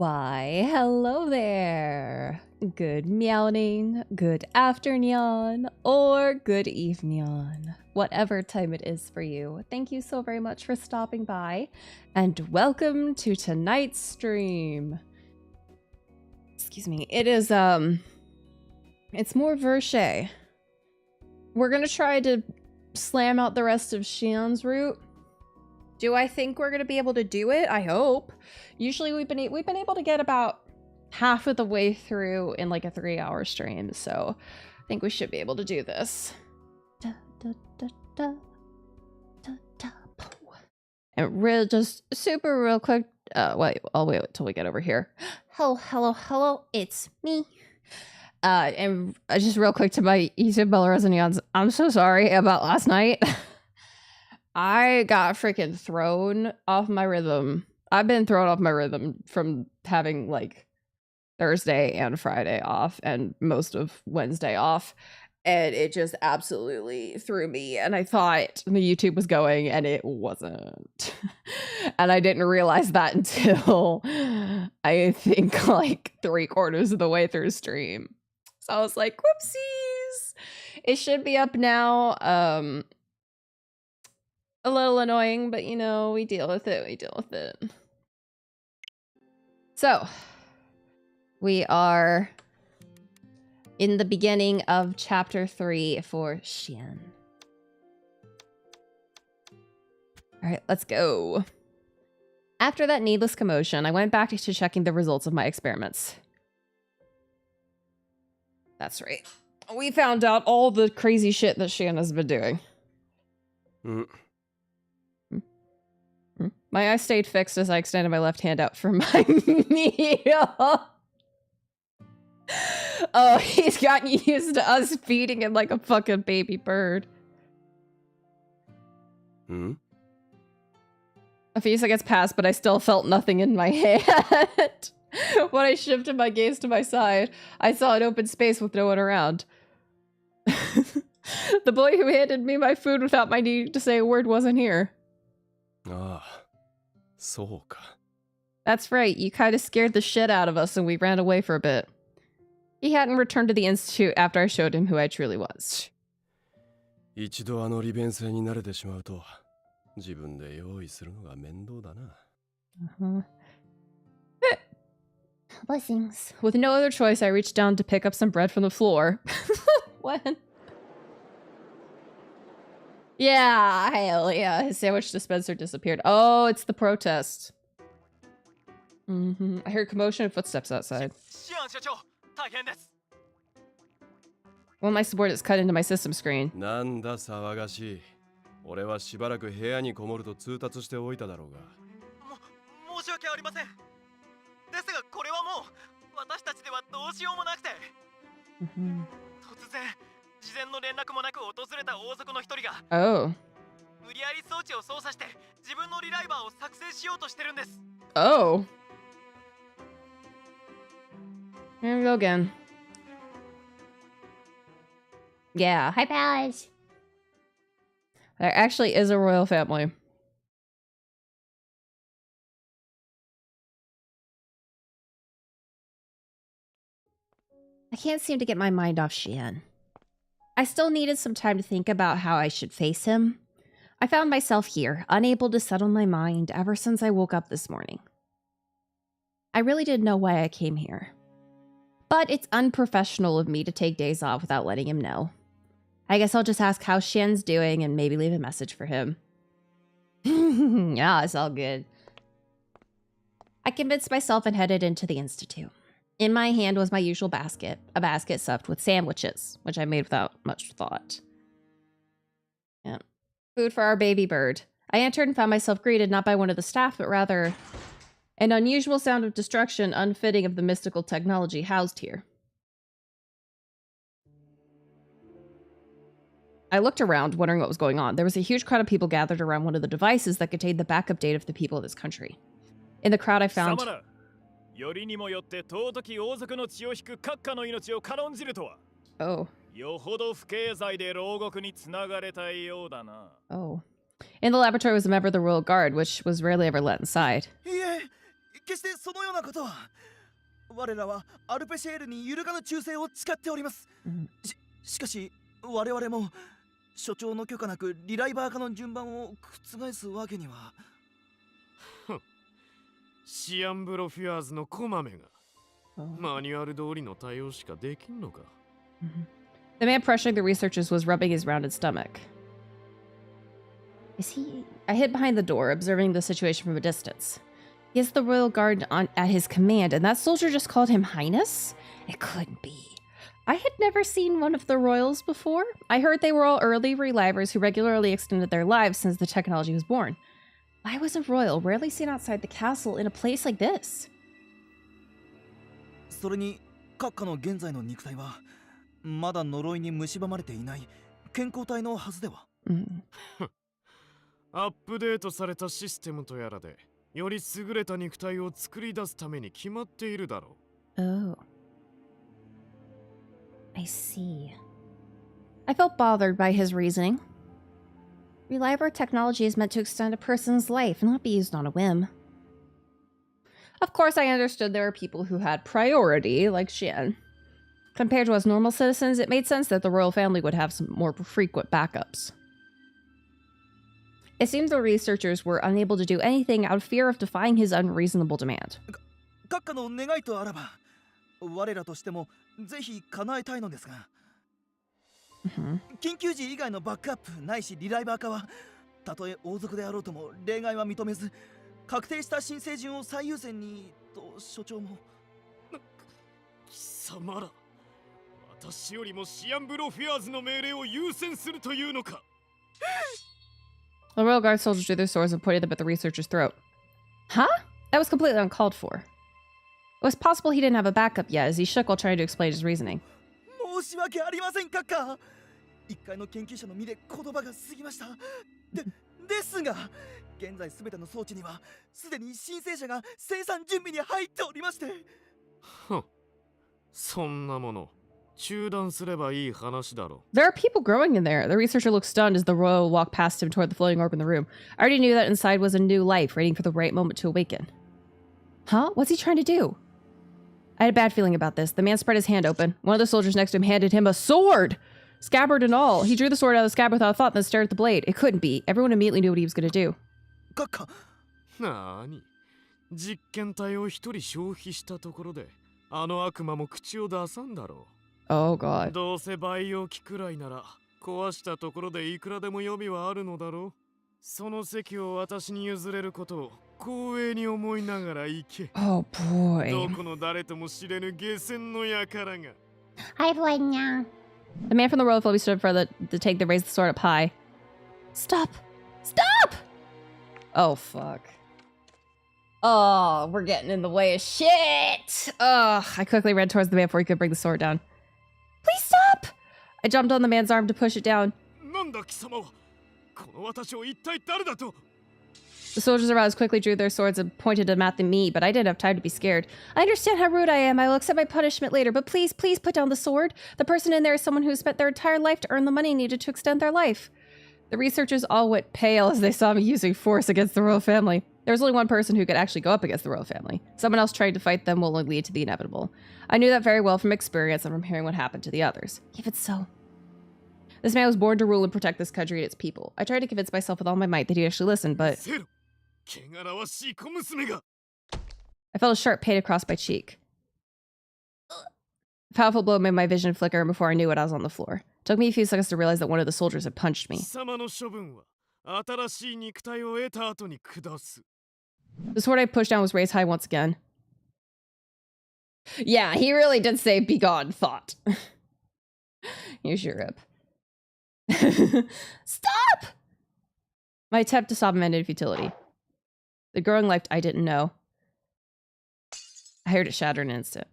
Why, hello there. Good morning, good afternoon, or good evening. Whatever time it is for you. Thank you so very much for stopping by, and welcome to tonight's stream. Excuse me. It is, it's more Virche. We're gonna try to slam out the rest of Xian's route. Do I think we're gonna be able to do it? I hope. Usually we've been able to get about half of the way through in like a 3-hour stream, so I think we should be able to do this. And just super real quick. Wait, I'll wait till we get over here. Hello, it's me. And just real quick to my Isabella Resinians, I'm so sorry about last night. I got freaking thrown off my rhythm. I've been thrown off my rhythm from having like Thursday and Friday off and most of Wednesday off. And it just absolutely threw me. And I thought the YouTube was going and it wasn't. And I didn't realize that until I think like 3/4 of the way through stream. So I was like, whoopsies. It should be up now. A little annoying, but you know, we deal with it. So, we are in the beginning of chapter 3 for Xian. Alright, let's go. After that needless commotion, I went back to checking the results of my experiments. That's right. We found out all the crazy shit that Xian has been doing. My eyes stayed fixed as I extended my left hand out for my meal. Oh, he's gotten used to us feeding him like a fucking baby bird. A few seconds passed, but I still felt nothing in my hand. When I shifted my gaze to my side, I saw an open space with no one around. The boy who handed me my food without my needing to say a word wasn't here. That's right, you kind of scared the shit out of us and we ran away for a bit. He hadn't returned to the Institute after I showed him who I truly was. Blessings. With no other choice, I reached down to pick up some bread from the floor. What? Yeah, hell yeah. His sandwich dispenser disappeared. Oh, it's the protest. I heard commotion and footsteps outside. One of my subordinates cut into my system screen. Oh. Oh. Here we go again. Yeah, hi pals. There actually is a royal family. I can't seem to get my mind off Xian. I still needed some time to think about how I should face him. I found myself here, unable to settle my mind ever since I woke up this morning. I really didn't know why I came here. But it's unprofessional of me to take days off without letting him know. I guess I'll just ask how Xian's doing and maybe leave a message for him. Yeah, it's all good. I convinced myself and headed into the Institute. In my hand was my usual basket, a basket stuffed with sandwiches, which I made without much thought. Yeah. Food for our baby bird. I entered and found myself greeted not by one of the staff, but rather an unusual sound of destruction unfitting of the mystical technology housed here. I looked around, wondering what was going on. There was a huge crowd of people gathered around one of the devices that contained the backup data of the people of this country. In the crowd I found... Oh. Oh. In the laboratory was a member of the Royal Guard, which was rarely ever let inside. 決してそのようなことは。我らはアルペシエールに揺るがぬ忠誠を誓っております。しかし我々も所長の許可なくリライバー化の順番を覆すわけには。シアンブロフュアーズのこまめがマニュアル通りの対応しかできんのか。The man pressuring the researchers was rubbing his rounded stomach. Is he? I hid behind the door, observing the situation from a distance. He has the royal guard at his command, and that soldier just called him Highness? It couldn't be. I had never seen one of the royals before. I heard they were all early relivers who regularly extended their lives since the technology was born. Why was a royal rarely seen outside the castle in a place like this? それに閣下の現在の肉体はまだ呪いに蝕まれていない健康体のはずでは。アップデートされたシステムとやらでより優れた肉体を作り出すために決まっているだろう。Oh. I see. I felt bothered by his reasoning. Reliver technology is meant to extend a person's life and not be used on a whim. Of course, I understood there were people who had priority, like Xian. Compared to us normal citizens, it made sense that the royal family would have some more frequent backups. It seemed the researchers were unable to do anything out of fear of defying his unreasonable demand. 閣下の願いとあらば、我らとしてもぜひ叶えたいのですが、緊急時以外のバックアップないしリライバー化は、たとえ王族であろうとも例外は認めず、確定した新生順を最優先にと所長も。貴様ら、私よりもシアンブロフィアーズの命令を優先するというのか。The royal guard soldiers drew their swords and pointed them at the researcher's throat. Huh? That was completely uncalled for. It was possible he didn't have a backup yet, as he shook while trying to explain his reasoning. 申し訳ありません、閣下。一階の研究者の身で言葉が過ぎました。ですが、現在すべての装置にはすでに申請者が生産準備に入っておりまして。そんなもの中断すればいい話だろう。 There are people growing in there. The researcher looked stunned as the royal walked past him toward the floating orb in the room. I already knew that inside was a new life, waiting for the right moment to awaken. Huh? What's he trying to do? I had a bad feeling about this. The man spread his hand open. One of the soldiers next to him handed him a sword! Scabbard and all. He drew the sword out of the scabbard without a thought, then stared at the blade. It couldn't be. Everyone immediately knew what he was going to do. 閣下。なに、実験体を一人消費したところで、あの悪魔も口を出さんだろう。Oh god. どうせ培養機くらいなら、壊したところでいくらでも予備はあるのだろう。その席を私に譲れることを光栄に思いながら行け。Oh boy. どこの誰とも知れぬ下船の輩が。Hi, Boynya. The man from the royal family stood up for the tank that raised the sword up high. Stop! Stop! Oh, fuck. Oh, we're getting in the way of shit! Ugh. I quickly ran towards the man before he could bring the sword down. Please stop! I jumped on the man's arm to push it down. なんだ貴様は。この私を一体誰だと。 The soldiers around us quickly drew their swords and pointed them at me, but I didn't have time to be scared. I understand how rude I am. I will accept my punishment later, but please, please put down the sword. The person in there is someone who spent their entire life to earn the money needed to extend their life. The researchers all went pale as they saw me using force against the royal family. There was only one person who could actually go up against the royal family. Someone else trying to fight them will only lead to the inevitable. I knew that very well from experience and from hearing what happened to the others. Even so. This man was born to rule and protect this country and its people. I tried to convince myself with all my might that he'd actually listen, but... I felt a sharp pain across my cheek. A powerful blow made my vision flicker, and before I knew it, I was on the floor. It took me a few seconds to realize that one of the soldiers had punched me. The sword I pushed down was raised high once again. Yeah, he really did say begone, thought. Here's your rip. Stop! My attempt to stop him ended in futility. The growing light I didn't know. I heard it shatter in an instant.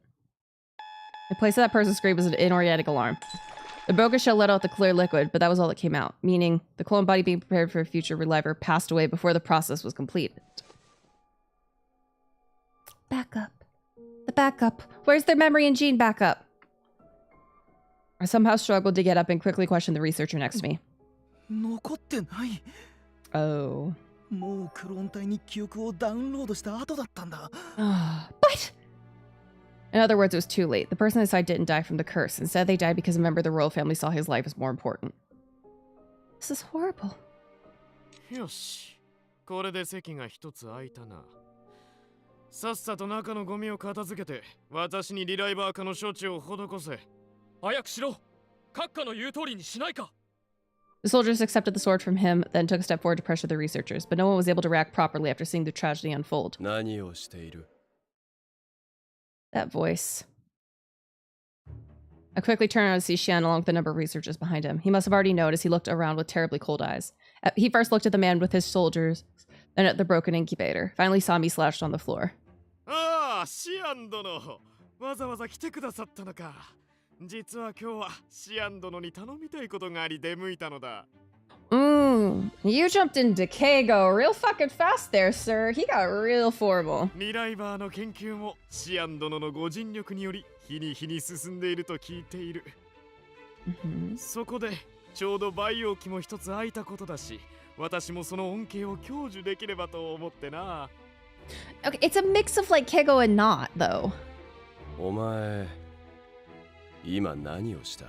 The place of that person's scream was an inorganic alarm. The broken shell let out the clear liquid, but that was all that came out, meaning the clone body being prepared for a future reliver passed away before the process was completed. Backup. The backup. Where's their memory and gene backup? I somehow struggled to get up and quickly questioned the researcher next to me. Oh. もうクローン体に記憶をダウンロードした後だったんだ。But in other words, it was too late. The person inside didn't die from the curse. Instead, they died because a member of the royal family saw his life as more important. This is horrible. よし、これで席が一つ空いたな。さっさと中のゴミを片付けて、私にリライバー化の処置を施せ。早くしろ。閣下の言う通りにしないか。The soldiers accepted the sword from him, then took a step forward to pressure the researchers, but no one was able to react properly after seeing the tragedy unfold. 何をしている? That voice. I quickly turned around to see Xian along with a number of researchers behind him. He must have already known as he looked around with terribly cold eyes. He first looked at the man with his soldiers, then at the broken incubator. Finally saw me slouched on the floor. ああ、シアン殿。わざわざ来てくださったのか。実は今日はシアン殿に頼みたいことがあり出向いたのだ。You jumped into Keigo real fucking fast there, sir. He got real formal. リライバーの研究もシアン殿のご尽力により日に日に進んでいると聞いている。そこでちょうど培養機も一つ空いたことだし、私もその恩恵を享受できればと思ってな。Okay, it's a mix of like Keigo and not, though. お前、今何をした?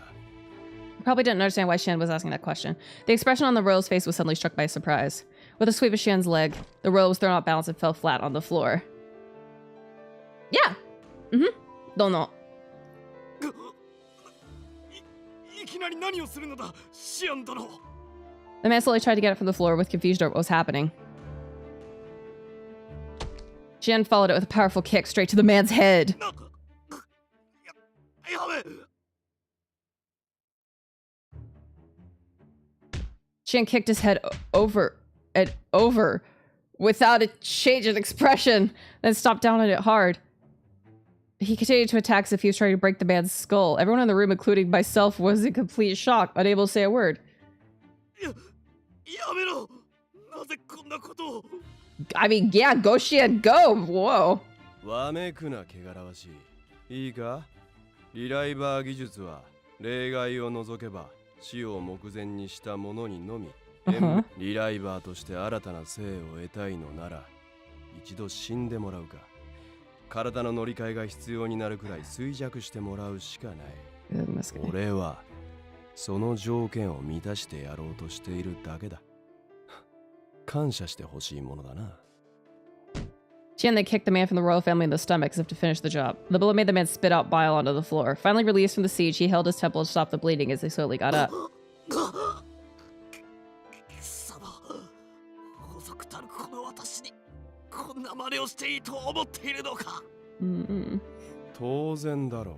Probably didn't understand why Xian was asking that question. The expression on the royal's face was suddenly struck by surprise. With a sweep of Xian's leg, the royal was thrown off balance and fell flat on the floor. Yeah. Don't know. いきなり何をするのだ、シアン殿。The man slowly tried to get it from the floor with confusion over what was happening. Xian followed it with a powerful kick straight to the man's head. Xian kicked his head over and over without a change in expression, then stopped down on it hard. He continued to attack as if he was trying to break the man's skull. Everyone in the room, including myself, was in complete shock, unable to say a word. I mean, yeah, go Xian, go! Whoa. わめくな汚らわしい。いいか? リライバー技術は例外を除けば死を目前にした者にのみ、リライバーとして新たな生を得たいのなら一度死んでもらうか。体の乗り換えが必要になるくらい衰弱してもらうしかない。俺はその条件を満たしてやろうとしているだけだ。感謝してほしいものだな。Xian then kicked the man from the royal family in the stomach as if to finish the job. The bullet made the man spit out bile onto the floor. Finally released from the siege, he held his temple to stop the bleeding as they slowly got up. Mm-mm. 当然だろう。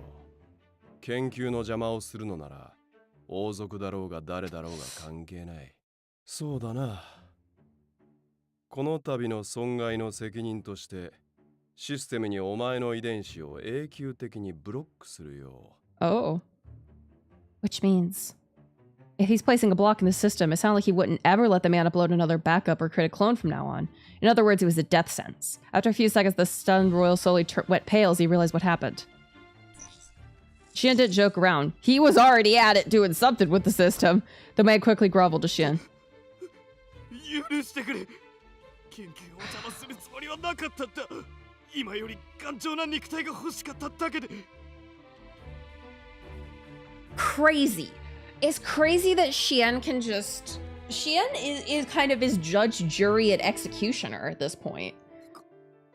研究の邪魔をするのなら王族だろうが誰だろうが関係ない。そうだな。この度の損害の責任としてシステムにお前の遺伝子を永久的にブロックするよ。Oh. Which means if he's placing a block in the system, it sounded like he wouldn't ever let the man upload another backup or create a clone from now on. In other words, it was a death sentence. After a few seconds, the stunned royal slowly went pale as he realized what happened. Xian didn't joke around. He was already at it doing something with the system. The man quickly groveled to Xian. 許してくれ。研究を邪魔するつもりはなかったんだ。今より頑丈な肉体が欲しかっただけで。Crazy. It's crazy that Xian can just... Xian is kind of his judge, jury, and executioner at this point.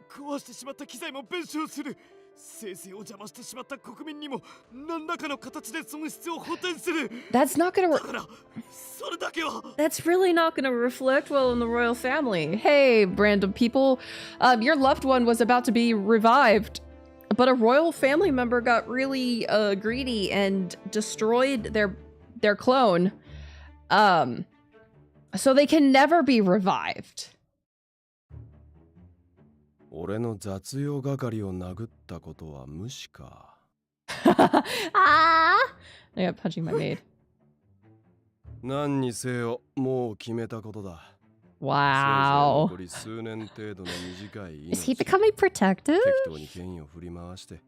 壊してしまった機材も弁償する。生成を邪魔してしまった国民にも何らかの形で損失を補填する。That's not gonna... だからそれだけは。That's really not gonna reflect well in the royal family. Hey, random people, your loved one was about to be revived, but a royal family member got really greedy and destroyed their clone, so they can never be revived. 俺の雑用係を殴ったことは無視か。Ah! I got punching my maid. 何にせよもう決めたことだ。Wow. 残り数年程度の短い命。Is he becoming protective? 適当に権威を振り回して好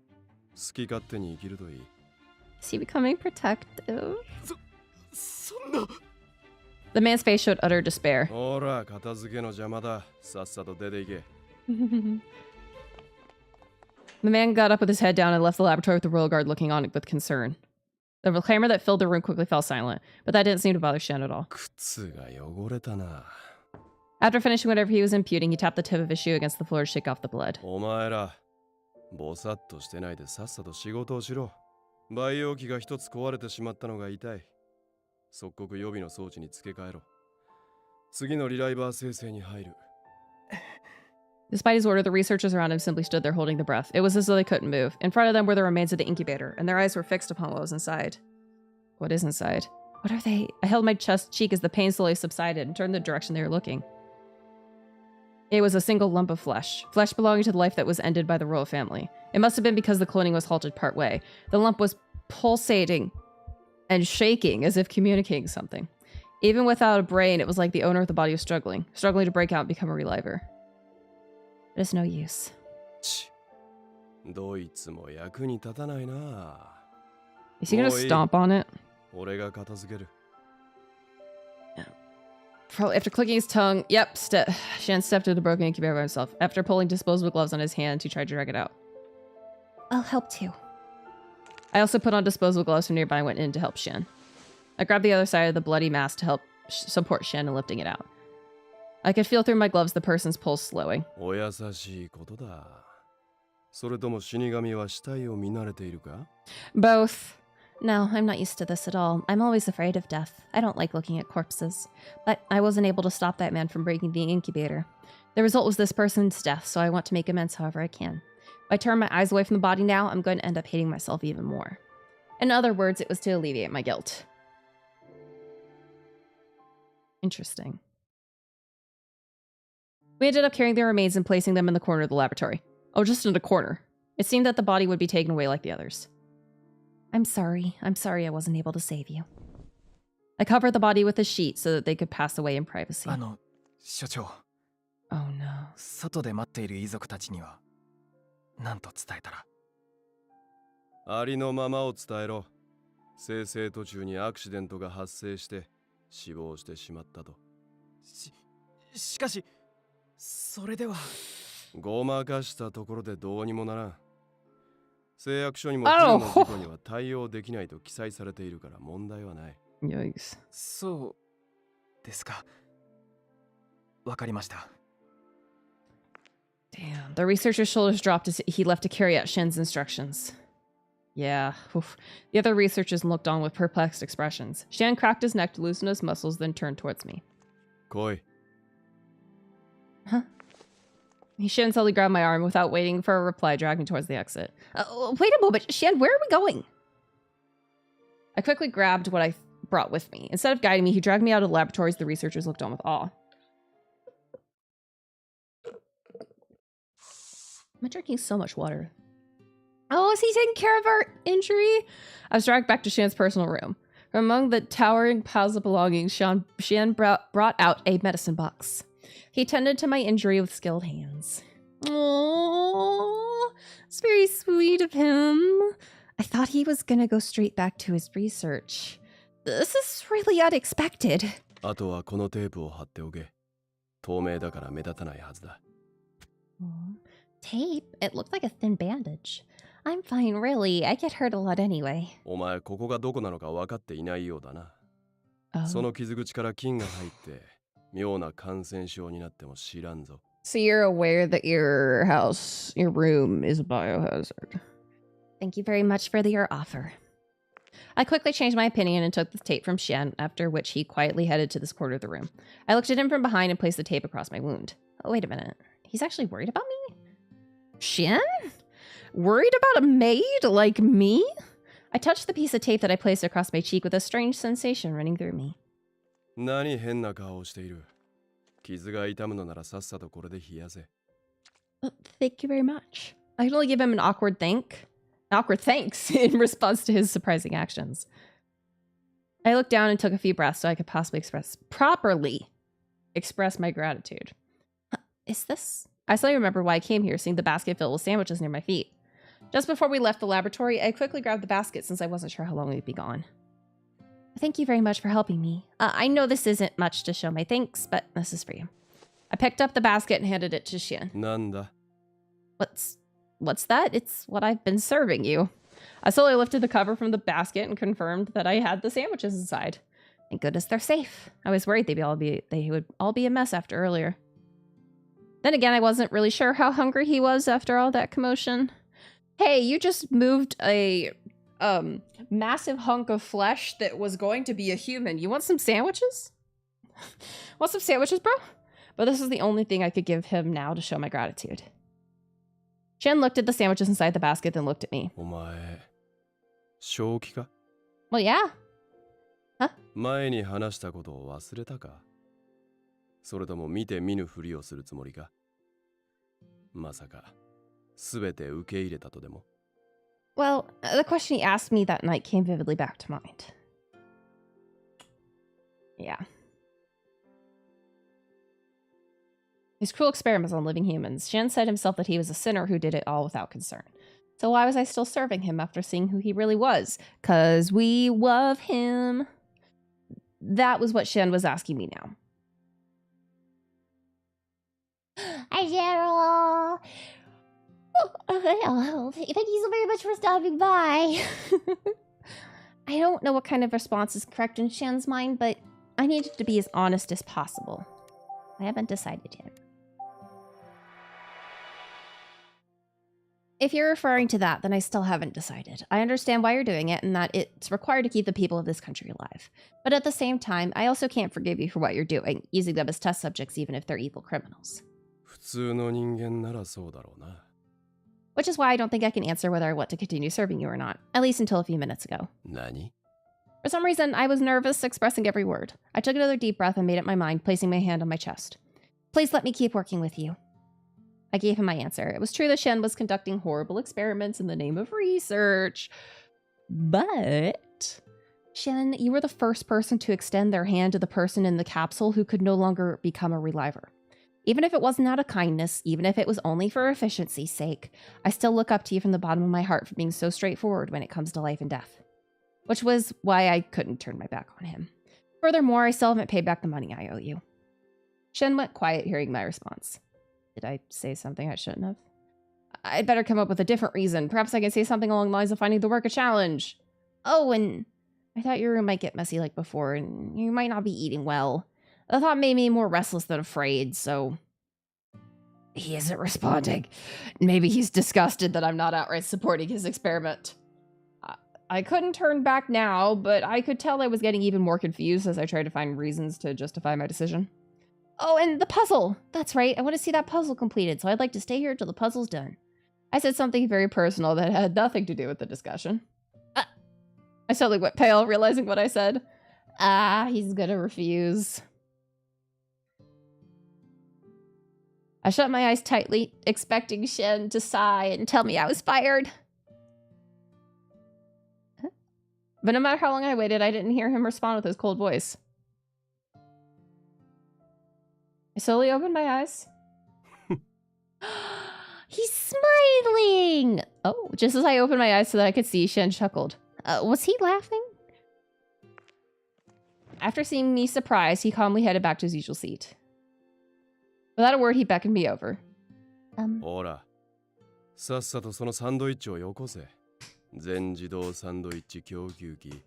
き勝手に生きるといい。Is he becoming protective? そんな。The man's face showed utter despair. ほら、片付けの邪魔だ。さっさと出ていけ。The man got up with his head down and left the laboratory with the royal guard looking on with concern. The clamor that filled the room quickly fell silent, but that didn't seem to bother Shen at all. 靴が汚れたな。 After finishing whatever he was imputing, he tapped the tip of his shoe against the floor to shake off the blood. お前ら、ぼさっとしてないでさっさと仕事をしろ。培養機が一つ壊れてしまったのが痛い。即刻予備の装置に付け替えろ。次のリライバー生成に入る。 Despite his order, the researchers around him simply stood there holding their breath. It was as though they couldn't move. In front of them were the remains of the incubator, and their eyes were fixed upon what was inside. What is inside? What are they? I held my chest cheek as the pain slowly subsided and turned the direction they were looking. It was a single lump of flesh. Flesh belonging to the life that was ended by the royal family. It must have been because the cloning was halted partway. The lump was pulsating and shaking as if communicating something. Even without a brain, it was like the owner of the body was struggling to break out and become a reliver. It is no use. ち、どいつも役に立たないな。 Is he gonna stomp on it? 俺が片付ける。 Probably after clicking his tongue, yep, Shen stepped to the broken incubator by himself. After pulling disposable gloves on his hand, he tried to drag it out. I'll help too. I also put on disposable gloves from nearby and went in to help Shen. I grabbed the other side of the bloody mass to help support Shen in lifting it out. I could feel through my gloves the person's pulse slowing. お優しいことだ。それとも死神は死体を見慣れているか？ Both. No, I'm not used to this at all. I'm always afraid of death. I don't like looking at corpses. But I wasn't able to stop that man from breaking the incubator. The result was this person's death, so I want to make amends however I can. If I turn my eyes away from the body now, I'm going to end up hating myself even more. In other words, it was to alleviate my guilt. Interesting. We ended up carrying the remains and placing them in the corner of the laboratory. Oh, just in the corner. It seemed that the body would be taken away like the others. I'm sorry I wasn't able to save you. I covered the body with a sheet so that they could pass away in privacy. 所長。 Oh no. 外で待っている遺族たちには何と伝えたら。ありのままを伝えろ。生成途中にアクシデントが発生して死亡してしまったと。しかし、それでは。ごまかしたところでどうにもならん。誓約書にも不慮の事故には対応できないと記載されているから問題はない。Yikes. そうですか。わかりました。 Damn. The researcher's shoulders dropped as he left to carry out Shen's instructions. Yeah. Oof. The other researchers looked on with perplexed expressions. Shen cracked his neck to loosen his muscles, then turned towards me. 来い。 Huh? Shen suddenly grabbed my arm without waiting for a reply, dragged me towards the exit. Wait a moment, Shen, where are we going? I quickly grabbed what I brought with me. Instead of guiding me, he dragged me out of the laboratories. The researchers looked on with awe. I'm drinking so much water. Oh, is he taking care of our injury? I was dragged back to Shen's personal room. From among the towering piles of belongings, Shen brought out a medicine box. He tended to my injury with skilled hands. Oh, it's very sweet of him. I thought he was gonna go straight back to his research. This is really unexpected. あとはこのテープを貼っておけ。透明だから目立たないはずだ。Tape? It looked like a thin bandage. I'm fine, really. I get hurt a lot anyway. お前ここがどこなのか分かっていないようだな。 Oh. その傷口から菌が入って妙な感染症になっても知らんぞ。 So you're aware that your room is a biohazard. Thank you very much for your offer. I quickly changed my opinion and took the tape from Shen, after which he quietly headed to this corner of the room. I looked at him from behind and placed the tape across my wound. Oh, wait a minute. He's actually worried about me? Shen? Worried about a maid like me? I touched the piece of tape that I placed across my cheek with a strange sensation running through me. 何変な顔をしている。傷が痛むのならさっさとこれで冷やせ。 Thank you very much. I could only give him an awkward thanks in response to his surprising actions. I looked down and took a few breaths so I could possibly properly express my gratitude. Is this? I suddenly remembered why I came here, seeing the basket filled with sandwiches near my feet. Just before we left the laboratory, I quickly grabbed the basket since I wasn't sure how long we'd be gone. Thank you very much for helping me. I know this isn't much to show my thanks, but this is for you. I picked up the basket and handed it to Xian. なんだ What's that? It's what I've been serving you. I slowly lifted the cover from the basket and confirmed that I had the sandwiches inside. Thank goodness they're safe. I was worried they would all be a mess after earlier. Then again, I wasn't really sure how hungry he was after all that commotion. Hey, you just moved a massive hunk of flesh that was going to be a human. You want some sandwiches? Want some sandwiches, bro? But this is the only thing I could give him now to show my gratitude. Chen looked at the sandwiches inside the basket, then looked at me. お前正気か Well, yeah. 前に話したことを忘れたかそれとも見て見ぬふりをするつもりかまさかすべて受け入れたとでも Well, the question he asked me that night came vividly back to mind. Yeah. His cruel experiments on living humans. Shan said himself that he was a sinner who did it all without concern. So why was I still serving him after seeing who he really was? 'Cause we love him. That was what Shen was asking me now. Hi, Cheryl. Oh, thank you so very much for stopping by. I don't know what kind of response is correct in Shen's mind, but I needed to be as honest as possible. I haven't decided yet. If you're referring to that, then I still haven't decided. I understand why you're doing it and that it's required to keep the people of this country alive. But at the same time, I also can't forgive you for what you're doing, using them as test subjects even if they're evil criminals. 普通の人間ならそうだろうな Which is why I don't think I can answer whether I want to continue serving you or not, at least until a few minutes ago. 何 For some reason, I was nervous, expressing every word. I took another deep breath and made up my mind, placing my hand on my chest. Please let me keep working with you. I gave him my answer. It was true that Shen was conducting horrible experiments in the name of research. But... Shen, you were the first person to extend their hand to the person in the capsule who could no longer become a reliver. Even if it wasn't out of kindness, even if it was only for efficiency's sake, I still look up to you from the bottom of my heart for being so straightforward when it comes to life and death. Which was why I couldn't turn my back on him. Furthermore, I still haven't paid back the money I owe you. Shen went quiet hearing my response. Did I say something I shouldn't have? I'd better come up with a different reason. Perhaps I can say something along the lines of finding the work a challenge. Oh, and I thought your room might get messy like before, and you might not be eating well. The thought made me more restless than afraid, so... He isn't responding. Maybe he's disgusted that I'm not outright supporting his experiment. I couldn't turn back now, but I could tell I was getting even more confused as I tried to find reasons to justify my decision. Oh, and the puzzle! That's right, I want to see that puzzle completed, so I'd like to stay here till the puzzle's done. I said something very personal that had nothing to do with the discussion. I suddenly went pale, realizing what I said. He's gonna refuse. I shut my eyes tightly, expecting Shen to sigh and tell me I was fired. But no matter how long I waited, I didn't hear him respond with his cold voice. I slowly opened my eyes. He's smiling! Oh, just as I opened my eyes so that I could see, Shen chuckled. Was he laughing? After seeing me surprised, he calmly headed back to his usual seat. Without a word, he beckoned me over. ほらさっさとそのサンドイッチをよこせ全自動サンドイッチ供給機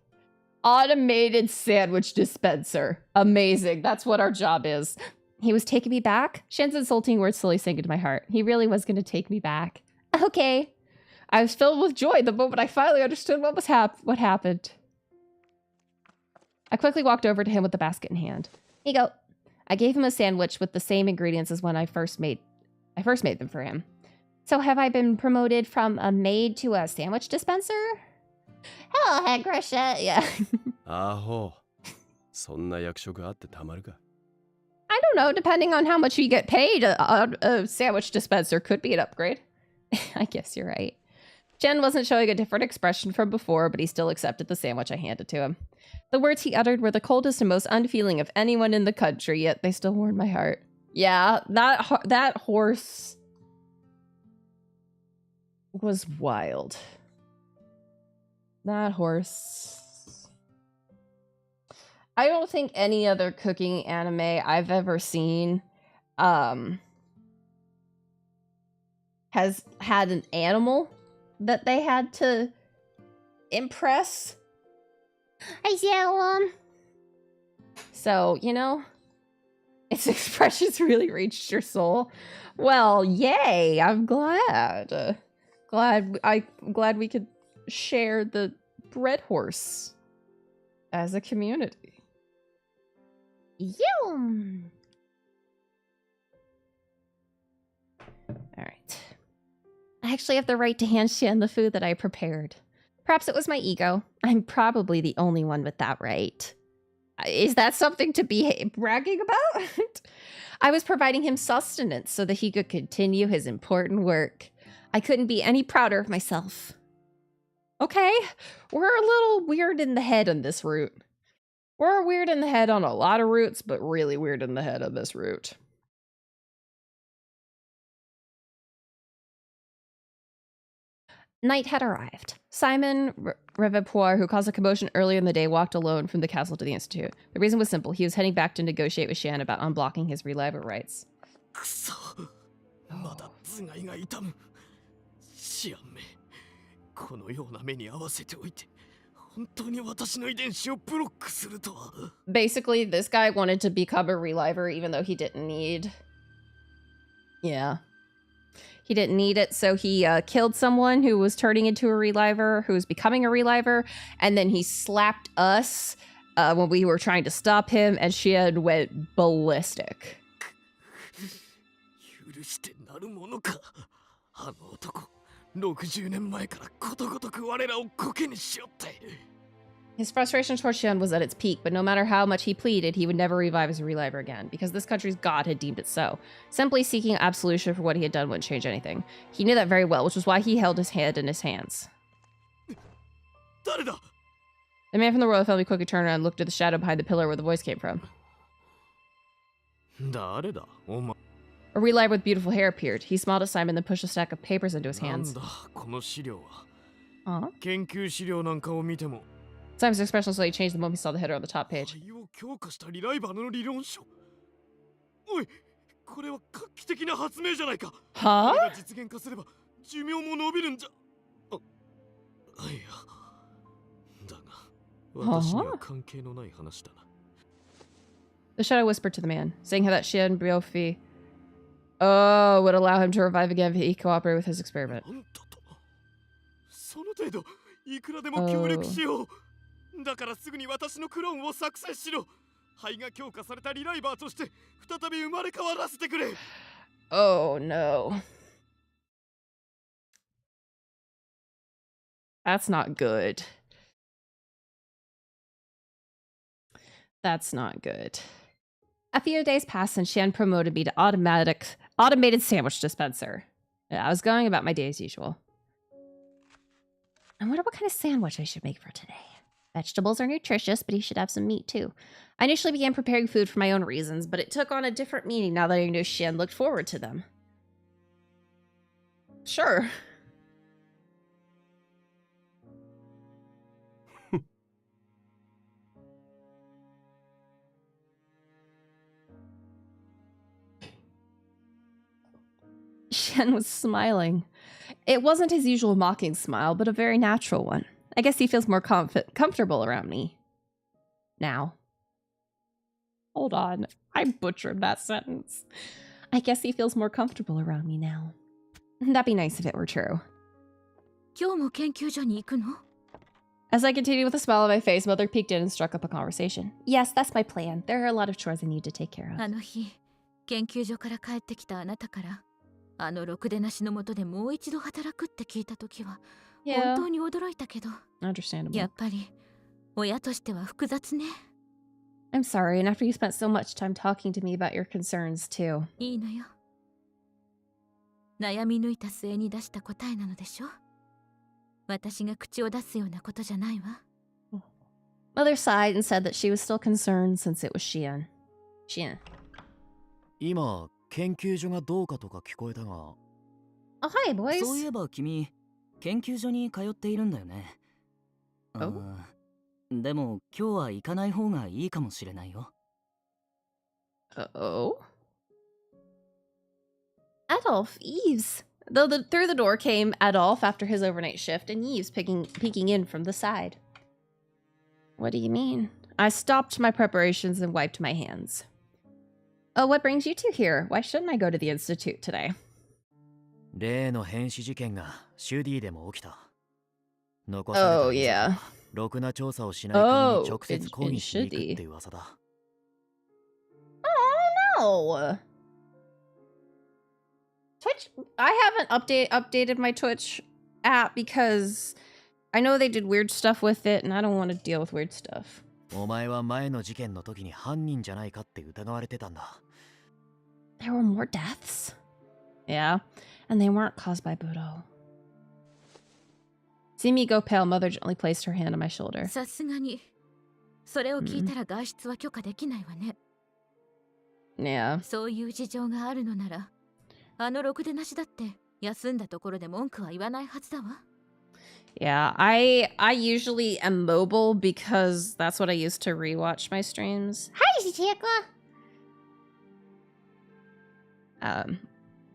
Automated sandwich dispenser. Amazing. That's what our job is. He was taking me back? Shen's insulting words slowly sank into my heart. He really was going to take me back. Okay. I was filled with joy the moment I finally understood what happened. I quickly walked over to him with the basket in hand. Here you go. I gave him a sandwich with the same ingredients as when I first made them for him. So have I been promoted from a maid to a sandwich dispenser? Hello, head crochet. Yeah. アホそんな役職あってたまるか I don't know. Depending on how much you get paid, a sandwich dispenser could be an upgrade. I guess you're right. Jen wasn't showing a different expression from before, but he still accepted the sandwich I handed to him. The words he uttered were the coldest and most unfeeling of anyone in the country, yet they still warmed my heart. Yeah, that horse was wild. That horse I don't think any other cooking anime I've ever seen has had an animal that they had to impress. So, you know, its expressions really reached your soul. Well, yay! I'm glad. Glad we could share the bread horse as a community. Yum! Alright. I actually have the right to hand Shan the food that I prepared. Perhaps it was my ego. I'm probably the only one with that right. Is that something to be bragging about? I was providing him sustenance so that he could continue his important work. I couldn't be any prouder of myself. Okay, we're a little weird in the head on this route. We're weird in the head on a lot of routes, but really weird in the head on this route. Night had arrived. Simon Revepore, who caused a commotion earlier in the day, walked alone from the castle to the Institute. The reason was simple. He was heading back to negotiate with Shan about unblocking his reliver rights. Basically, this guy wanted to become a reliver even though he didn't need... Yeah. He didn't need it, so he killed someone who was turning into a reliver, who was becoming a reliver, and then he slapped us when we were trying to stop him, and Shian went ballistic. His frustration towards Shion was at its peak, but no matter how much he pleaded, he would never revive as a reliver again, because this country's god had deemed it so. Simply seeking absolution for what he had done wouldn't change anything. He knew that very well, which was why he held his head in his hands. The man from the royal family quickly turned around and looked at the shadow behind the pillar where the voice came from. A reliver with beautiful hair appeared. He smiled at Simon, then pushed a stack of papers into his hands. Simon's expression slightly changed the moment he saw the header on the top page. Huh? The shadow whispered to the man, saying how that Shian Briofi would allow him to revive again if he cooperated with his experiment. Oh no. That's not good. That's not good. A few days passed and Shan promoted me to automated sandwich dispenser. I was going about my day as usual. I wonder what kind of sandwich I should make for today. Vegetables are nutritious, but he should have some meat too. I initially began preparing food for my own reasons, but it took on a different meaning now that I knew Shan looked forward to them. Sure. Shen was smiling. It wasn't his usual mocking smile, but a very natural one. I guess he feels more comfortable around me. Now. Hold on. I butchered that sentence. I guess he feels more comfortable around me now. That'd be nice if it were true. As I continued with a smile on my face, Mother peeked in and struck up a conversation. Yes, that's my plan. There are a lot of chores I need to take care of. Yeah. Understandable. I'm sorry, and after you spent so much time talking to me about your concerns, too. Mother sighed and said that she was still concerned since it was Shion. Shion. Oh, hi, boys. Oh? でも今日は行かない方がいいかもしれないよ。Uh-oh. Adolf, Yves. Through the door came Adolf after his overnight shift, and Yves peeking in from the side. What do you mean? I stopped my preparations and wiped my hands. Oh, what brings you two here? Why shouldn't I go to the Institute today? 例の変死事件がシュディでも起きた。残され Oh, た遺族 yeah. はろくな調査をしない国に Oh, 直接抗議しに行くって噂だ。No. Twitch, I haven't updated my Twitch app because I know they did weird stuff with it and I don't want to deal with weird stuff. お前は前の事件の時に犯人じゃないかって疑われてたんだ。There were more deaths? Yeah, and they weren't caused by Budo. See me go pale, Mother gently placed her hand on my shoulder. さすがにそれを聞いたら外出は許可できないわね。Yeah. そういう事情があるのなら、あのろくでなしだって休んだところで文句は言わないはずだわ。Yeah, I usually am mobile because that's what I use to rewatch my streams. Hi, Chichiko!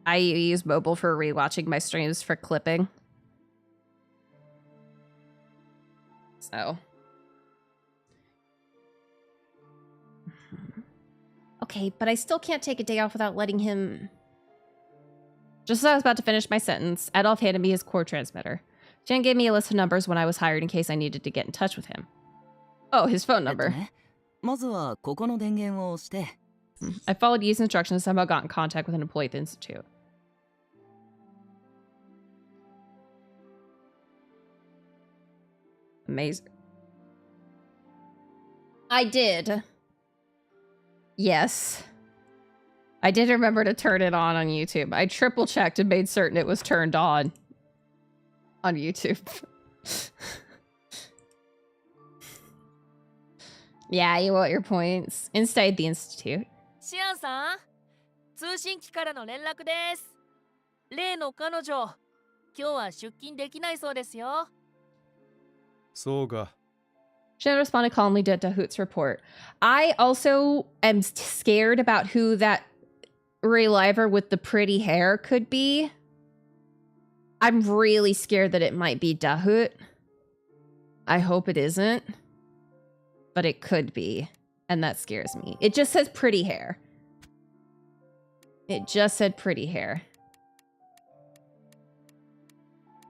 I use mobile for rewatching my streams for clipping. So. Okay, but I still can't take a day off without letting him... Just as I was about to finish my sentence, Adolf handed me his core transmitter. Jen gave me a list of numbers when I was hired in case I needed to get in touch with him. Oh, his phone number. まずはここの電源を押して。I followed Yee's instructions and somehow got in contact with an employee at the Institute. Amazing. I did. Yes. I did remember to turn it on YouTube. I triple checked and made certain it was turned on YouTube. Yeah, you want your points. Inside the Institute. シアンさん、通信機からの連絡です。例の彼女、今日は出勤できないそうですよ。そうか。Shannon responded calmly to Dahoot's report. I also am scared about who that reliver with the pretty hair could be. I'm really scared that it might be Dahoot. I hope it isn't. But it could be. And that scares me. It just says pretty hair. It just said pretty hair.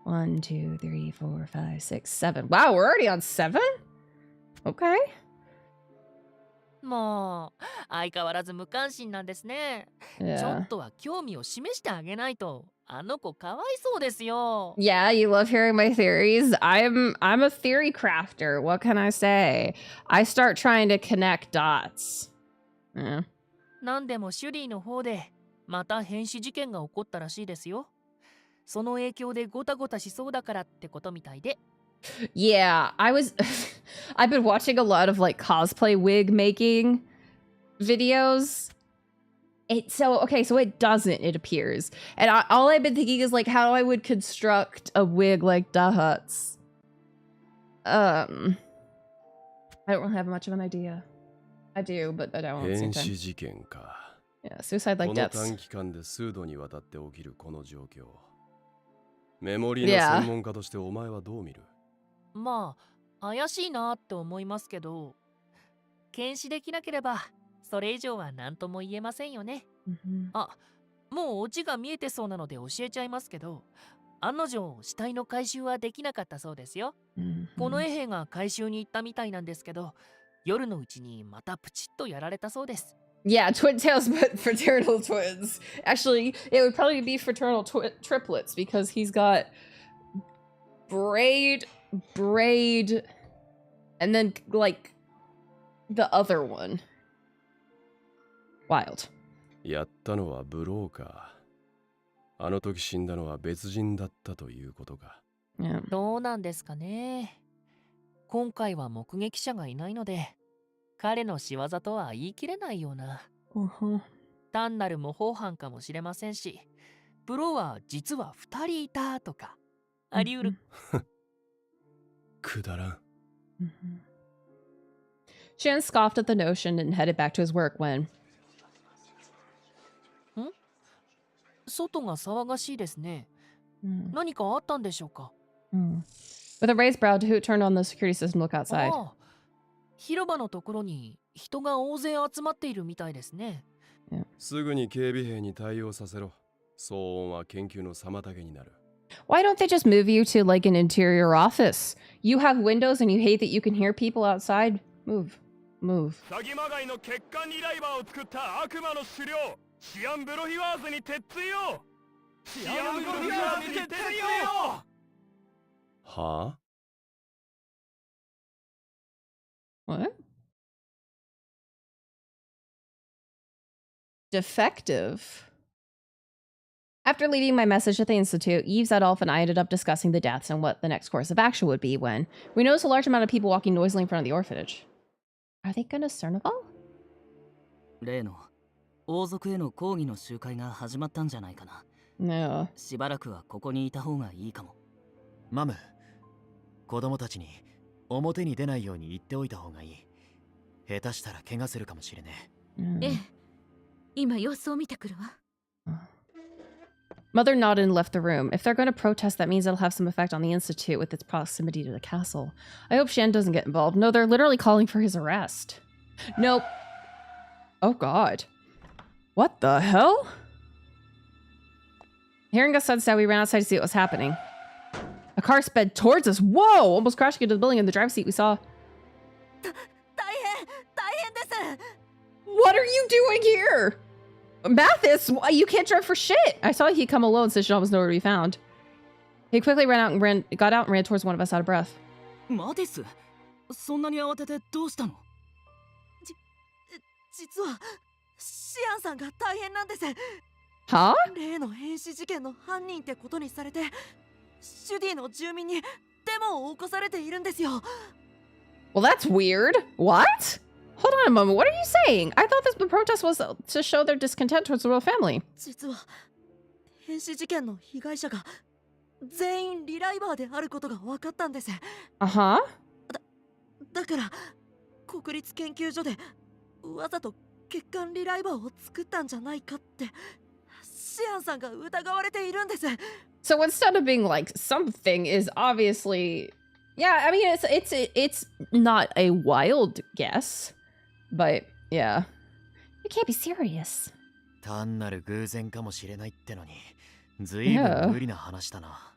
1, 2, 3, 4, 5, 6, 7. Wow, we're already on 7? Okay. もう相変わらず無関心なんですね。ちょ Yeah. っとは興味を示してあげないと。あの子かわいそうですよ。Yeah, you love hearing my theories. I'm a theory crafter. What can I say? I start trying to connect dots. Yeah. なんでもシュリーの方でまた変死事件が起こったらしいですよ。その影響でゴタゴタしそうだからってことみたいで。Yeah, I've been watching a lot of like cosplay wig making videos. So it doesn't, it appears. And all I've been thinking is like how I would construct a wig like Dahat's. I don't really have much of an idea. I do, but I don't at the same 変 time. 死事件か。 Yeah, suicide こ like の deaths. 短期間で数度にわたって起きるこの状況。メモリーの Yeah. 専門家としてお前はどう見る？まあ怪しいなって思いますけど、検視できなければそれ以上は何とも言えませんよね。Mhm. あ、もうオチが見えてそうなので教えちゃいますけど、案の定死体の回収はできなかったそうですよ。 Mhm. この衛兵が回収に行ったみたいなんですけど、夜のうちにまたプチッとやられたそうです。 Yeah, twin tails, but fraternal twins. Actually, it would probably be fraternal triplets because he's got braid, and then like the other one. Wild. やったのはブローカー。あの時死んだのは別人だったということか。Yeah. どうなんですかね。今回は目撃者がいないので、彼の仕業とは言い切れないような。Uh-huh. 単なる模倣犯かもしれませんし、ブローは実は2人いたとか、あり得る。くだらん。Mhm. Shan scoffed at the notion and headed back to his work when... 外が騒がしいですね。 Hmm. 何かあったんでしょうか？ Hmm. With a raised brow, Hoot turned on the security system to look outside. ああ、広場のところに人が大勢集まっているみたいですね。すぐに警備兵に対応させろ。騒音は研究の妨げになる。 Why don't they just move you to like an interior office? You have windows and you hate that you can hear people outside? Move. Move. 詐欺まがいの欠陥リライバーを作った悪魔の狩猟シアン・ブロヒワーズに鉄槌よ。シアン・ブロヒワーズに鉄槌よ。はあ？ What? Defective. After leaving my message at the Institute, Yves, Adolphe, and I ended up discussing the deaths and what the next course of action would be when we noticed a large amount of people walking noisily in front of the orphanage. Are they gonna Cernival? 例の王族への抗議の集会が始まったんじゃないかな。 No. しばらくはここにいた方がいいかも。マム、子供たちに表に出ないように言っておいた方がいい。下手したら怪我するかもしれねえ。ええ、今様子を見てくるわ。 Mother nodded and left the room. If they're going to protest, that means it'll have some effect on the Institute with its proximity to the castle. I hope Shan doesn't get involved. No, they're literally calling for his arrest. Nope. Oh god. What the hell? Hearing us sudden, we ran outside to see what was happening. A car sped towards us. Whoa! Almost crashing into the building in the driver's seat we saw. What are you doing here? Mathis, you can't drive for shit. I saw he'd come alone since Jean was nowhere to be found. He quickly got out and ran towards one of us out of breath. マティス、そんなに慌ててどうしたの？実はシアンさんが大変なんです。 Huh? 例の変死事件の犯人ってことにされて、シュディの住民にデモを起こされているんですよ。 Well, that's weird. What? Hold on a moment. What are you saying? I thought this protest was to show their discontent towards the royal family. 実は変死事件の被害者が全員リライバーであることが分かったんです。 Uh-huh. だから国立研究所でわざと欠陥リライバーを作ったんじゃないかってシアンさんが疑われているんです。 So instead of being like something is obviously, yeah, I mean it's not a wild guess, but yeah, you can't be serious. 単なる偶然かもしれないってのに、ずいぶん無理な話だな。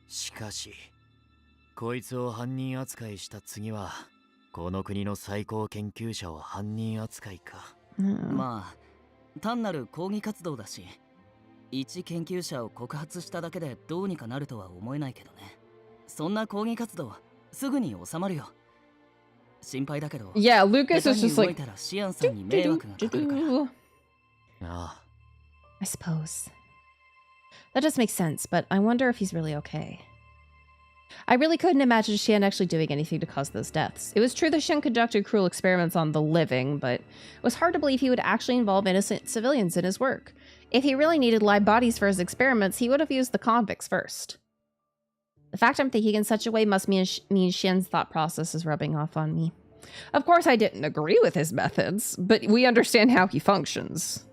しかし、こいつを犯人扱いした次は、この国の最高研究者を犯人扱いか。まあ、単なる抗議活動だし、一研究者を告発しただけでどうにかなるとは思えないけどね。そんな抗議活動、すぐに収まるよ。心配だけど、 Yeah, Lucas is just like, シアンさんに迷惑がかかるから。ああ。 I suppose. That does make sense, but I wonder if he's really okay. I really couldn't imagine Xian actually doing anything to cause those deaths. It was true that Xian conducted cruel experiments on the living, but it was hard to believe he would actually involve innocent civilians in his work. If he really needed live bodies for his experiments, he would have used the convicts first. The fact I'm thinking in such a way must mean Xian's thought process is rubbing off on me. Of course, I didn't agree with his methods, but we understand how he functions.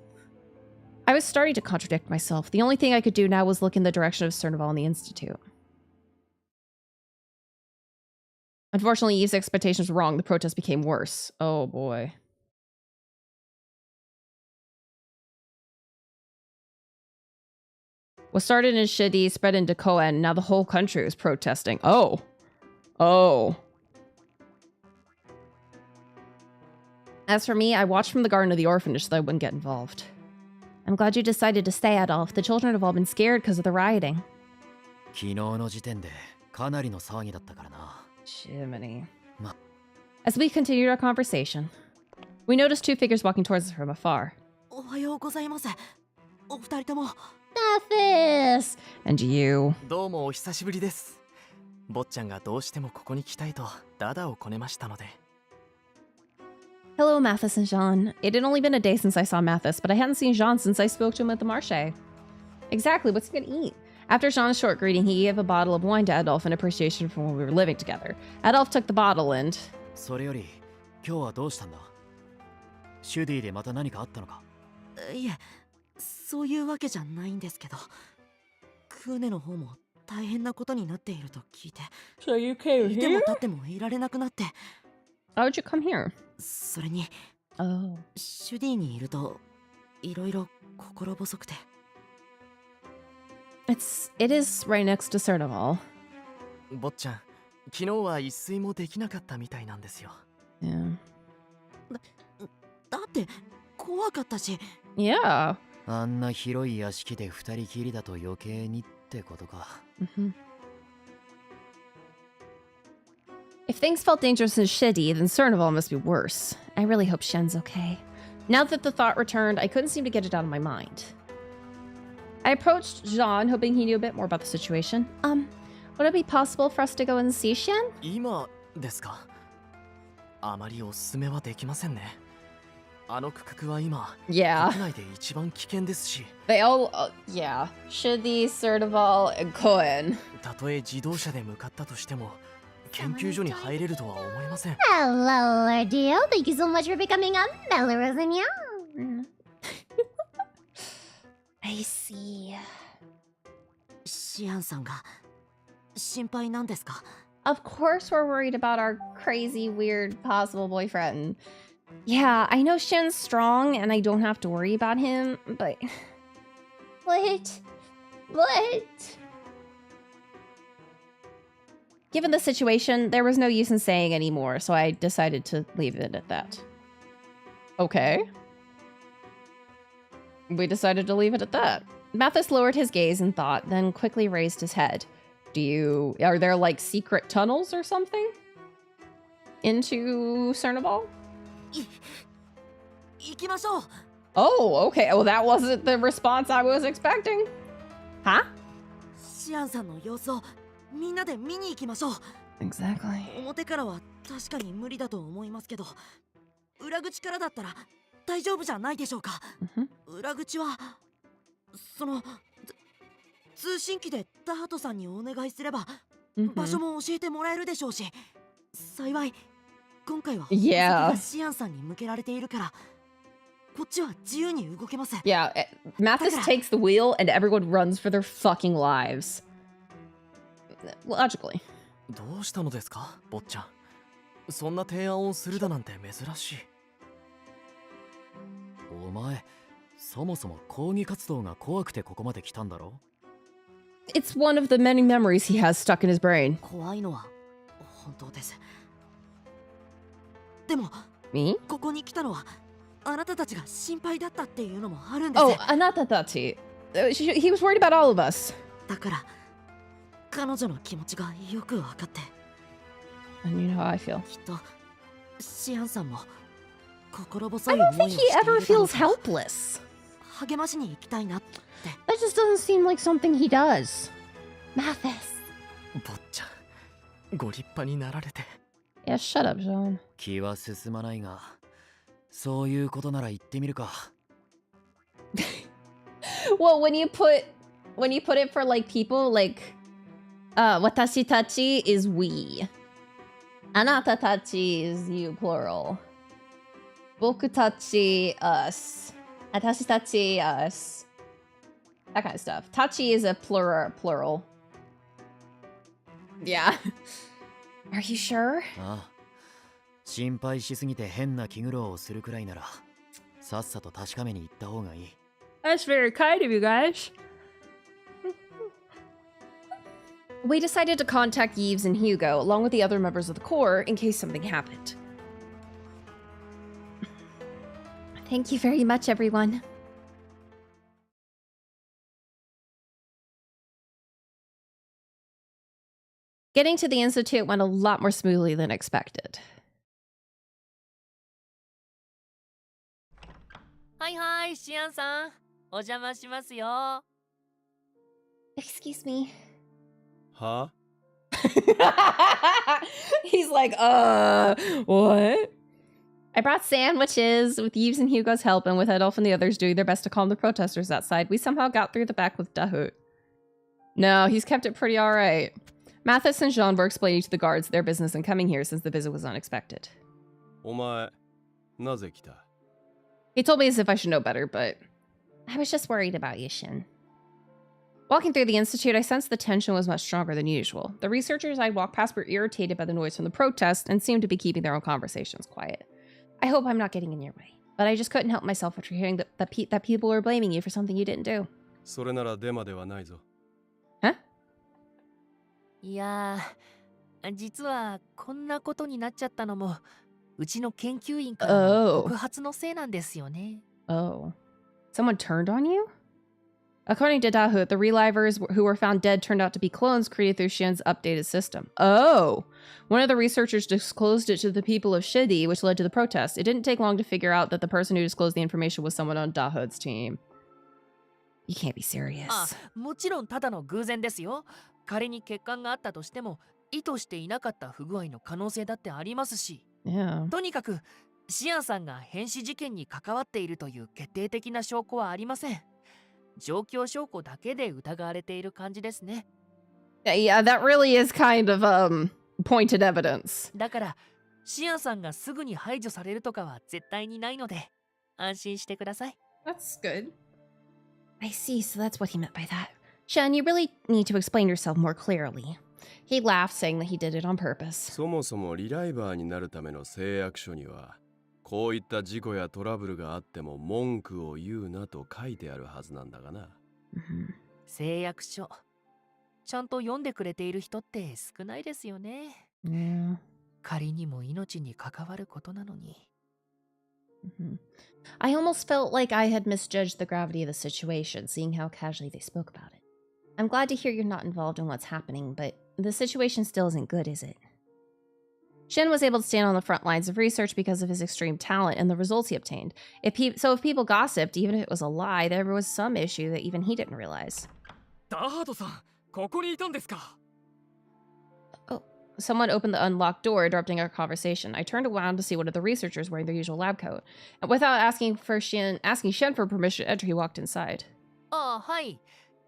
I was starting to contradict myself. The only thing I could do now was look in the direction of Cernival and the Institute. Unfortunately, Eve's expectations were wrong. The protest became worse. Oh boy. What started in Shidi spread into Koen, and now the whole country was protesting. Oh. Oh. As for me, I watched from the garden of the orphanage so that I wouldn't get involved. I'm glad you decided to stay, Adolf. The children have all been scared because of the rioting. 昨日の時点でかなりの騒ぎだったからな。 Jiminy. As we continued our conversation, we noticed two figures walking towards us from afar. おはようございます。お二人とも。 Mathis! And you. どうもお久しぶりです。坊ちゃんがどうしてもここに来たいとダダをこねましたので。 Hello, Mathis and Jean. It had only been a day since I saw Mathis, but I hadn't seen Jean since I spoke to him at the marché. Exactly, what's he gonna eat? After Jean's short greeting, he gave a bottle of wine to Adolphe in appreciation for when we were living together. Adolphe took the bottle and... それより、今日はどうしたんだ？シュディでまた何かあったのか？いえ、そういうわけじゃないんですけど、クーネの方も大変なことになっていると聞いて、 So you came いても here? 立ってもいられなくなって、 How would you come here? それに Oh. シュディにいるといろいろ心細くて。 It is right next to Cernaval. 坊ちゃん、昨日は一睡もできなかったみたいなんですよ。Yeah. だって怖かったし。 Yeah. あんな広い屋敷で二人きりだと余計にってことか。Mm-hmm. If things felt dangerous and shitty, then Cernaval must be worse. I really hope Shen's okay. Now that the thought returned, I couldn't seem to get it out of my mind. I approached Jean, hoping he knew a bit more about the situation. Would it be possible for us to go and see Shen? 今ですか？あまりおすすめはできませんね。あの区画は今、 Yeah. 国内で一番危険ですし。 They all, yeah. Shidi, Cernaval, and Cohen. たとえ自動車で向かったとしても、研究所に入れるとは思えません。 Hello, Ardeo. Thank you so much for becoming a Belarusian. I see. シアンさんが心配なんですか？ Of course we're worried about our crazy, weird, possible boyfriend. Yeah, I know Shen's strong and I don't have to worry about him, but... What? Given the situation, there was no use in saying anymore, so I decided to leave it at that. Okay. We decided to leave it at that. Mathis lowered his gaze in thought, then quickly raised his head. Are there like secret tunnels or something? Into Cernaval? 行きましょう。 Oh, okay. Well, that wasn't the response I was expecting. Huh? シアンさんの様子をみんなで見に行きましょう。 Exactly. 表からは確かに無理だと思いますけど、裏口からだったら大丈夫じゃないでしょうか。 裏口はその通信機でダハトさんにお願いすれば場所も教えてもらえるでしょうし、幸い今回は Yeah. シアンさんに向けられているからこっちは自由に動けます。 Yeah, Mathis takes the wheel and everyone runs for their fucking lives. Logically. どうしたのですか、坊ちゃん。そんな提案をするだなんて珍しい。お前、そもそも抗議活動が怖くてここまで来たんだろ？ It's one of the many memories he has stuck in his brain. 怖いのは本当です。でも Me? ここに来たのはあなたたちが心配だったっていうのもあるんです。 Oh, Anatatachi. He was worried about all of us. だから彼女の気持ちがよく分かって。 And you know how I feel. きっとシアンさんも心細 I い don't 思いを think し he ているだろ ever う feels から helpless. 励ましに行きたいなって。 That just doesn't seem like something he does. Mathis. 坊ちゃん、ご立派になられて。 Yeah, shut up, John. 気は進まないが、そういうことなら言ってみるか。Well, when you put it for like people, like watashi tachi is we. Anata tachi is you, plural. Boku tachi, us. Atashi tachi, us. That kind of stuff. Tachi is a plural. Yeah. Are you sure? ああ、心配しすぎて変な気苦労をするくらいなら、さっさと確かめに行った方がいい。That's very kind of you guys. We decided to contact Yves and Hugo, along with the other members of the Corps, in case something happened. Thank you very much, everyone. Getting to the Institute went a lot more smoothly than expected. はいはい、シアンさん。お邪魔しますよ。Excuse me. は？ He's like, what? I brought sandwiches. With Yves and Hugo's help, and with Adolf and the others doing their best to calm the protesters outside, we somehow got through the back with Dahut. No, he's kept it pretty alright. Mathis and Jean were explaining to the guards their business in coming here since the visit was unexpected. お前、なぜ来た？ He told me as if I should know better, but I was just worried about you, Shin. Walking through the institute, I sensed the tension was much stronger than usual. The researchers I'd walked past were irritated by the noise from the protest and seemed to be keeping their own conversations quiet. I hope I'm not getting in your way, but I just couldn't help myself after hearing that people were blaming you for something you didn't do. それならデマではないぞ。Huh? いやー、実はこんなことになっちゃったのも、うちの研究員からの告発のせいなんですよね。Oh. Someone turned on you? According to Dahut, the relivers who were found dead turned out to be clones created through Shin's updated system. Oh! One of the researchers disclosed it to the people of Shidi, which led to the protest. It didn't take long to figure out that the person who disclosed the information was someone on Dahut's team. You can't be serious. あ、もちろんただの偶然ですよ。仮に欠陥があったとしても、意図していなかった不具合の可能性だってありますし。Yeah. とにかく、シアンさんが変死事件に関わっているという決定的な証拠はありません。状況証拠だけで疑われている感じですね。Yeah, that really is kind of, pointed evidence. だから、シアンさんがすぐに排除されるとかは絶対にないので、安心してください。That's good. I see, so that's what he meant by that. Shen, you really need to explain yourself more clearly. He laughed, saying that he did it on purpose. そもそもリライバーになるための誓約書には、こういった事故やトラブルがあっても文句を言うなと書いてあるはずなんだがな。誓約書。ちゃんと読んでくれている人って少ないですよね。Yeah. 仮にも命に関わることなのに。I almost felt like I had misjudged the gravity of the situation, seeing how casually they spoke about it. I'm glad to hear you're not involved in what's happening, but the situation still isn't good, is it? Shin was able to stand on the front lines of research because of his extreme talent and the results he obtained. If people gossiped, even if it was a lie, there was some issue that even he didn't realize. ダハートさん、ここにいたんですか。 Oh, someone opened the unlocked door, interrupting our conversation. I turned around to see one of the researchers wearing their usual lab coat. And without asking Shen for permission to enter, he walked inside. ああ、はい。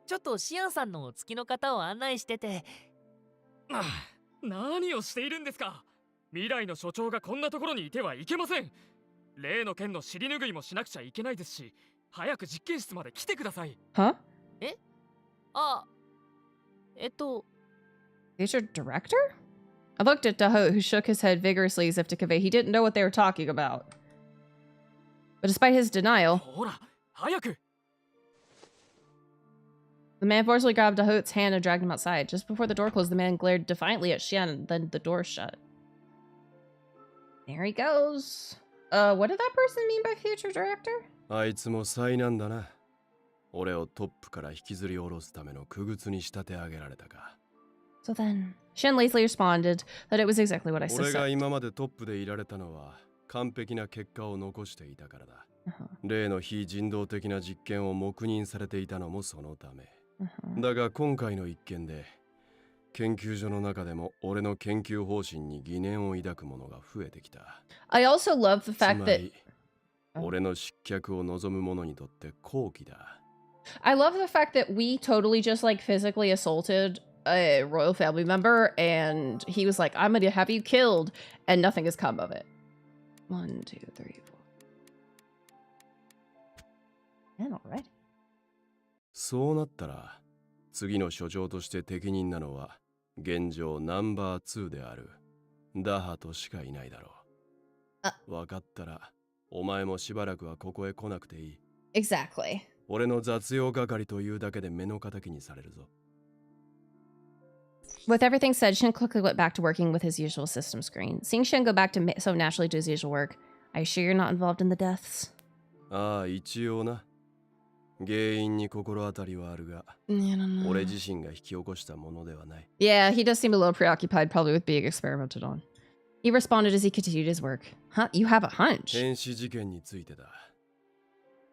ちょっとシアンさんのお付きの方を案内してて。何をしているんですか。未来の所長がこんなところにいてはいけません。例の件の尻拭いもしなくちゃいけないですし、早く実験室まで来てください。Huh? え？あ、Is your director? I looked at Dahut, who shook his head vigorously as if to convey he didn't know what they were talking about. But despite his denial, ほら、早く。 the man forcibly grabbed Dahut's hand and dragged him outside. Just before the door closed, the man glared defiantly at Shen, and then the door shut. There he goes. What did that person mean by future director? あいつも災難だな。俺をトップから引きずり下ろすための傀儡に仕立て上げられたか。So then, Shen lazily responded that it was exactly what I 俺が suspected. 今までトップでいられたのは完璧な結果を残していたからだ。例の非人道的な実験を黙認されていたのもそのため。だが今回の一件で研究所の中でも俺の研究方針に疑念を抱く者が増えてきた。 I also love the つ fact ま that り俺の失脚を望む者にとって好機だ。 I love the fact that we totally just like physically assaulted a royal family member, and he was like, "I'm gonna have you killed," and nothing has come of it. 1, 2, 3, 4. And already. そうなったら次の所長として適任なのは現状ナンバー2であるダハとしかいないだろう。わかったらお前もしばらくはここへ来なくていい。 Exactly. 俺の雑用係というだけで目の敵にされるぞ。 With everything said, Shin quickly went back to working with his usual system screen. Seeing Shin go back to so naturally do his usual work, are you sure you're not involved in the deaths? ああ、一応な。原因に心当たりはあるが、 Yeah, 俺自身が引き起こしたものではない。 Yeah, he does seem a little preoccupied, probably with being experimented on. He responded as he continued his work. Huh? You have a hunch? 変死事件についてだ。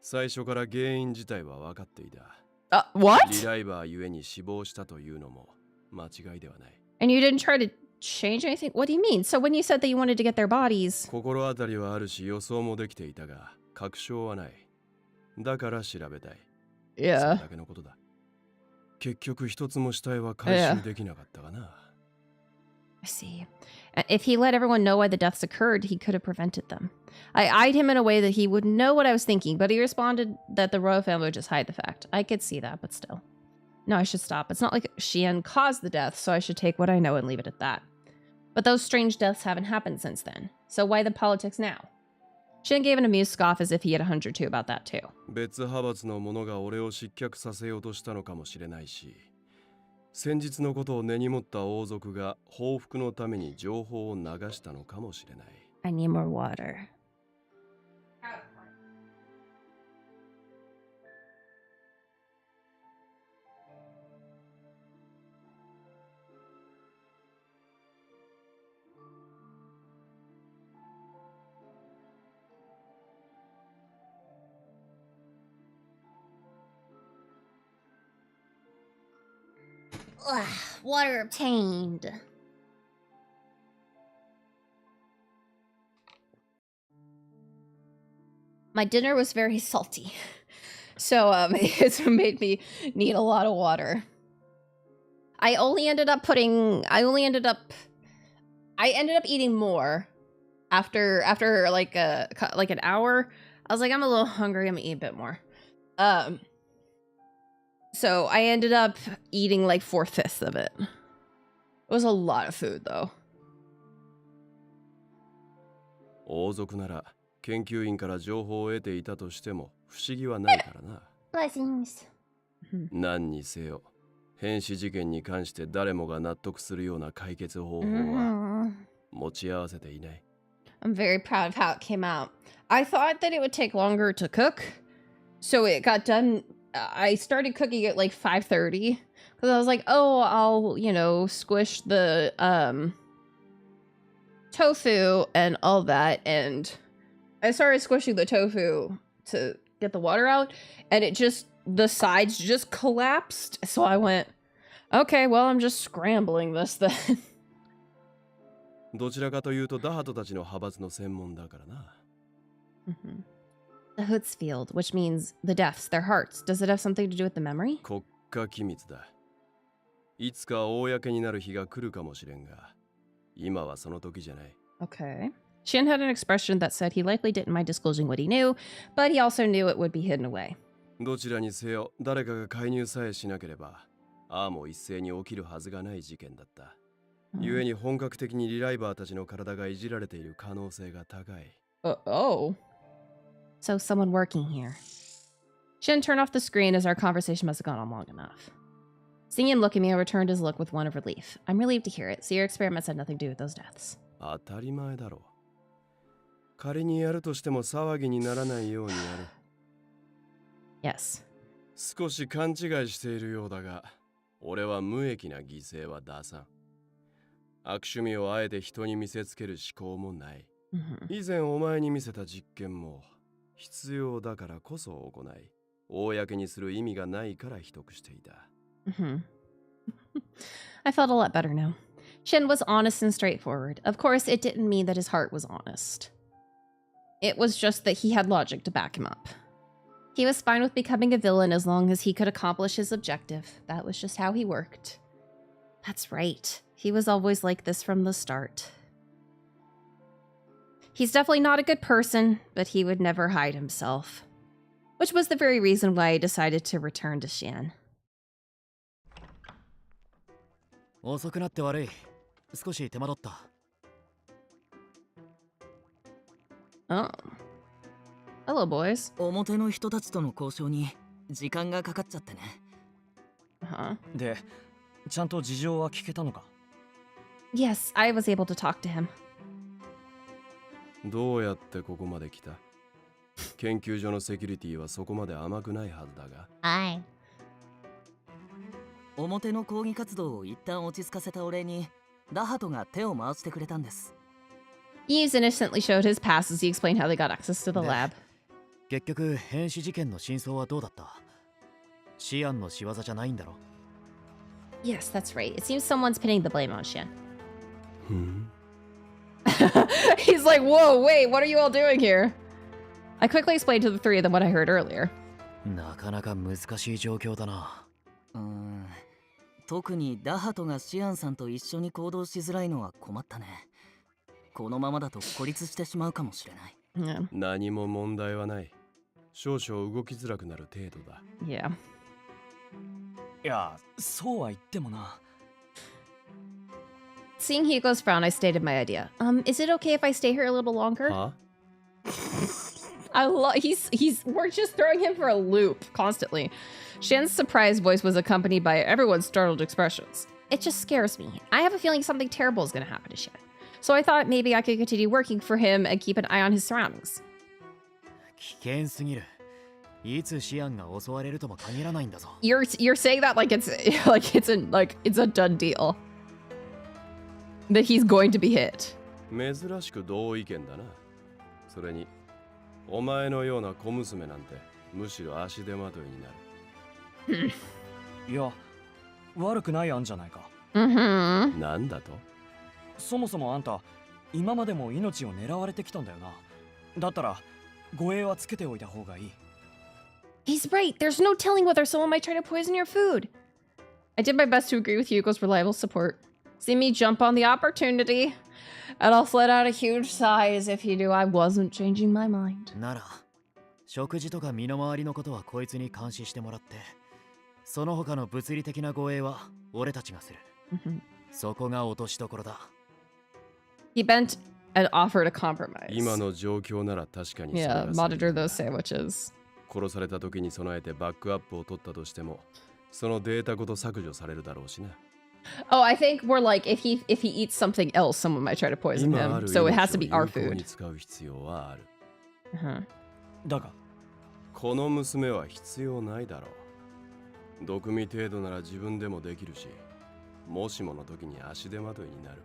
最初から原因自体は分かっていた。What? リライバーゆえに死亡したというのも間違いではない。 And you didn't try to change anything? What do you mean? So when you said that you wanted to get their bodies... 心当たりはあるし予想もできていたが、確証はない。だから調べたい。それ Yeah. だけのことだ。結局一つも死体は回収できなかったがな。 I see. If he let everyone know why the deaths occurred, he could have prevented them. I eyed him in a way that he would know what I was thinking, but he responded that the royal family would just hide the fact. I could see that, but still. No, I should stop. It's not like Xian caused the death, so I should take what I know and leave it at that. But those strange deaths haven't happened since then. So why the politics now? Xian gave an amused scoff as if he had a hunch or two about that too. 別派閥の者が俺を失脚させようとしたのかもしれないし、先日のことを根に持った王族が報復のために情報を流したのかもしれない。I need more water. Ugh, water obtained. My dinner was very salty, so it's made me need a lot of water. I ended up eating more after like an hour. I was like, I'm a little hungry. I'm gonna eat a bit more. So I ended up eating like 4/5 of it. It was a lot of food though. 王族なら研究員から情報を得ていたとしても不思議はないからな。Blessings. 何にせよ、変死事件に関して誰もが納得するような解決方法は持ち合わせていない。I'm very proud of how it came out. I thought that it would take longer to cook, so it got done. I started cooking at like 5:30 because I was like, oh, I'll, squish the tofu and all that. And I started squishing the tofu to get the water out, and the sides just collapsed. So I went, okay, well, I'm just scrambling this then. どちらかというとダハトたちの派閥の専門だからな。The Hootsfield, which means the deaths, their hearts. Does it have something to do with the memory? 国家機密だ。いつか公になる日が来るかもしれんが、今はその時じゃない。Okay. Shin had an expression that said he likely didn't mind disclosing what he knew, but he also knew it would be hidden away. どちらにせよ、誰かが介入さえしなければ、ああも一斉に起きるはずがない事件だった。故に本格的にリライバーたちの体がいじられている可能性が高い。Oh. So someone working here. Shin turned off the screen as our conversation must have gone on long enough. Seeing him look at me, I returned his look with one of relief. I'm relieved to hear it. So your experiments had nothing to do with those deaths. 当たり前だろう。仮にやるとしても騒ぎにならないようにやる。Yes. 少し勘違いしているようだが、俺は無益な犠牲は出さん。悪趣味をあえて人に見せつける思考もない。以前お前に見せた実験も必要だからこそ行い、公にする意味がないから秘匿していた。I felt a lot better now. Shin was honest and straightforward. Of course, it didn't mean that his heart was honest. It was just that he had logic to back him up. He was fine with becoming a villain as long as he could accomplish his objective. That was just how he worked. That's right. He was always like this from the start. He's definitely not a good person, but he would never hide himself. Which was the very reason why I decided to return to Xian. 遅くなって悪い。少し手間取った。Oh. Hello, boys. 表の人たちとの交渉に時間がかかっちゃってね。で、ちゃんと事情は聞けたのか？ Yes, I was able to talk to him. どうやってここまで来た？研究所のセキュリティはそこまで甘くないはずだが。Aye. 表の抗議活動を一旦落ち着かせたお礼にダハトが手を回してくれたんです。Hughes innocently showed his pass as he explained how they got access to the lab. 結局変死事件の真相はどうだった？シアンの仕業じゃないんだろ？ Yes, that's right. It seems someone's pinning the blame on Shin. He's like, whoa, wait, what are you all doing here? I quickly explained to the three of them what I heard earlier. なかなか難しい状況だな。特にダハトがシアンさんと一緒に行動しづらいのは困ったね。このままだと孤立してしまうかもしれない。Yeah. 何も問題はない。少々動きづらくなる程度だ。Yeah. いや、そうは言ってもな。Seeing Hugo's frown, I stated my idea. Is it okay if I stay here a little longer? は I love we're just throwing him for a loop constantly. Shan's surprised voice was accompanied by everyone's startled expressions. It just scares me. I have a feeling something terrible is going to happen to Shan. So I thought maybe I could continue working for him and keep an eye on his surroundings. 危険すぎる。いつシアンが襲われるとも限らないんだぞ。You're saying that like it's it's a done deal. That he's going to be hit. 珍しく同意見だな。それに、お前のような小娘なんてむしろ足手まといになる。いや、悪くない案じゃないか。なんだと？そもそもあんた、今までも命を狙われてきたんだよな。だったら、護衛はつけておいた方がいい。He's right. There's no telling whether someone might try to poison your food. I did my best to agree with Hugo's reliable support. See me jump on the opportunity, and I'll let out a huge sigh as if he knew I wasn't changing my mind. なら、食事とか身の回りのことはこいつに監視してもらって、その他の物理的な護衛は俺たちがする。そこが落としどころだ。He bent and offered a compromise. 今の状況なら確かにそれ Yeah, が monitor those sandwiches. 殺された時に備えてバックアップを取ったとしても、そのデータごと削除されるだろうしな。Oh, I think we're like if he eats something else, someone might try to poison him. So it has to be our food. 使う必要はある。だが、この娘は必要ないだろう。毒味程度なら自分でもできるし、もしもの時に足手まといになる。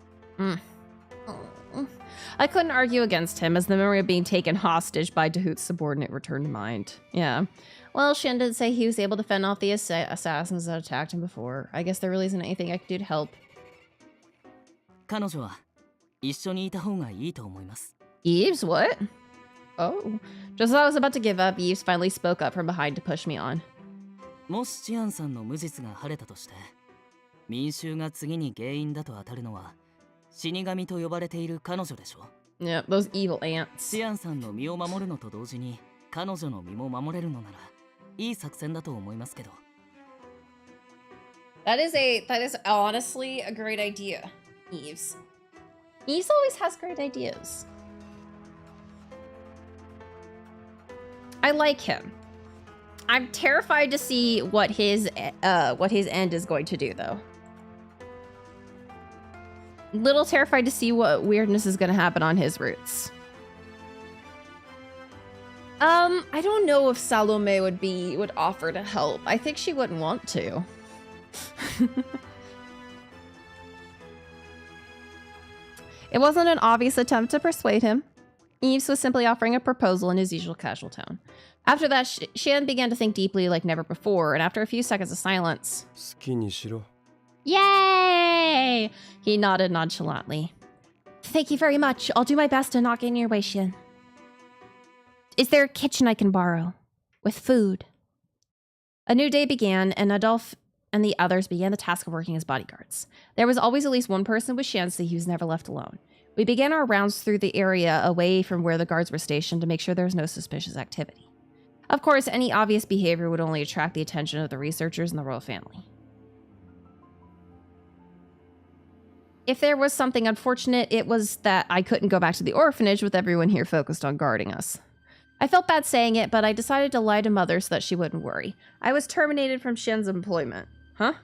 I couldn't argue against him as the memory of being taken hostage by Dahoot's subordinate returned to mind. Yeah. Well, Shan did say he was able to fend off the assassins that attacked him before. I guess there really isn't anything I could do to help. 彼女は一緒にいた方がいいと思います。Eves, what? Oh. Just as I was about to give up, Eves finally spoke up from behind to push me on. もしチアンさんの無実が晴れたとして、民衆が次に原因だと当たるのは死神と呼ばれている彼女でしょ。Yeah, those evil ants. チアンさんの身を守るのと同時に彼女の身も守れるのならいい作戦だと思いますけど。That is honestly a great idea, Eves. Eves always has great ideas. I like him. I'm terrified to see what his end is going to do, though. Little terrified to see what weirdness is going to happen on his routes. I don't know if Salome would offer to help. I think she wouldn't want to. It wasn't an obvious attempt to persuade him. Eves was simply offering a proposal in his usual casual tone. After that, Shan began to think deeply like never before, and after a few seconds of silence... 好きにしろ。 Yay! He nodded nonchalantly. Thank you very much. I'll do my best to not get in your way, Shan. Is there a kitchen I can borrow? With food? A new day began, and Adolphe and the others began the task of working as bodyguards. There was always at least one person with Shan, so he was never left alone. We began our rounds through the area away from where the guards were stationed to make sure there was no suspicious activity. Of course, any obvious behavior would only attract the attention of the researchers and the royal family. If there was something unfortunate, it was that I couldn't go back to the orphanage with everyone here focused on guarding us. I felt bad saying it, but I decided to lie to Mother so that she wouldn't worry. I was terminated from Shen's employment. Huh?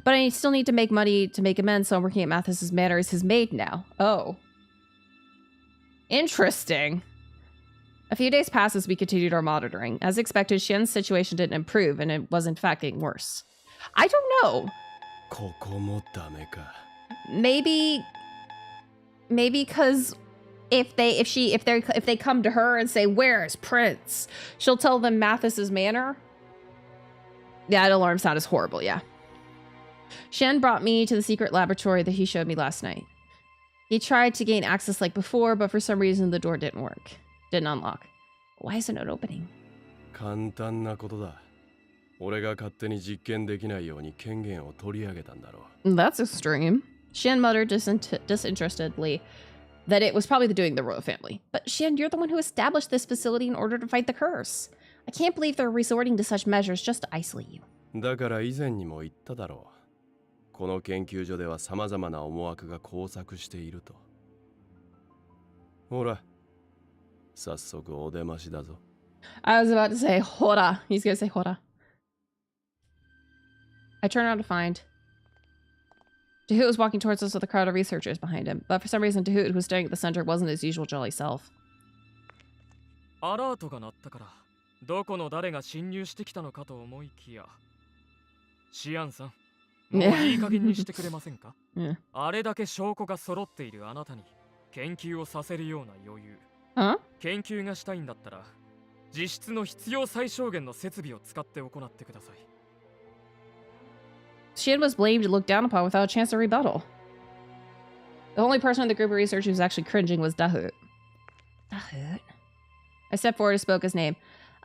But I still need to make money to make amends, so I'm working at Mathis's Manor as his maid now. Oh. Interesting. A few days passed as we continued our monitoring. As expected, Shen's situation didn't improve, and it was in fact getting worse. I don't know. ここもダメか。Maybe because if they come to her and say, "Where's Prince?" she'll tell them Mathis's Manor. That alarm sound is horrible, yeah. Shen brought me to the secret laboratory that he showed me last night. He tried to gain access like before, but for some reason the door didn't unlock. Why is it not opening? 簡単なことだ。俺が勝手に実験できないように権限を取り上げたんだろう。 That's extreme. Shen muttered disinterestedly. that it was probably the doing of the royal family. But Shen, you're the one who established this facility in order to fight the curse. I can't believe they're resorting to such measures just to isolate you. だから以前にも言っただろう。この研究所では様々な思惑が交錯していると。ほら、早速お出ましだぞ。I was about to say, Hora. He's gonna say Hora. I turn around to find Dahoot was walking towards us with a crowd of researchers behind him, but for some reason Dahoot, who was staring at the center, wasn't his usual jolly self. アラートが鳴ったからどこの誰が侵入してきたのかと思いきやシアンさんもういい加減にしてくれませんかあれだけ証拠が揃っているあなたに研究をさせるような余裕研究がしたいんだったら実質の必要最小限の設備を使って行ってください Shin was blamed and looked down upon without a chance to rebuttal. The only person in the group of researchers who was actually cringing was Dahoot. Dahoot? I stepped forward and spoke his name.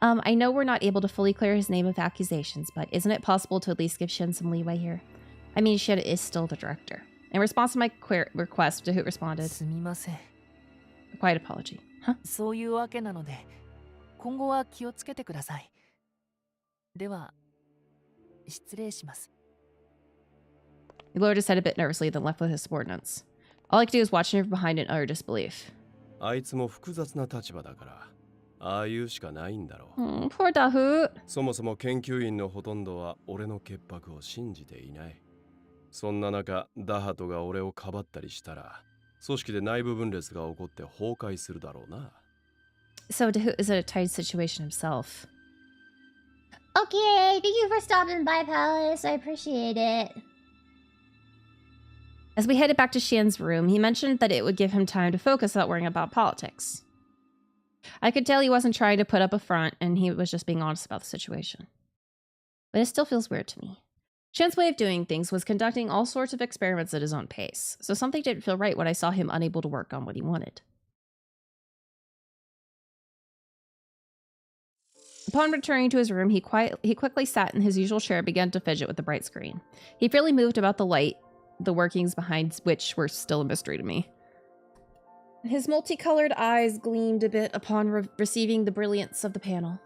I know we're not able to fully clear his name of accusations, but isn't it possible to at least give Shin some leeway here? I mean, Shin is still the director. In response to my request, Dahoot responded. すみません A quiet apology. Huh? そういうわけなので今後は気をつけてくださいでは失礼します He lowered his head a bit nervously, then left with his subordinates. All I could do was watch him from behind in utter disbelief. あいつも複雑な立場だから、ああいうしかないんだろう。Poor Dahoot. そもそも研究員のほとんどは俺の潔白を信じていない。そんな中、ダハトが俺をかばったりしたら、組織で内部分裂が起こって崩壊するだろうな。So Dahoot is in a tight situation himself. Okay, thank you for stopping by, Palace. I appreciate it. As we headed back to Xian's room, he mentioned that it would give him time to focus without worrying about politics. I could tell he wasn't trying to put up a front, and he was just being honest about the situation. But it still feels weird to me. Xian's way of doing things was conducting all sorts of experiments at his own pace, so something didn't feel right when I saw him unable to work on what he wanted. Upon returning to his room, he quickly sat in his usual chair and began to fidget with the bright screen. He fairly moved about the light, the workings behind which were still a mystery to me. His multicolored eyes gleamed a bit upon receiving the brilliance of the panel.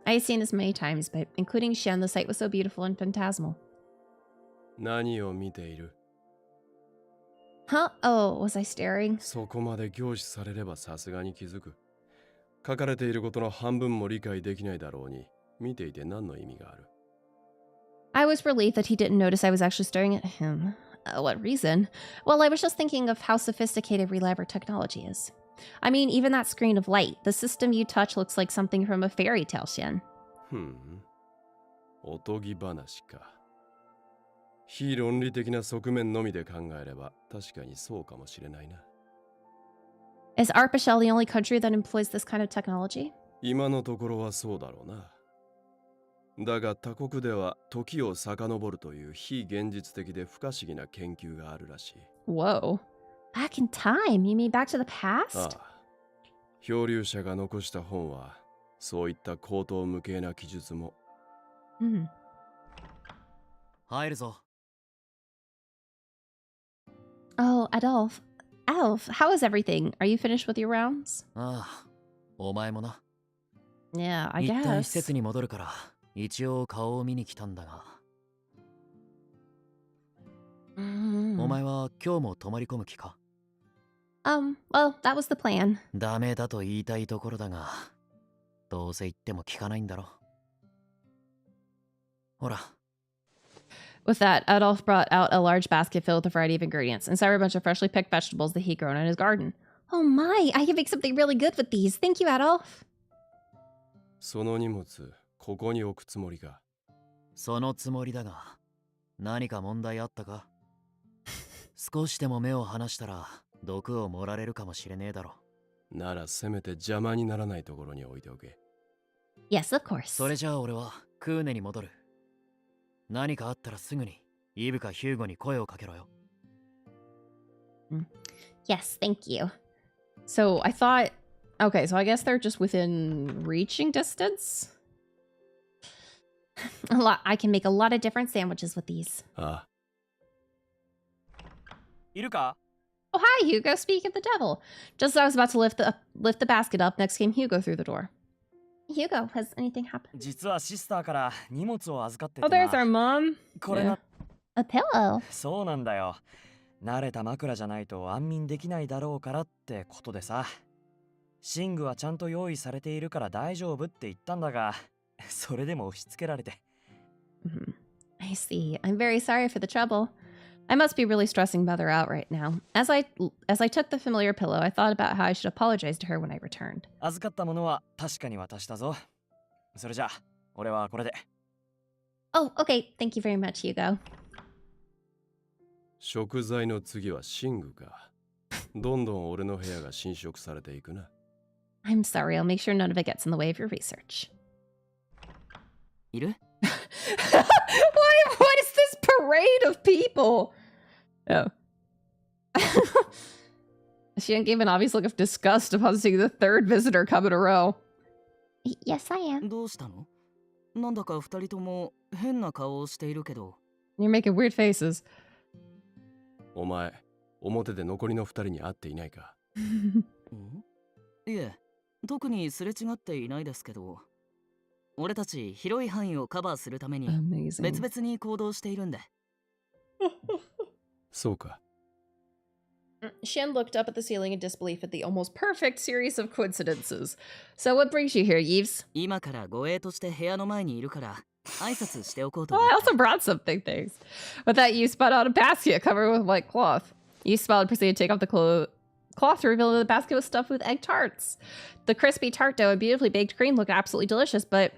I had seen this many times, but including Shen, the sight was so beautiful and phantasmal. 何を見ている? Huh? Oh, was I staring? そこまで凝視されればさすがに気づく。書かれていることの半分も理解できないだろうに、見ていて何の意味がある? I was relieved that he didn't notice I was actually staring at him. What reason? Well, I was just thinking of how sophisticated Reliber technology is. I mean, even that screen of light, the system you touch looks like something from a fairy tale, Shen. おとぎ話か。非論理的な側面のみで考えれば確かにそうかもしれないな。Is Arpachel the only country that employs this kind of technology? 今のところはそうだろうな。だが他国では時を遡るという非現実的で不可思議な研究があるらしい。Whoa. Back in time? You mean back to the past? ああ。漂流者が残した本はそういった高等無形な記述も。入るぞ。Oh, Adolf. Alf, how is everything? Are you finished with your rounds? ああ、お前もな。Yeah, I 一旦 guess. 施設に戻るから、一応顔を見に来たんだが。お前は今日も泊まり込む気か? Well, that was the plan. ダメだと言いたいところだが、どうせ言っても聞かないんだろ。ほら。With that, Adolf brought out a large basket filled with a variety of ingredients, inside were a bunch of freshly picked vegetables that he'd grown in his garden. Oh my, I can make something really good with these. Thank you, Adolf. その荷物、ここに置くつもりか? そのつもりだが、何か問題あったか? 少しでも目を離したら、毒を盛られるかもしれねえだろ。ならせめて邪魔にならないところに置いておけ。Yes, of course. それじゃあ俺はクーネに戻る。何かあったらすぐにイブかヒューゴに声をかけろよ。Yes, thank you. So I thought, okay, so I guess they're just within reaching distance. I can make a lot of different sandwiches with these. ああ。いるか? Oh, hi, Hugo. Speak of the devil. Just as I was about to lift the basket up, next came Hugo through the door. Hugo, has anything happened? 実はシスターから荷物を預かってて Oh, な。 there's our mom. これな。 A pillow. そうなんだよ。慣れた枕じゃないと安眠できないだろうからってことでさ。寝具はちゃんと用意されているから大丈夫って言ったんだが、それでも押し付けられて。I see. I'm very sorry for the trouble. I must be really stressing Mother out right now. As I took the familiar pillow, I thought about how I should apologize to her when I returned. 預かったものは確かに渡したぞ。それじゃ、俺はこれで。 Oh, okay. Thank you very much, Hugo. 食材の次は寝具か。どんどん俺の部屋が侵食されていくな。I'm sorry. I'll make sure none of it gets in the way of your research. いる？ What is this parade of people? Oh. She gave an obvious look of disgust upon seeing the third visitor come in a row. Yes, I am. どうしたの？なんだか二人とも変な顔をしているけど。 You're making weird faces. お前、表で残りの二人に会っていないか？いえ、特にすれ違っていないですけど。俺たち広い範囲をカバーするために別々に行動しているんで。そうか。Shen looked up at the ceiling in disbelief at the almost perfect series of coincidences. So what brings you here, Yves? 今から護衛として部屋の前にいるから挨拶しておこうと。 Oh, I also brought something, thanks. With that, you spun out a basket covered with white cloth. You smiled and proceeded to take off the cloth to reveal that the basket was stuffed with egg tarts. The crispy tart dough and beautifully baked cream looked absolutely delicious, but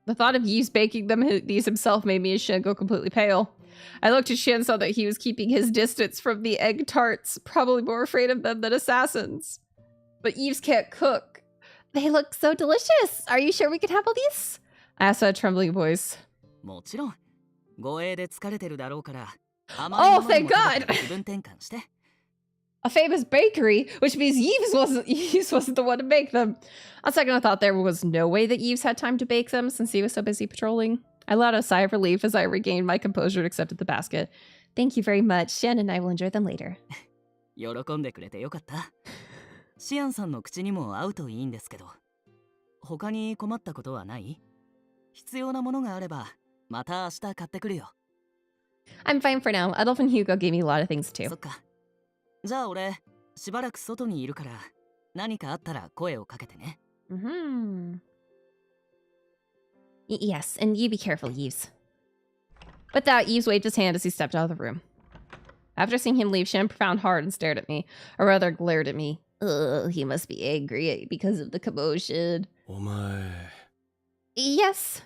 the thought of Yves baking these himself made me and Shen go completely pale. I looked at Shen and saw that he was keeping his distance from the egg tarts, probably more afraid of them than assassins. But Yves can't cook. They look so delicious. Are you sure we can have all these? I asked a trembling voice. もちろん。護衛で疲れてるだろうから。 Oh, thank God! 気分転換して。 A famous bakery, which means Yves wasn't the one to bake them. On second thought, there was no way that Yves had time to bake them since he was so busy patrolling. I let out a sigh of relief as I regained my composure and accepted the basket. Thank you very much. Shen and I will enjoy them later. 喜んでくれてよかった。シアンさんの口にも合うといいんですけど。他に困ったことはない？必要なものがあれば、また明日買ってくるよ。 I'm fine for now. Adolf and Hugo gave me a lot of things too. そっか。じゃあ俺、しばらく外にいるから、何かあったら声をかけてね。Yes, and you be careful, Yves. With that, Yves waved his hand as he stepped out of the room. After seeing him leave, Shen frowned hard and stared at me, or rather glared at me. Ugh, he must be angry because of the commotion. お前。 Yes.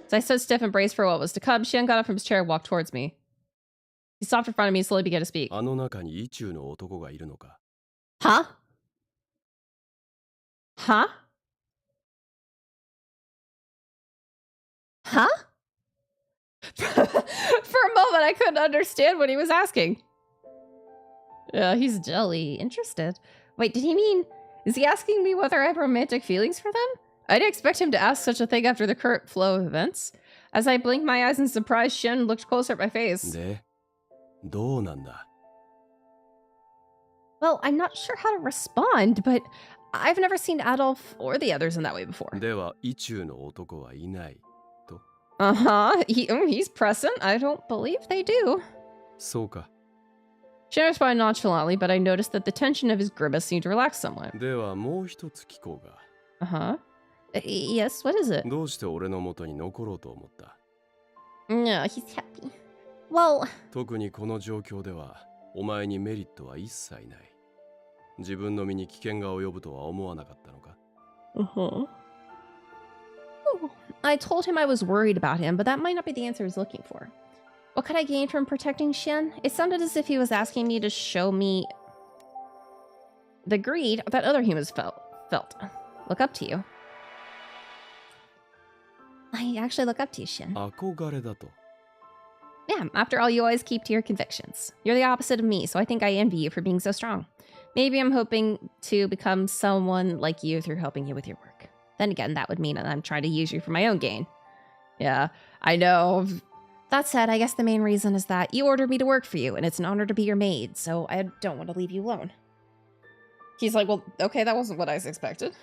So I stood stiff and braced for what was to come. Shen got up from his chair and walked towards me. He stopped in front of me and slowly began to speak. あの中に意中の男がいるのか？ Huh? Huh? Huh? For a moment, I couldn't understand what he was asking. Yeah, he's jelly. Interested. Wait, did he mean... Is he asking me whether I have romantic feelings for them? I didn't expect him to ask such a thing after the current flow of events. As I blinked my eyes in surprise, Shen looked closer at my face. で、どうなんだ? Well, I'm not sure how to respond, but I've never seen Adolf or the others in that way before. では、意中の男はいないと? Uh-huh. He's present. I don't believe they do. そうか。 Shen responded nonchalantly, but I noticed that the tension of his grimace seemed to relax somewhat. では、もう一つ聞こうが。 Uh-huh. Yes, what is it? どうして俺の元に残ろうと思った? No, he's happy. Well... 特にこの状況では、お前にメリットは一切ない。自分の身に危険が及ぶとは思わなかったのか? Uh-huh. I told him I was worried about him, but that might not be the answer he was looking for. What could I gain from protecting Shen? It sounded as if he was asking me to show me the greed that other humans felt. Look up to you. I actually look up to you, Shen. 憧れだと? Yeah, after all, you always keep to your convictions. You're the opposite of me, so I think I envy you for being so strong. Maybe I'm hoping to become someone like you through helping you with your work. Then again, that would mean that I'm trying to use you for my own gain. Yeah, I know. That said, I guess the main reason is that you ordered me to work for you, and it's an honor to be your maid, so I don't want to leave you alone. He's like, well, okay, that wasn't what I expected.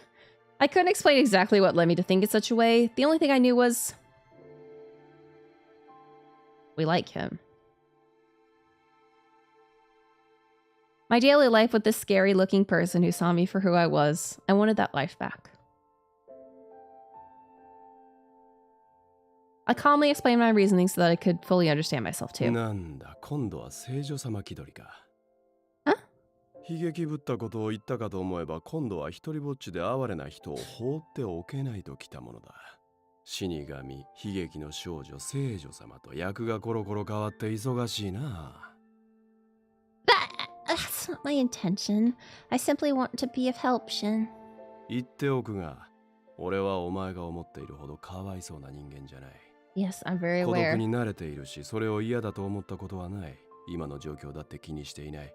I couldn't explain exactly what led me to think in such a way. The only thing I knew was... we like him. My daily life with this scary-looking person who saw me for who I was, I wanted that life back. I calmly explained my reasoning so that I could fully understand myself too. なんだ、今度は聖女様気取りか。Huh? 悲劇ぶったことを言ったかと思えば、今度は一人ぼっちで哀れな人を放っておけないと来たものだ。死神、悲劇の少女、聖女様と役がコロコロ変わって忙しいな。That's not my intention. I simply want to be of help, Shin. 言っておくが、俺はお前が思っているほどかわいそうな人間じゃない。Yes, I'm very 孤独 aware. に慣れているし、それを嫌だと思ったことはない。今の状況だって気にしていない。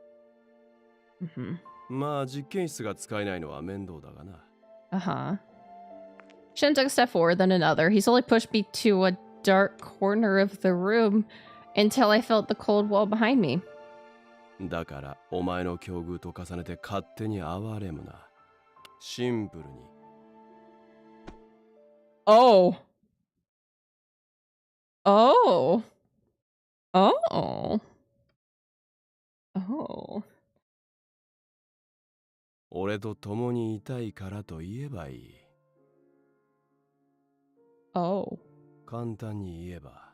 まあ、実験室が使えないのは面倒だがな。Shin took a step forward, then another. He slowly pushed me to a dark corner of the room until I felt the cold wall behind me. だから、お前の境遇と重ねて勝手に哀れむな。シンプルに。Oh. Oh. Oh. Oh. 俺と共にいたいからと言えばいい。Oh. 簡単に言えば、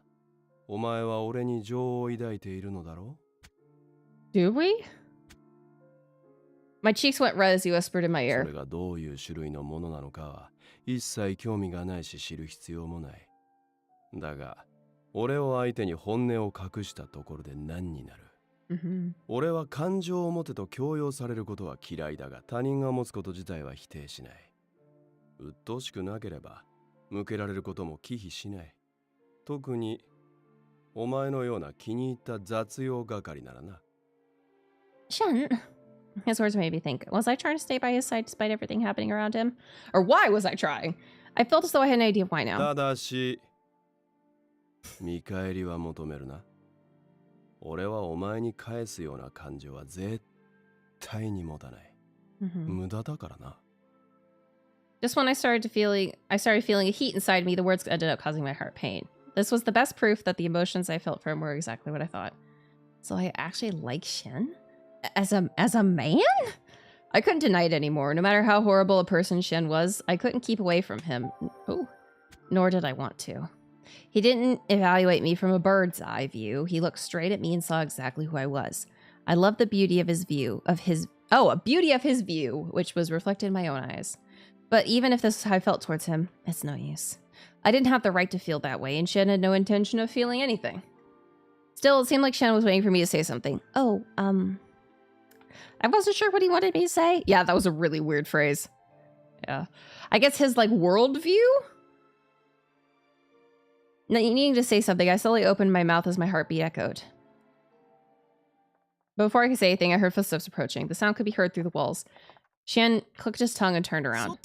お前は俺に情を抱いているのだろう Do we? My cheeks went red as he whispered in my そ ear. れがどういう種類のものなのかは一切興味がないし知る必要もない。だが、俺を相手に本音を隠したところで何になる、俺は感情を持てと強要されることは嫌いだが、他人が持つこと自体は否定しない。鬱陶しくなければ向けられることも忌避しない。特にお前のような気に入った雑用係ならな。Shin. His words made me think. Was I trying to stay by his side despite everything happening around him? Or why was I trying? I felt as though I had an idea of why now. ただし、見返りは求めるな。俺はお前に返すような感情は絶対に持たない。無駄だからな。Just when I started feeling a heat inside me, the words ended up causing my heart pain. This was the best proof that the emotions I felt for him were exactly what I thought. So I actually like Shin? As a man? I couldn't deny it anymore. No matter how horrible a person Shin was, I couldn't keep away from him. Oh, nor did I want to. He didn't evaluate me from a bird's eye view. He looked straight at me and saw exactly who I was. I loved the beauty of his view, which was reflected in my own eyes. But even if this is how I felt towards him, it's no use. I didn't have the right to feel that way, and Shen had no intention of feeling anything. Still, it seemed like Shen was waiting for me to say something. I wasn't sure what he wanted me to say. Yeah, that was a really weird phrase. Yeah. I guess his, worldview? Needing to say something, I slowly opened my mouth as my heartbeat echoed. But before I could say anything, I heard footsteps approaching. The sound could be heard through the walls. Shan clicked his tongue and turned around.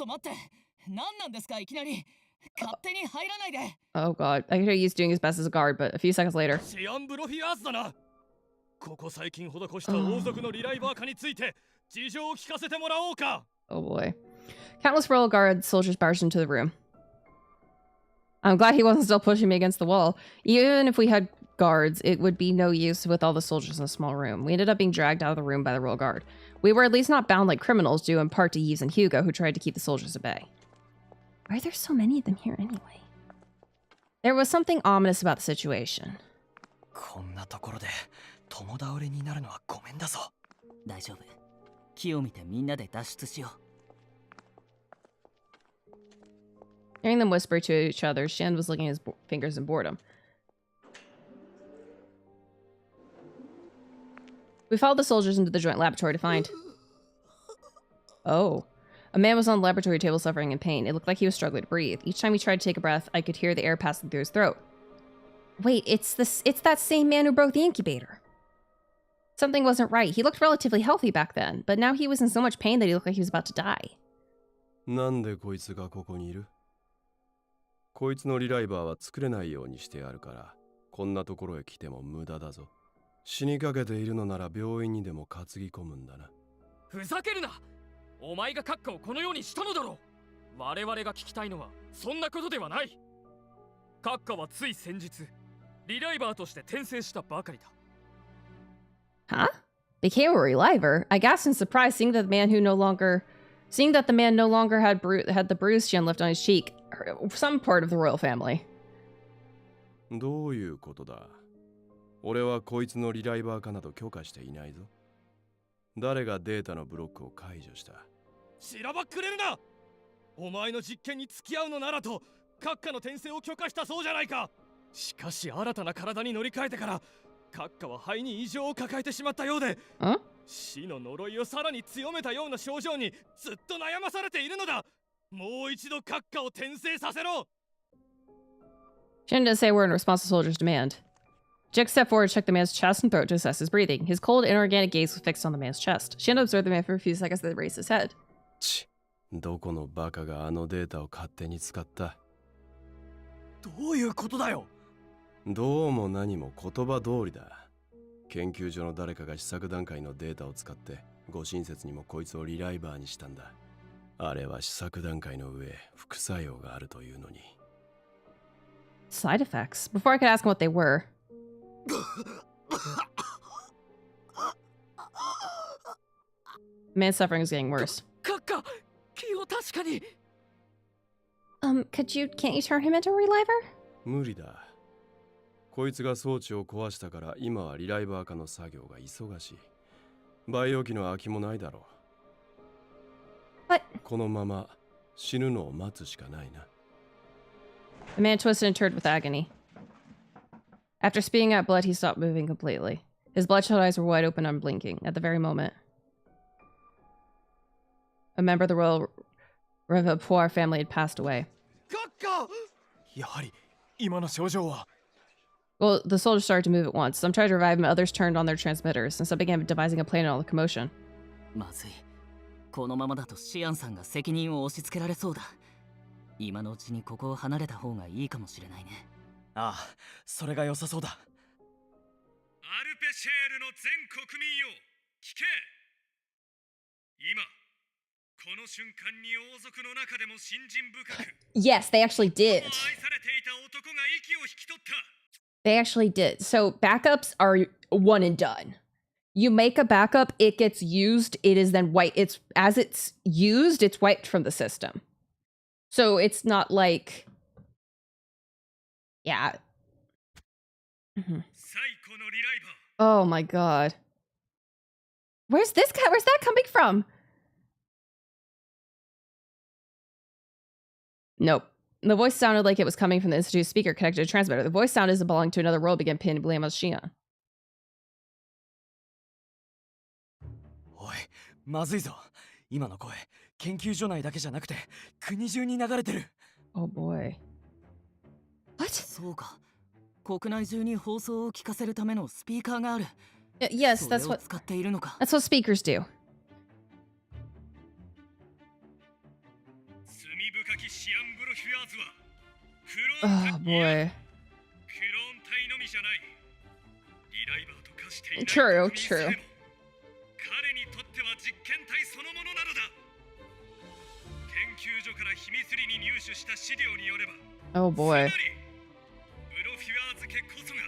Oh god, I could hear he's doing his best as a guard, but a few seconds later... Oh boy. Countless royal guard soldiers barged into the room. I'm glad he wasn't still pushing me against the wall. Even if we had guards, it would be no use with all the soldiers in a small room. We ended up being dragged out of the room by the royal guard. We were at least not bound like criminals, due in part to Yves and Hugo, who tried to keep the soldiers at bay. Why are there so many of them here anyway? There was something ominous about the situation. Hearing them whisper to each other, Shen was licking his fingers in boredom. We followed the soldiers into the joint laboratory to find... Oh. A man was on the laboratory table suffering in pain. It looked like he was struggling to breathe. Each time he tried to take a breath, I could hear the air passing through his throat. Wait, it's that same man who broke the incubator. Something wasn't right. He looked relatively healthy back then, but now he was in so much pain that he looked like he was about to die. なんでこいつがここにいる？こいつのリライバーは作れないようにしてあるから、こんなところへ来ても無駄だぞ。死にかけているのなら病院にでも担ぎ込むんだな。ふざけるな。お前が閣下をこのようにしたのだろう。我々が聞きたいのはそんなことではない。閣下はつい先日リライバーとして転生したばかりだ。 Huh? Became a reliver? I gasped in surprise, seeing that the man no longer had the bruise Xian left on his cheek. Some part of the royal family. どういうことだ。俺はこいつのリライバー化など許可していないぞ。誰がデータのブロックを解除した？しらばっくれるな。お前の実験に付き合うのならと閣下の転生を許可したそうじゃないか。しかし新たな体に乗り換えてから閣下は肺に異常を抱えてしまったようで、死の呪いをさらに強めたような症状にずっと悩まされているのだ。もう一度閣下を転生させろ。 Shin didn't say a word in response to the soldier's demand. Jack stepped forward to check the man's chest and throat to assess his breathing. His cold, inorganic gaze was fixed on the man's chest. Shin observed the man for a few seconds, then raised his head. どこのバカがあのデータを勝手に使った？どういうことだよ。どうも何も言葉通りだ。研究所の誰かが試作段階のデータを使ってご親切にもこいつをリライバーにしたんだ。あれは試作段階の上副作用があるというのに。Side effects? Before I could ask him what they were. The man's suffering is getting worse. 閣下、気を確かに。Can't you turn him into a reliver? 無理だ。こいつが装置を壊したから今はリライバー化の作業が忙しい。培養機の空きもないだろう。このまま死ぬのを待つしかないな。The man twisted and turned with agony. After spewing out blood, he stopped moving completely. His bloodshot eyes were wide open, unblinking. At the very moment, a member of the royal Vtuber family had passed away. 閣下。やはり今の症状は。Well, the soldiers started to move at once. Some tried to revive him, others turned on their transmitters, and some began devising a plan in all the commotion. まずい。このままだとシアンさんが責任を押し付けられそうだ。今のうちにここを離れた方がいいかもしれないね。ああ、それが良さそうだ。アルペシェールの全国民よ、聞け。今この瞬間に王族の中でも信心深く Yes, they actually did. 愛されていた男が息を引き取った。 They actually did. So backups are one and done. You make a backup, it gets used, it is then wiped. It's as it's used, it's wiped from the system. So it's not like, yeah. Oh my god. Where's this guy? Where's that coming from? Nope. The voice sounded like it was coming from the Institute's speaker connected to a transmitter. The voice sound as it belonged to another world began pinning blame on Xian. おい、まずいぞ。今の声、研究所内だけじゃなくて国中に流れてる。Oh boy. What? そうか。国内中に放送を聞かせるためのスピーカーがある。Yes, that's what speakers do. 罪深きシアンブロフィアーズはクロ Oh ーン体 boy. クローン体のみじゃない。リライバーと化していない True, 国民さえも true. 彼にとっては実験体そのものなのだ。研究所から秘密裏に入手した資料によれば、 Oh boy. つまりブロフィアーズ家こそが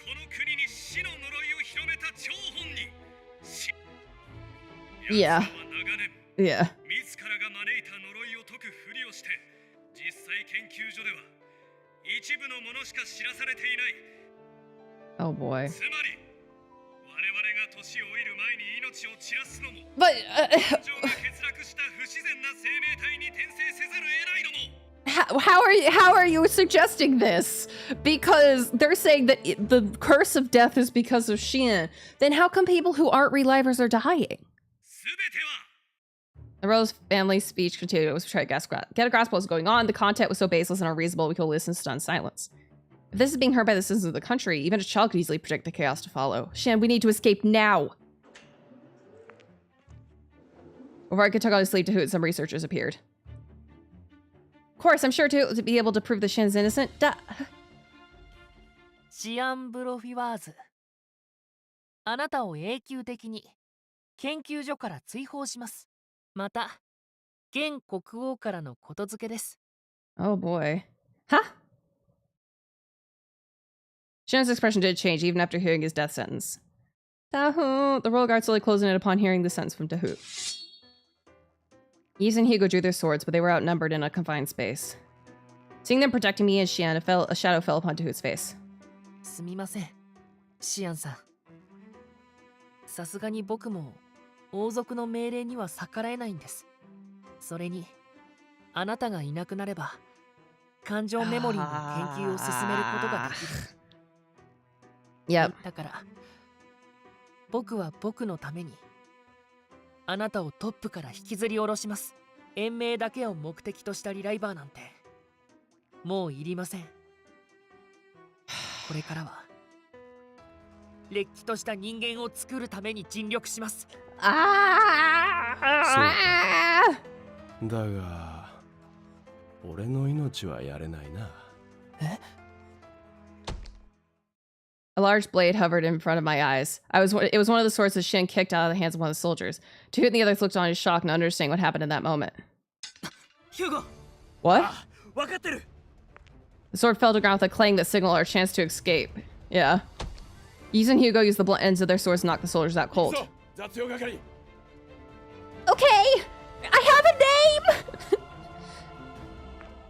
この国に死の呪いを広めた張本人。Yeah. Yeah. 自らが招いた呪いを解くふりをして、実際研究所では一部のものしか知らされていない。 Oh boy. つまり我々が年老いる前に命を散らすのも、 But 感情が欠落した不自然な生命体に転生せざるを得ないのも。 how are you suggesting this? Because they're saying that the curse of death is because of Xian. Then how come people who aren't relivers are dying? The Rose family's speech continued. It was trying to get a grasp of what was going on. The content was so baseless and unreasonable we could listen in stunned silence. If this is being heard by the citizens of the country, even a child could easily predict the chaos to follow. Xian, we need to escape now. Before I could tuck out his sleeve to hoot, some researchers appeared. Of course, I'm sure to be able to prove that Xian's innocent. Duh. シアンブロフィワーズ。あなたを永久的に研究所から追放します。また、現国王からのことづけです。Oh boy. Huh? Shan's expression did change even after hearing his death sentence. Dahoot! The royal guard slowly closed in upon hearing the sentence from Dahoot. Yves and Hugo drew their swords, but they were outnumbered in a confined space. Seeing them protecting me and Xian, a shadow fell upon Dahoot's face. すみません、シアンさん。さすがに僕も王族の命令には逆らえないんです。それに、あなたがいなくなれば、感情メモリーの研究を進めることができる。Yep. だから、僕は僕のために、あなたをトップから引きずり下ろします。延命だけを目的としたリライバーなんて、もういりません。これからは、れっきとした人間を作るために尽力します。だが、俺の命はやれないな。えA large blade hovered in front of my eyes. It was one of the swords that Shin kicked out of the hands of one of the soldiers. Dahoot and the others looked on in shock, not understanding what happened in that moment. Hugo! What? The sword fell to the ground with a clang that signaled our chance to escape. Yeah. Yves and Hugo used the blunt ends of their swords to knock the soldiers out cold. Okay! I have a name!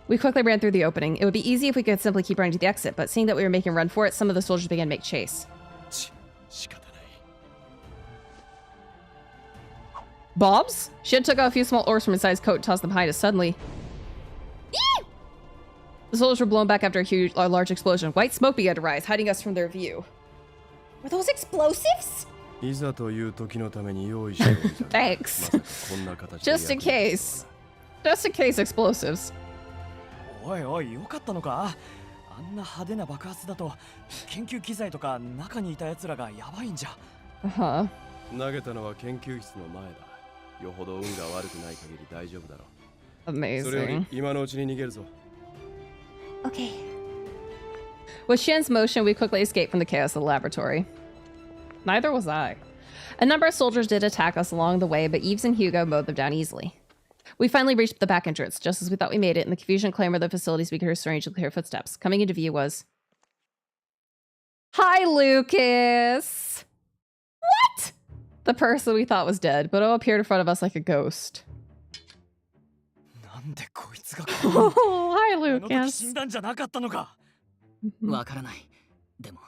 We quickly ran through the opening. It would be easy if we could simply keep running to the exit, but seeing that we were making a run for it, some of the soldiers began to make chase. Bobs? Shin took out a few small orbs from inside his coat and tossed them behind us. Suddenly, the soldiers were blown back after a large explosion. White smoke began to rise, hiding us from their view. Were those explosives? Thanks. Just in case. Just in case explosives. おいおい、よかったのか？あんな派手な爆発だと研究機材とか中にいた奴らがやばいんじゃ。Uh-huh. 投げたのは研究室の前だ。よほど運が悪くない限り大丈夫だろう。 Amazing. それより今のうちに逃げるぞ。 Okay. With Shin's motion, we quickly escaped from the chaos of the laboratory. Neither was I. A number of soldiers did attack us along the way, but Yves and Hugo mowed them down easily. We finally reached the back entrance, just as we thought we made it. In the confusion and clamor of the facilities, we could hear strangely clear footsteps. Coming into view was... Hi, Lucas! What? The person we thought was dead, but appeared in front of us like a ghost. なんでこいつが Oh, hi, あの時 Lucas. 死んだんじゃなかったのか。わからない。でも、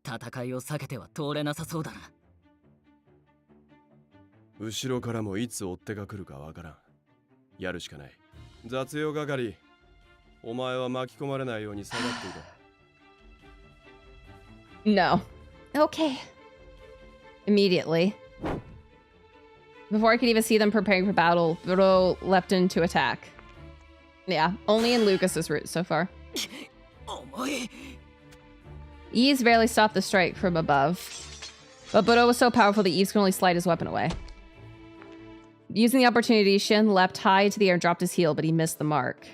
戦いを避けては通れなさそうだな。後ろからもいつ追っ手が来るかわからん。やるしかない。雑用係、お前は巻き込まれないように下がっていろ。No. Okay. Immediately. Before I could even see them preparing for battle, Vito leapt in to attack. Yeah, only in Lucas's route so far. Yves barely stopped the strike from above, but Budo was so powerful that Yves could only slide his weapon away. Using the opportunity, Shin leapt high to the air and dropped his heel, but he missed the mark.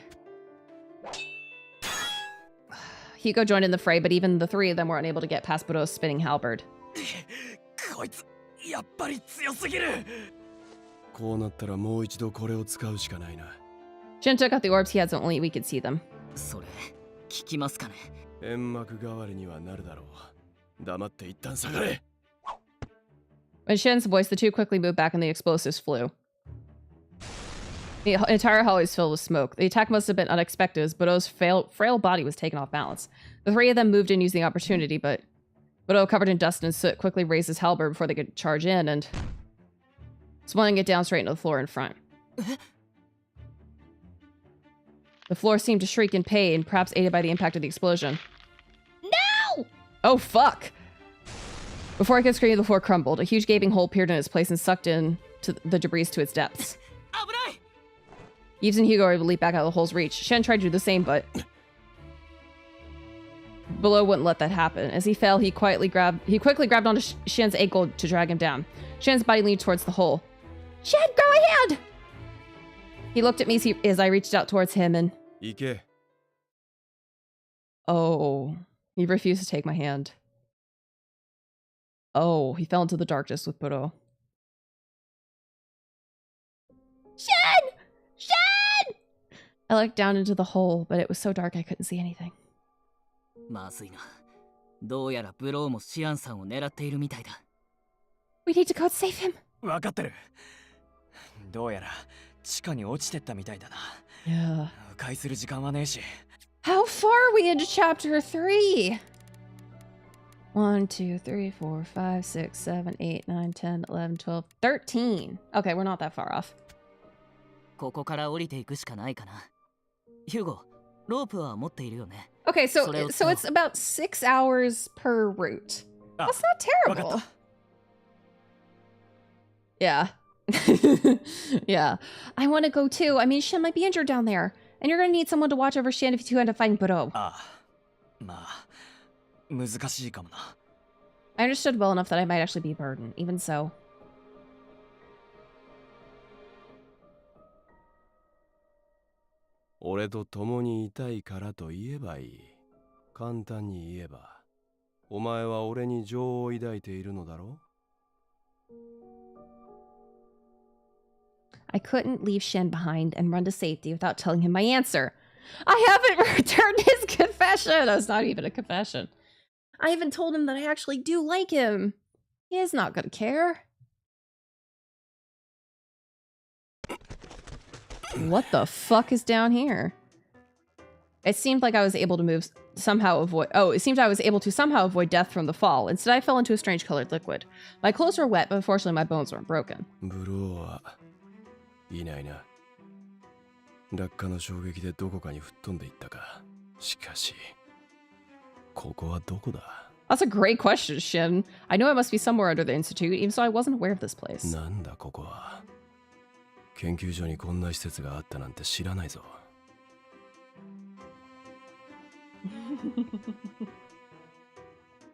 Hugo joined in the fray, but even the three of them were unable to get past Budo's spinning halberd. こいつやっぱり強すぎる。こうなったらもう一度これを使うしかないな。 Shin took out the orbs he had so only we could see them. それ、聞きますかね。煙幕代わりにはなるだろう。黙って一旦下がれ。 When Shin's voiced, the two quickly moved back and the explosives flew. The entire hall was filled with smoke. The attack must have been unexpected as Budo's frail body was taken off balance. The three of them moved in using the opportunity, but Budo, covered in dust and soot, quickly raised his halberd before they could charge in and swung it down straight into the floor in front. The floor seemed to shriek in pain, perhaps aided by the impact of the explosion. No! Oh, fuck! Before I could scream, the floor crumbled. A huge gaping hole appeared in its place and sucked in to the debris to its depths. Yves and Hugo were able to leap back out of the hole's reach. Shen tried to do the same, but Below wouldn't let that happen. As he fell, he quickly grabbed onto Shen's ankle to drag him down. Shen's body leaned towards the hole. Shen, go ahead! He looked at me as I reached out towards him and... Oh. He refused to take my hand. Oh, he fell into the darkness with Budo. Shen! Shen! I looked down into the hole, but it was so dark I couldn't see anything. まずいな。どうやらブローもシアンさんを狙っているみたいだ。We need to go save him. わかってる。どうやら地下に落ちてったみたいだな。Yeah. 迂回する時間はねえし。How far are we into chapter 3? 1, 2, 3, 4, 5, 6, 7, 8, 9, 10, 11, 12, 13. Okay, we're not that far off. ここから降りていくしかないかな。ヒューゴ、ロープは持っているよね。Okay, so it's about 6 hours per route. That's not terrible. Yeah. Yeah. I want to go too. I mean, Shen might be injured down there. And you're going to need someone to watch over Shen if you two end up fighting Budo. ああ、まあ、難しいかもな。I understood well enough that I might actually be a burden. Even so. 俺と共にいたいからと言えばいい。簡単に言えば、お前は俺に情を抱いているのだろう? I couldn't leave Shen behind and run to safety without telling him my answer. I haven't returned his confession. That's not even a confession. I even told him that I actually do like him. He is not gonna care. What the fuck is down here? It seemed like I was able to it seemed I was able to somehow avoid death from the fall. Instead, I fell into a strange colored liquid. My clothes were wet, but unfortunately my bones weren't broken. ブローはいないな。落下の衝撃でどこかに吹っ飛んでいったか。しかし、ここはどこだ? That's a great question, Shin. I know it must be somewhere under the Institute, even so I wasn't aware of this place. なんだここは。研究所にこんな施設があったなんて知らないぞ。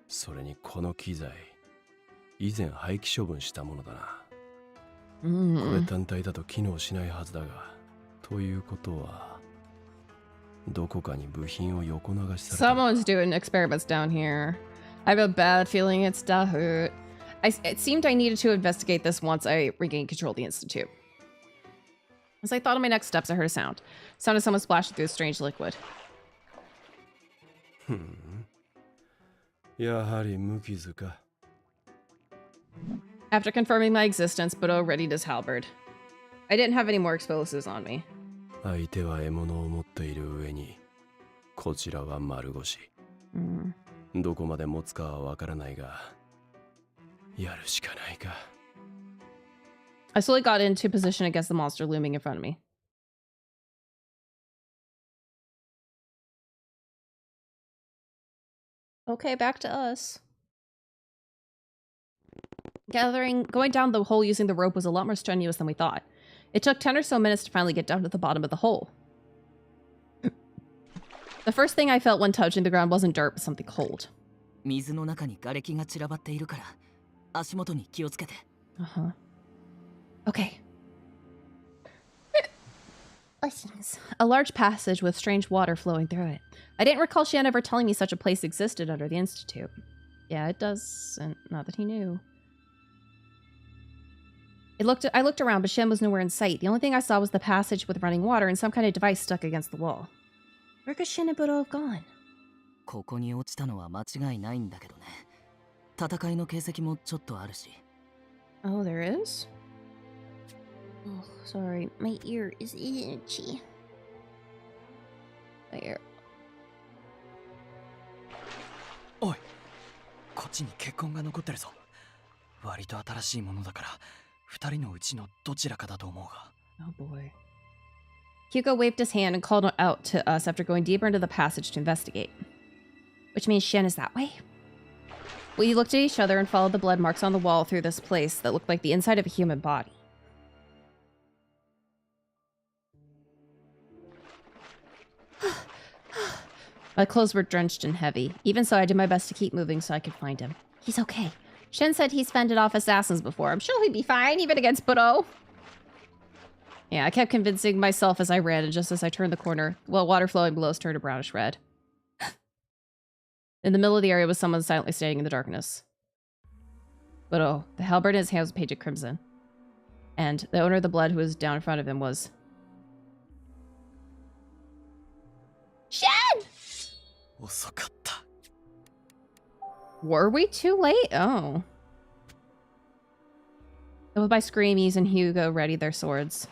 それにこの機材、以前廃棄処分したものだな。これ単体だと機能しないはずだが、ということは、どこかに部品を横流しされた。Someone's doing experiments down here. I have a bad feeling it's Dahut. It seemed I needed to investigate this once I regained control of the Institute. As I thought of my next steps, I heard a sound. Sound of someone splashing through a strange liquid. やはり無傷か。After confirming my existence, Budo readied his halberd. I didn't have any more explosives on me. 相手は獲物を持っている上に、こちらは丸腰。どこまで持つかはわからないが、やるしかないか。I slowly got into position against the monster looming in front of me. Okay, back to us. Going down the hole using the rope was a lot more strenuous than we thought. It took 10 or so minutes to finally get down to the bottom of the hole. The first thing I felt when touching the ground wasn't dirt, but something cold. 水の中に瓦礫が散らばっているから、足元に気をつけて。Okay. A large passage with strange water flowing through it. I didn't recall Shan ever telling me such a place existed under the Institute. Yeah, it doesn't. Not that he knew. I looked around, but Shen was nowhere in sight. The only thing I saw was the passage with running water and some kind of device stuck against the wall. Where could Shen and Budo have gone? ここに落ちたのは間違いないんだけどね。戦いの形跡もちょっとあるし。Oh, there is? Oh, sorry, my ear is itchy. There. おい、こっちに血痕が残ってるぞ。割と新しいものだから、二人のうちのどちらかだと思うが。Oh boy. Hugo waved his hand and called out to us after going deeper into the passage to investigate. Which means Shen is that way? We looked at each other and followed the blood marks on the wall through this place that looked like the inside of a human body. My clothes were drenched and heavy. Even so, I did my best to keep moving so I could find him. He's okay. Shen said he's fended off assassins before. I'm sure he'd be fine, even against Budo. Yeah, I kept convincing myself as I ran, and just as I turned the corner, well, water flowing below us turned a brownish red. In the middle of the area was someone silently standing in the darkness. But oh, the halberd in his hands was painted crimson. And the owner of the blood who was down in front of him was... Shen! Were we too late? Oh. And with my scream, Ys and Hugo readied their swords.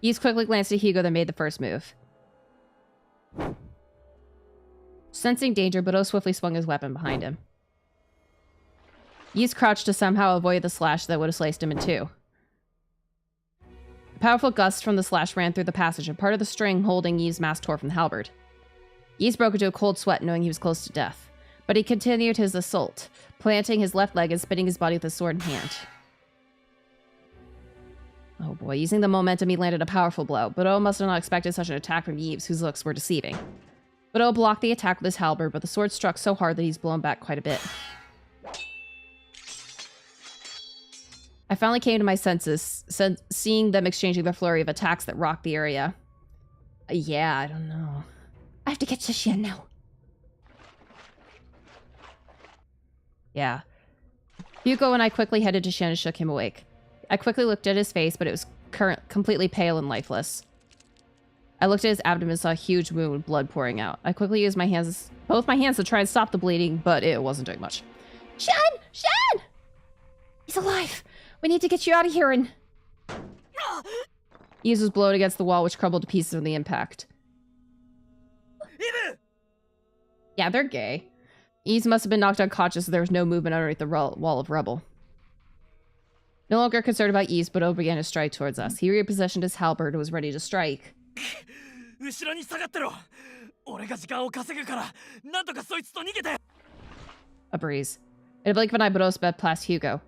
Ys quickly glanced at Hugo, then made the first move. Sensing danger, Budo swiftly swung his weapon behind him. Ys crouched to somehow avoid the slash that would have sliced him in two. A powerful gust from the slash ran through the passage, and part of the string holding Ys' mask tore from the halberd. Ys broke into a cold sweat, knowing he was close to death. But he continued his assault, planting his left leg and spinning his body with his sword in hand. Oh boy, using the momentum, he landed a powerful blow. Budo must have not expected such an attack from Ys, whose looks were deceiving. Budo blocked the attack with his halberd, but the sword struck so hard that he's blown back quite a bit. I finally came to my senses, seeing them exchanging their flurry of attacks that rocked the area. Yeah, I don't know. I have to get to Shen now. Yeah. Hugo and I quickly headed to Shen and shook him awake. I quickly looked at his face, but it was completely pale and lifeless. I looked at his abdomen and saw a huge wound with blood pouring out. I quickly used both my hands to try and stop the bleeding, but it wasn't doing much. Shen! Shen! He's alive! We need to get you out of here and... Ys was blown against the wall, which crumbled to pieces from the impact. Yeah, they're gay. Ys must have been knocked unconscious, so there was no movement underneath the wall of rubble. No longer concerned about Ys, Budo began to stride towards us. He repositioned his halberd and was ready to strike. A breeze. In a blink of an eye, Budo sped past Hugo.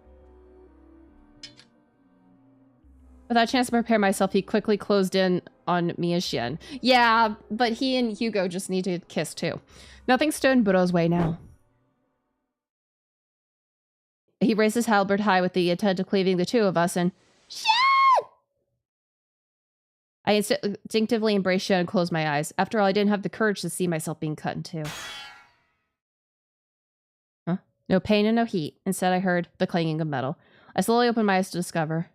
Without a chance to prepare myself, he quickly closed in on me and Shen. Yeah, but he and Hugo just need to kiss too. Nothing stood in Budo's way now. He raised his halberd high with the intent of cleaving the two of us and... Shen! I instinctively embraced Shen and closed my eyes. After all, I didn't have the courage to see myself being cut in two. Huh? No pain and no heat. Instead, I heard the clanging of metal. I slowly opened my eyes to discover...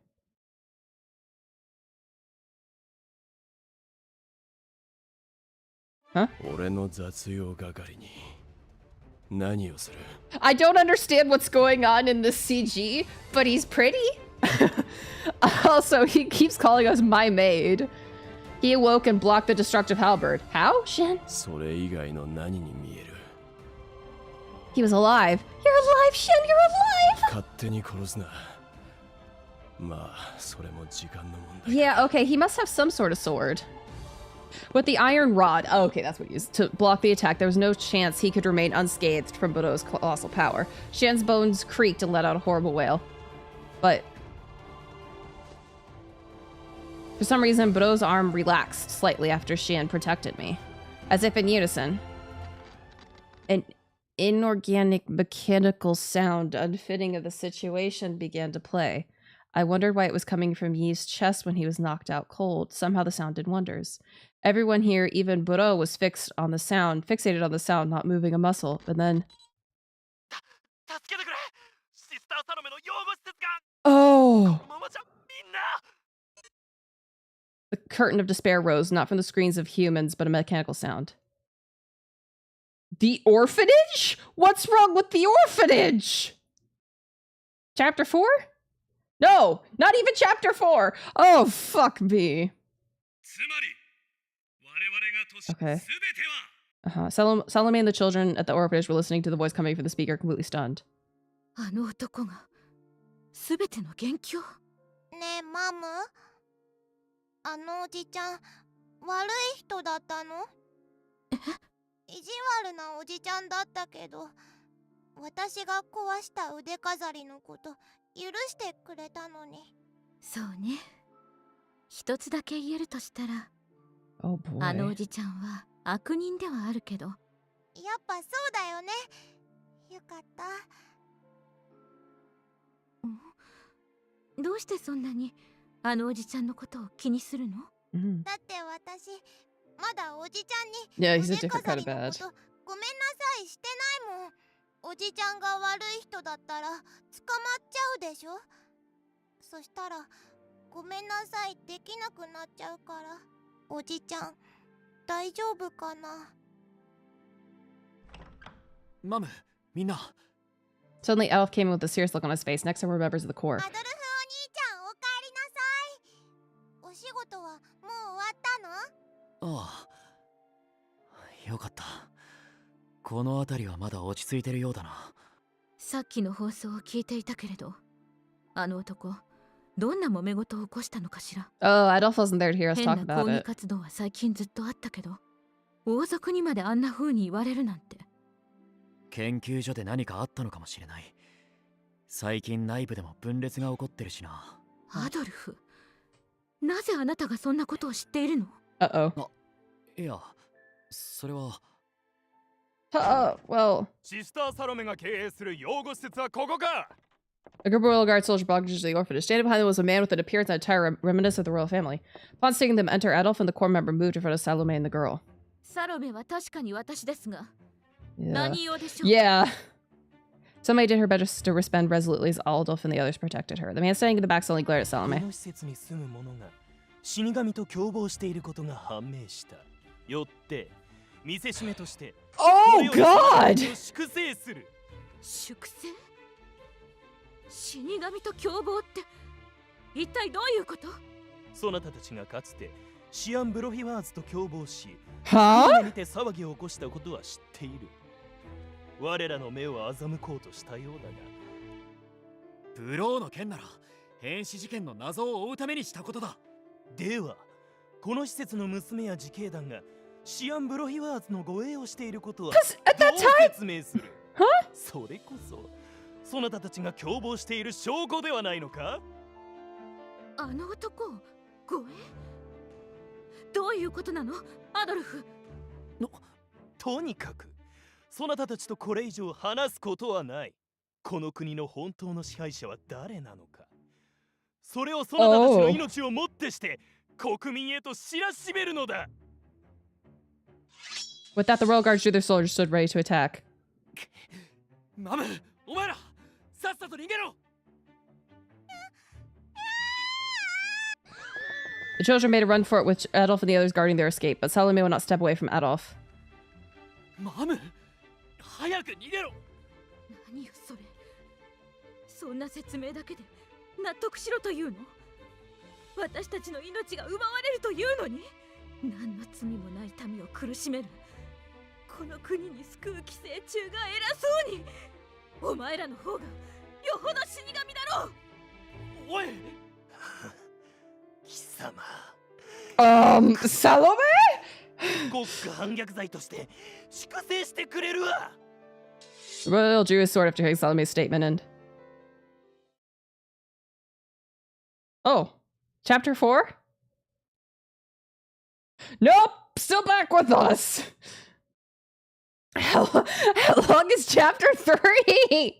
Huh? I don't understand what's going on in this CG, but he's pretty. Also, he keeps calling us my maid. He awoke and blocked the destructive halberd. How, Shen? He was alive. You're alive, Shen, you're alive! Yeah, okay, he must have some sort of sword. With the iron rod, oh, okay, that's what he used, to block the attack, there was no chance he could remain unscathed from Budo's colossal power. Shen's bones creaked and let out a horrible wail. But for some reason, Budo's arm relaxed slightly after Shen protected me. As if in unison. An inorganic mechanical sound unfitting of the situation began to play. I wondered why it was coming from Ys' chest when he was knocked out cold. Somehow the sound did wonders. Everyone here, even Budo, was fixated on the sound, not moving a muscle. And then... Oh! The curtain of despair rose, not from the screams of humans, but a mechanical sound. The orphanage? What's wrong with the orphanage? Chapter 4? No, not even chapter 4. Oh, fuck me. Okay. Salome and the children at the orphanage were listening to the voice coming from the speaker, completely stunned. あの男が全ての元凶？ねえ、マム。あのおじちゃん、悪い人だったの？意地悪なおじちゃんだったけど、私が壊した腕飾りのこと許してくれたのに。そうね。一つだけ言えるとしたら、Oh boy. あのおじちゃんは悪人ではあるけど。やっぱそうだよね。よかった。どうしてそんなにあのおじちゃんのことを気にするの？だって私まだおじちゃんに Yeah, he's a 腕 different 飾 kind り of のこ bad. とごめんなさいしてないもん。おじちゃんが悪い人だったら捕まっちゃうでしょ。そしたらごめんなさいできなくなっちゃうから。おじちゃん大丈夫かな。マム、みんな。Suddenly, Adolf came in with a serious look on his face. Next to were members of the core. アドルフお兄ちゃんおかえりなさい。お仕事はもう終わったの？ああ、よかった。この辺りはまだ落ち着いてるようだな。さっきの放送を聞いていたけれど、あの男どんな揉め事を起こしたのかしら。Oh, Adolf wasn't there to hear us 変 talk な about 抗議 it. 活動は最近ずっとあったけど、王族にまであんな風に言われるなんて。研究所で何かあったのかもしれない。最近内部でも分裂が起こってるしな。アドルフ、なぜあなたがそんなことを知っているの？ Uh-oh. いや、それは。Well. シスターサロメが経営する養護施設はここか。 A group of royal guard soldiers brought to the orphanage. Standing behind them was a man with an appearance and attire reminiscent of the royal family. Upon seeing them enter, Adolf and the core member moved in front of Salome and the girl. サロメは確かに私ですが、 Yeah. 何用でしょう？ Yeah. Somebody did her best to respond resolutely as Adolf and the others protected her. The man standing in the back suddenly glared at こ Salome. の施設に住む者が死神と共謀していることが判明した。よって見せしめとして Oh God! 粛清する。粛清？死神と共謀って一体どういうこと？そなたたちがかつてシアン・ブロフィワーズと共謀し、は船にて騒ぎを起こしたことは知っている。我らの目を欺こうとしたようだが。ブローの件なら変死事件の謎を追うためにしたことだ。では、この施設の娘や自警団がシアン・ブロフィワーズの護衛をしていることはどう説明する？それこそそなたたちが共謀している証拠ではないのか？あの男を護衛？どういうことなの、アドルフ？とにかくそなたたちとこれ以上話すことはない。この国の本当の支配者は誰なのか、それをそなたたちの命をもってして国民へと知らしめるのだ。With that, the royal guards drew their soldiers, stood ready to attack. マム、お前らさっさと逃げろ。 The children made a run for it with Adolf and the others guarding their escape, but Salome would not step away from Adolf. マム、早く逃げろ。何よそれ。そんな説明だけで納得しろというの？私たちの命が奪われるというのに、何の罪もない民を苦しめるこの国に救う寄生虫が偉そうに。お前らの方がよほど死神だろう。おい貴様、Salome? 国家反逆罪として粛清してくれるわ。 The royal drew his sword after hearing Salome's statement and... Oh, chapter 4? Nope, still back with us. How long is chapter 3?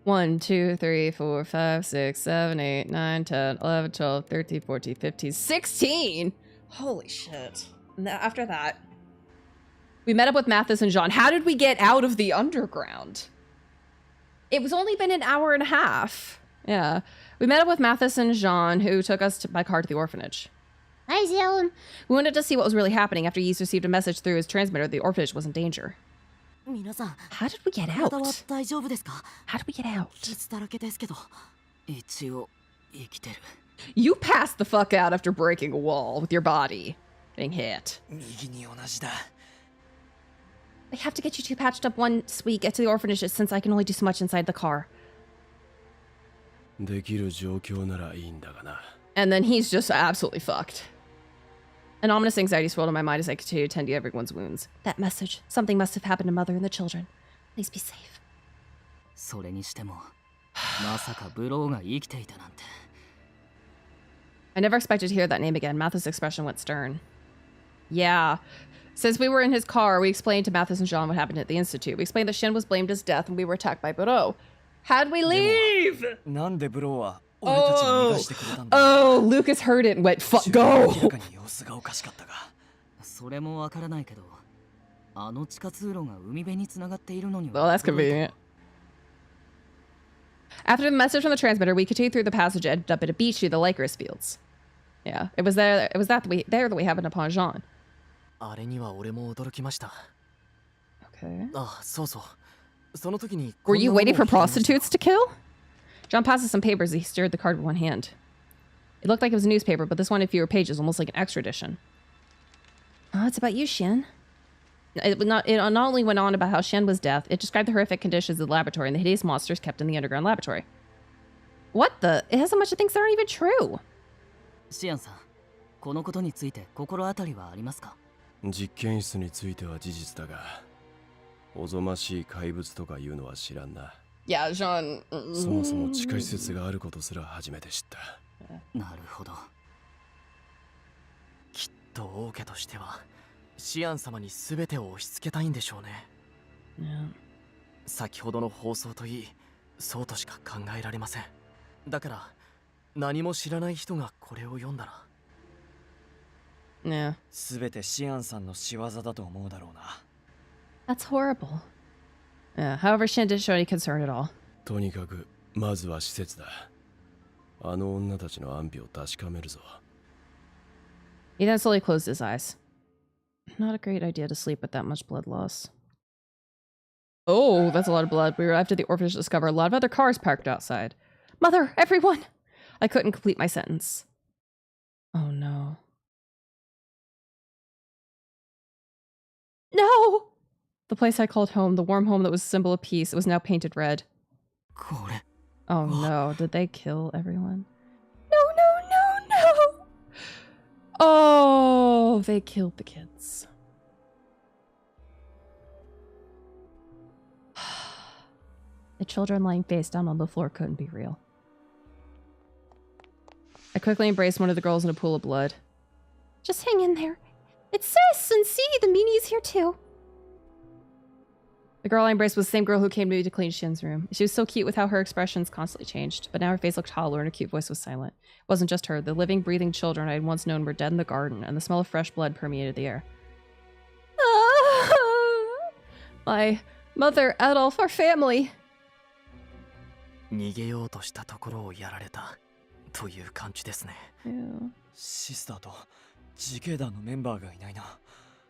One, 2, 3, 4, 5, 6, 7, 8, 9, 10, 11, 12, 13, 14, 15, 16! Holy shit. After that, we met up with Mathis and Jean. How did we get out of the underground? It was only been an hour and a half. Yeah. We met up with Mathis and Jean, who took us by car to the orphanage. Hi, Zelen. We wanted to see what was really happening after Yeast received a message through his transmitter that the orphanage was in danger. 皆さん、 How did we get out? 体は大丈夫ですか？ How did we get out? 傷だらけですけど。一応生きてる。 You passed the fuck out after breaking a wall with your body. Getting hit. 右に同じだ。We have to get you two patched up once we get to the orphanage since I can only do so much inside the car. できる状況ならいいんだがな。 And then he's just absolutely fucked. An ominous anxiety swirled in my mind as I continued to tend to everyone's wounds. That message. Something must have happened to Mother and the children. Please be safe. それにしても、まさかブローが生きていたなんて。 I never expected to hear that name again. Mathis' expression went stern. Yeah. Since we were in his car, we explained to Mathis and Jean what happened at the Institute. We explained that Shin was blamed as death and we were attacked by Bureau. How'd we leave? なんでブローは Oh, Lucas heard it and went, fuck, go! それもわからないけど、あの地下通路が海辺に繋がっているのに Well, that's convenient. After the message from the transmitter, we continued through the passage and ended up at a beach near the licorice fields. Yeah, it was there that we happened upon Jean. あれには俺も驚きました。 Okay. あ、そうそう。その時に Were you waiting for prostitutes to kill? John passes some papers as he stirred the card with one hand. It looked like it was a newspaper, but this one had fewer pages, almost like an extra edition. Oh, it's about you, Shin. It not only went on about how Shin was deaf, it described the horrific conditions of the laboratory and the hideous monsters kept in the underground laboratory. What the? It has so much of things that aren't even true. シアンさん、このことについて心当たりはありますか？実験室については事実だが、おぞましい怪物とかいうのは知らんな。Yeah, Jean. そもそも地下施設があることすら初めて知った。なるほど。きっと王家としてはシアン様に全てを押し付けたいんでしょうね。Yeah. 先ほどの放送といい、そうとしか考えられません。だから何も知らない人がこれを読んだら。Yeah. 全てシアンさんの仕業だと思うだろうな。That's horrible. Yeah, however, Shin didn't show any concern at all. とにかくまずは施設だ。あの女たちの安否を確かめるぞ。He then slowly closed his eyes. Not a great idea to sleep with that much blood loss. Oh, that's a lot of blood. We arrived at the orphanage to discover a lot of other cars parked outside. Mother, everyone! I couldn't complete my sentence. Oh no. No! The place I called home, the warm home that was a symbol of peace, it was now painted red. Oh no, did they kill everyone? No, no, no, no! Oh, they killed the kids. The children lying face down on the floor couldn't be real. I quickly embraced one of the girls in a pool of blood. Just hang in there. It's Sis and see, the meanie's here too. The girl I embraced was the same girl who came to me to clean Shin's room. She was so cute with how her expressions constantly changed, but now her face looked hollow and her cute voice was silent. It wasn't just her. The living, breathing children I had once known were dead in the garden, and the smell of fresh blood permeated the air. My mother, Adolf, our family. 逃げようとしたところをやられたという感じですね。シスターと自警団のメンバーがいないな。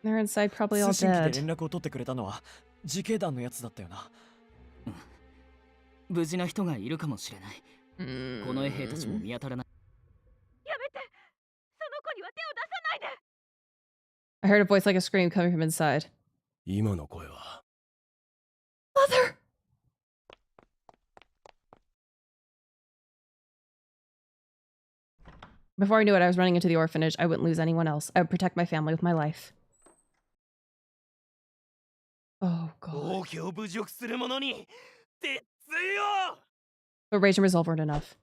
They're inside, probably all 通信機 dead. で連絡を取ってくれたのは自警団のやつだったよな。無事な人がいるかもしれない。この衛兵たちも見当たらない。やめて、その子には手を出さないで。 I heard a voice like a scream coming from inside. 今の声は。Mother! Before I knew it, I was running into the orphanage. I wouldn't lose anyone else. I would protect my family with my life. Oh, God. But rage and resolve weren't enough.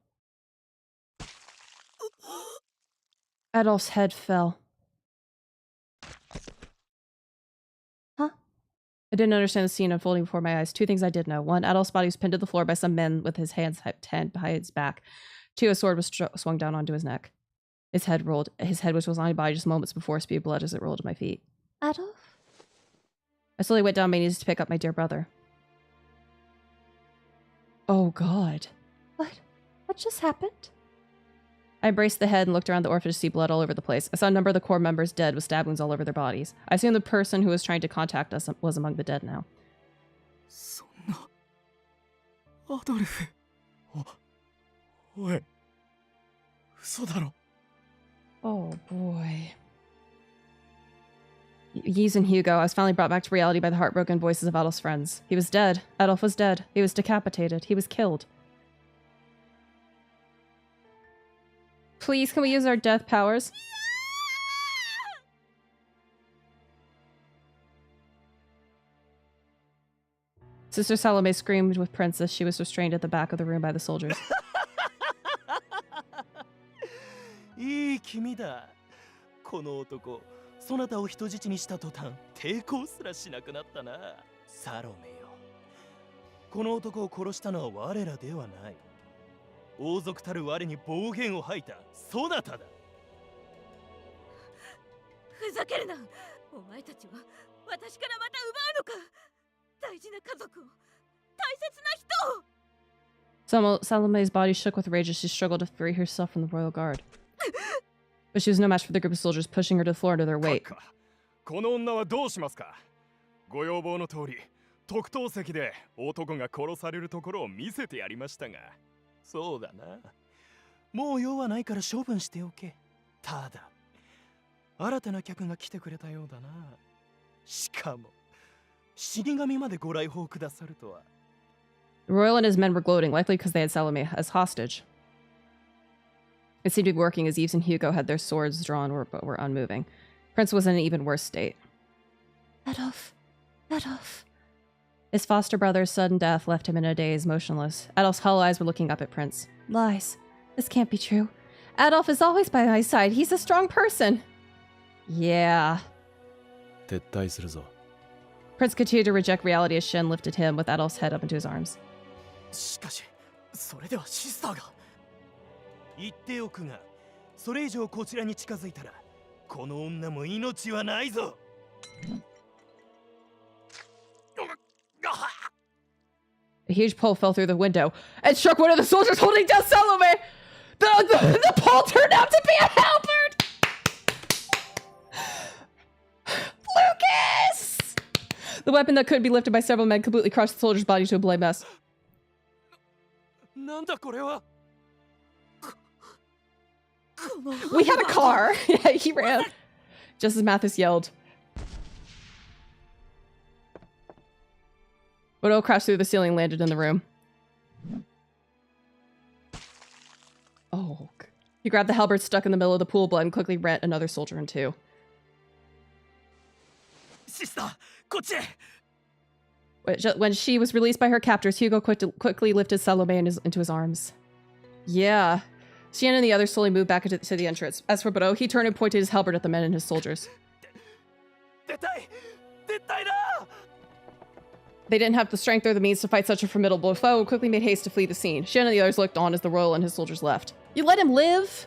Adolf's head fell. Huh? I didn't understand the scene unfolding before my eyes. Two things I did know. One, Adolf's body was pinned to the floor by some men with his hands tied behind his back. Two, a sword was swung down onto his neck. His head, which was on my body just moments before, spewed blood as it rolled to my feet. Adolf? I slowly went down my knees to pick up my dear brother. Oh, God. What just happened? I embraced the head and looked around the orphanage to see blood all over the place. I saw a number of the core members dead with stab wounds all over their bodies. I assumed the person who was trying to contact us was among the dead now. そんな。アドルフ。おい。嘘だろ。 Oh, boy. Yves and Hugo, I was finally brought back to reality by the heartbroken voices of Adolf's friends. He was dead. Adolf was dead. He was decapitated. He was killed. Please, can we use our death powers? Sister Salome screamed with Prince as she was restrained at the back of the room by the soldiers. いい君だ。この男、そなたを人質にした途端、抵抗すらしなくなったな。サロメよ。この男を殺したのは我らではない。王族たる我に暴言を吐いたそなただ。ふざけるな。お前たちは私からまた奪うのか。大事な家族を、大切な人を。Salome's body shook with rage as she struggled to free herself from the royal guard. But she was no match for the group of soldiers pushing her to the floor under their weight. この女はどうしますか。ご要望の通り、特等席で男が殺されるところを見せてやりましたが。そうだな。もう用はないから処分しておけ。ただ、新たな客が来てくれたようだな。しかも、死神までご来訪くださるとは。The royal and his men were gloating, likely because they had Salome as hostage. It seemed to be working as Yves and Hugo had their swords drawn but were unmoving. Prince was in an even worse state. Adolf. Adolf. His foster brother's sudden death left him in a daze, motionless. Adolf's hollow eyes were looking up at Prince. Lies. This can't be true. Adolf is always by my side. He's a strong person. Yeah. 撤退するぞ。 Prince continued to reject reality as Shen lifted him with Adolf's head up into his arms. しかし、それではシスターが。言っておくが、それ以上こちらに近づいたら、この女も命はないぞ。A huge pole fell through the window and struck one of the soldiers holding down Salome. The pole turned out to be a halberd. Lucas! The weapon that could be lifted by several men completely crushed the soldier's body to a bloody mess. なんだこれは。We had a car. Yeah, he ran. Just as Mathis yelled. Odo crashed through the ceiling and landed in the room. Oh. He grabbed the halberd stuck in the middle of the pool of blood and quickly rent another soldier in two. Sister, こっちへ。When she was released by her captors, Hugo quickly lifted Salome into his arms. Yeah. Shan and the others slowly moved back to the entrance. As for Bodo, he turned and pointed his halberd at the men and his soldiers. They didn't have the strength or the means to fight such a formidable foe and quickly made haste to flee the scene. Shan and the others looked on as the royal and his soldiers left. You let him live?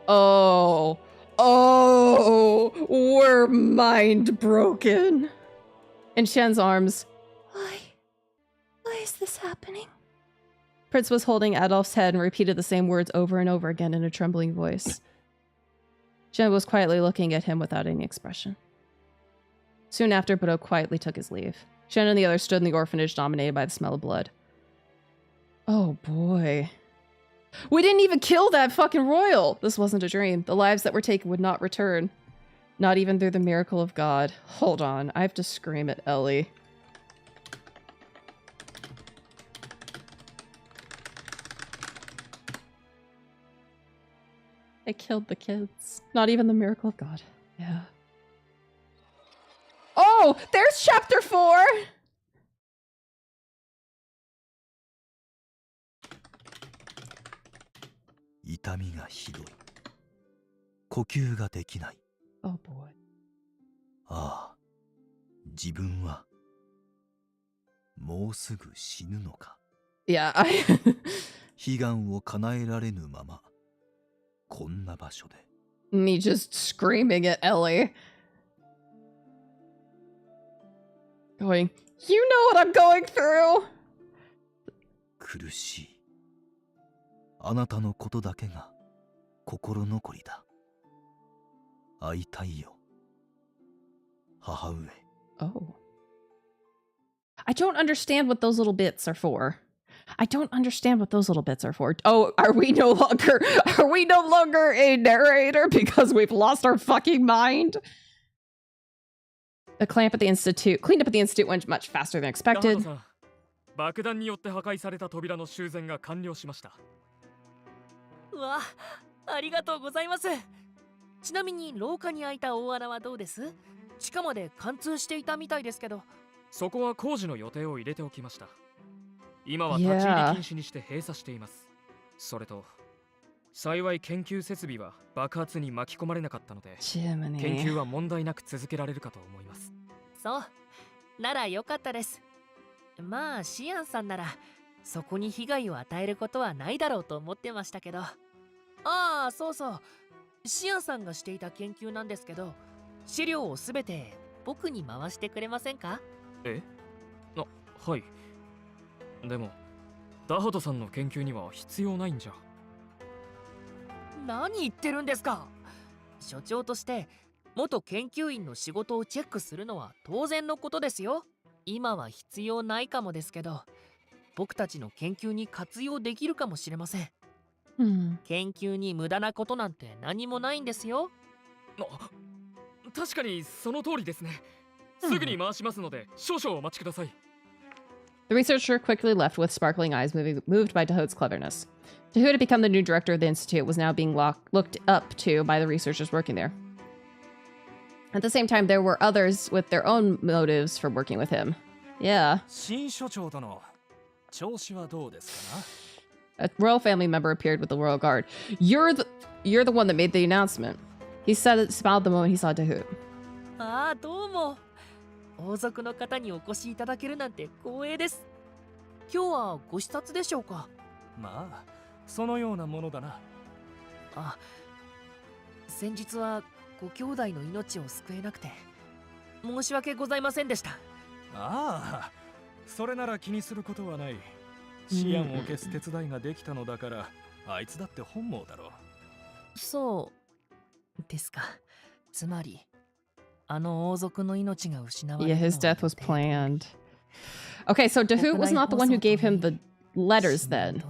Oh. Oh. We're mind broken. In Shen's arms. Why is this happening? Prince was holding Adolf's head and repeated the same words over and over again in a trembling voice. Shen was quietly looking at him without any expression. Soon after, Bodo quietly took his leave. Shen and the others stood in the orphanage, dominated by the smell of blood. Oh boy. We didn't even kill that fucking royal! This wasn't a dream. The lives that were taken would not return. Not even through the miracle of God. Hold on, I have to scream at Ellie. I killed the kids. Not even the miracle of God. Yeah. Oh! There's chapter 4! Oh boy. ああ、自分はもうすぐ死ぬのか。Yeah, 悲願を叶えられぬまま、こんな場所で。Me just screaming at Ellie. Going, you know what I'm going through! 苦しい。あなたのことだけが心残りだ。会いたいよ。母上。Oh. I don't understand what those little bits are for. I don't understand what those little bits are for. Oh, are we no longer a narrator because we've lost our fucking mind? The cleanup at the institute went much faster than expected. 爆弾によって破壊された扉の修繕が完了しました。うわ、ありがとうございます。ちなみに廊下に開いた大穴はどうです？地下まで貫通していたみたいですけど。そこは工事の予定を入れておきました。今は立ち入り禁止にして閉鎖しています。それと幸い研究設備は爆発に巻き込まれなかったので、研究は問題なく続けられるかと思います。そう、ならよかったです。まあシアンさんならそこに被害を与えることはないだろうと思ってましたけど。ああ、そうそう。シアンさんがしていた研究なんですけど、資料をすべて僕に回してくれませんか？え？はい。でもダハトさんの研究には必要ないんじゃ。何言ってるんですか。所長として元研究員の仕事をチェックするのは当然のことですよ。今は必要ないかもですけど、僕たちの研究に活用できるかもしれません。研究に無駄なことなんて何もないんですよ。確かにその通りですね。すぐに回しますので少々お待ちください。The researcher quickly left with sparkling eyes, moved by Dahoud's cleverness. Dahoud had become the new director of the institute, was now being looked up to by the researchers working there. At the same time, there were others with their own motives for working with him. Yeah. A royal family member appeared with the royal guard. You're the one that made the announcement. He smiled the moment he saw Dahoud. ああ、どうも。王族の方にお越しいただけるなんて光栄です。今日はご視察でしょうか？まあ、そのようなものだな。あ、先日はご兄弟の命を救えなくて申し訳ございませんでした。ああ、それなら気にすることはない。シアンを消す手伝いができたのだから、あいつだって本望だろう。そうですか。つまりあの王族の命が失われ Yeah, るのは his death was planned. Okay, so Dahoud was not the one who gave him the letters then.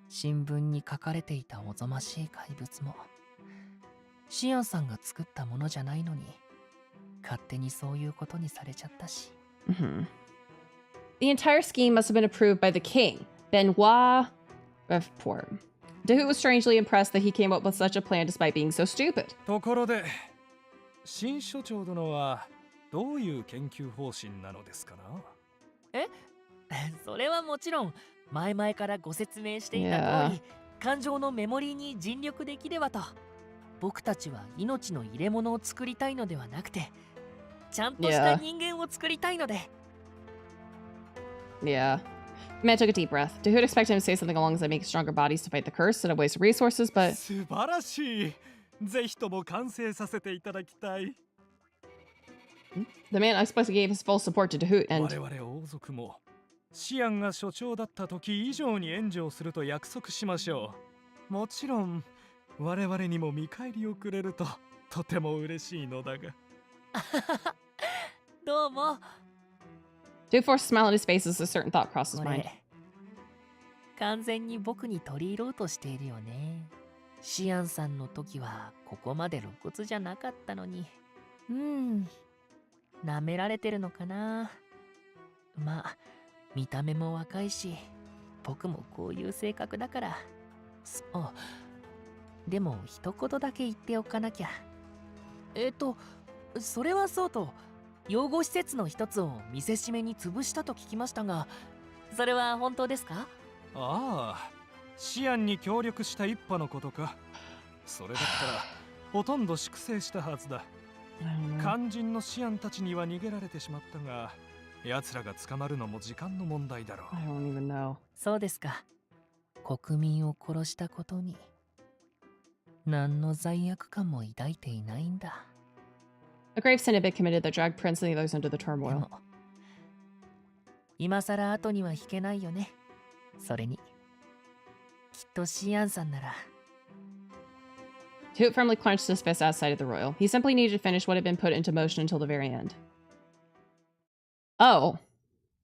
新聞に書かれていたおぞましい怪物もシアンさんが作ったものじゃないのに勝手にそういうことにされちゃったし。The entire scheme must have been approved by the king, Benoit Report. Dahoud was strangely impressed that he came up with such a plan despite being so stupid. ところで、新所長殿はどういう研究方針なのですかな？え？それはもちろん前々からご説明していた通り、感情のメモリーに尽力できればと。僕たちは命の入れ物を作りたいのではなくて、ちゃんとした人間を作りたいので。Yeah. The man took a deep breath. Dahoud expected him to say something along as I make stronger bodies to fight the curse and a waste of resources, but... 素晴らしい。ぜひとも完成させていただきたい。The man unexpectedly gave his full support to Dahoud and... 我々王族もシアンが所長だった時以上に援助をすると約束しましょう。もちろん我々にも見返りをくれるととても嬉しいのだが。どうも。Dahoud forced a smile on his face as a certain thought crossed his mind. 完全に僕に取り入ろうとしているよね。シアンさんの時はここまで露骨じゃなかったのに。舐められてるのかな。まあ見た目も若いし僕もこういう性格だから。でも一言だけ言っておかなきゃ。それはそうと養護施設の一つを見せしめに潰したと聞きましたが、それは本当ですか？ああ、シアンに協力した一派のことか。それだったらほとんど粛清したはずだ。肝心のシアンたちには逃げられてしまったが、奴らが捕まるのも時間の問題だろう。I don't even know. そうですか。国民を殺したことに何の罪悪感も抱いていないんだ。A grave sin had been committed that dragged Prince and the others into the で turmoil. も今さら後には引けないよね。それにきっとシアンさんなら。Dahoud firmly clenched his fist outside of the royal. He simply needed to finish what had been put into motion until the very end. Oh.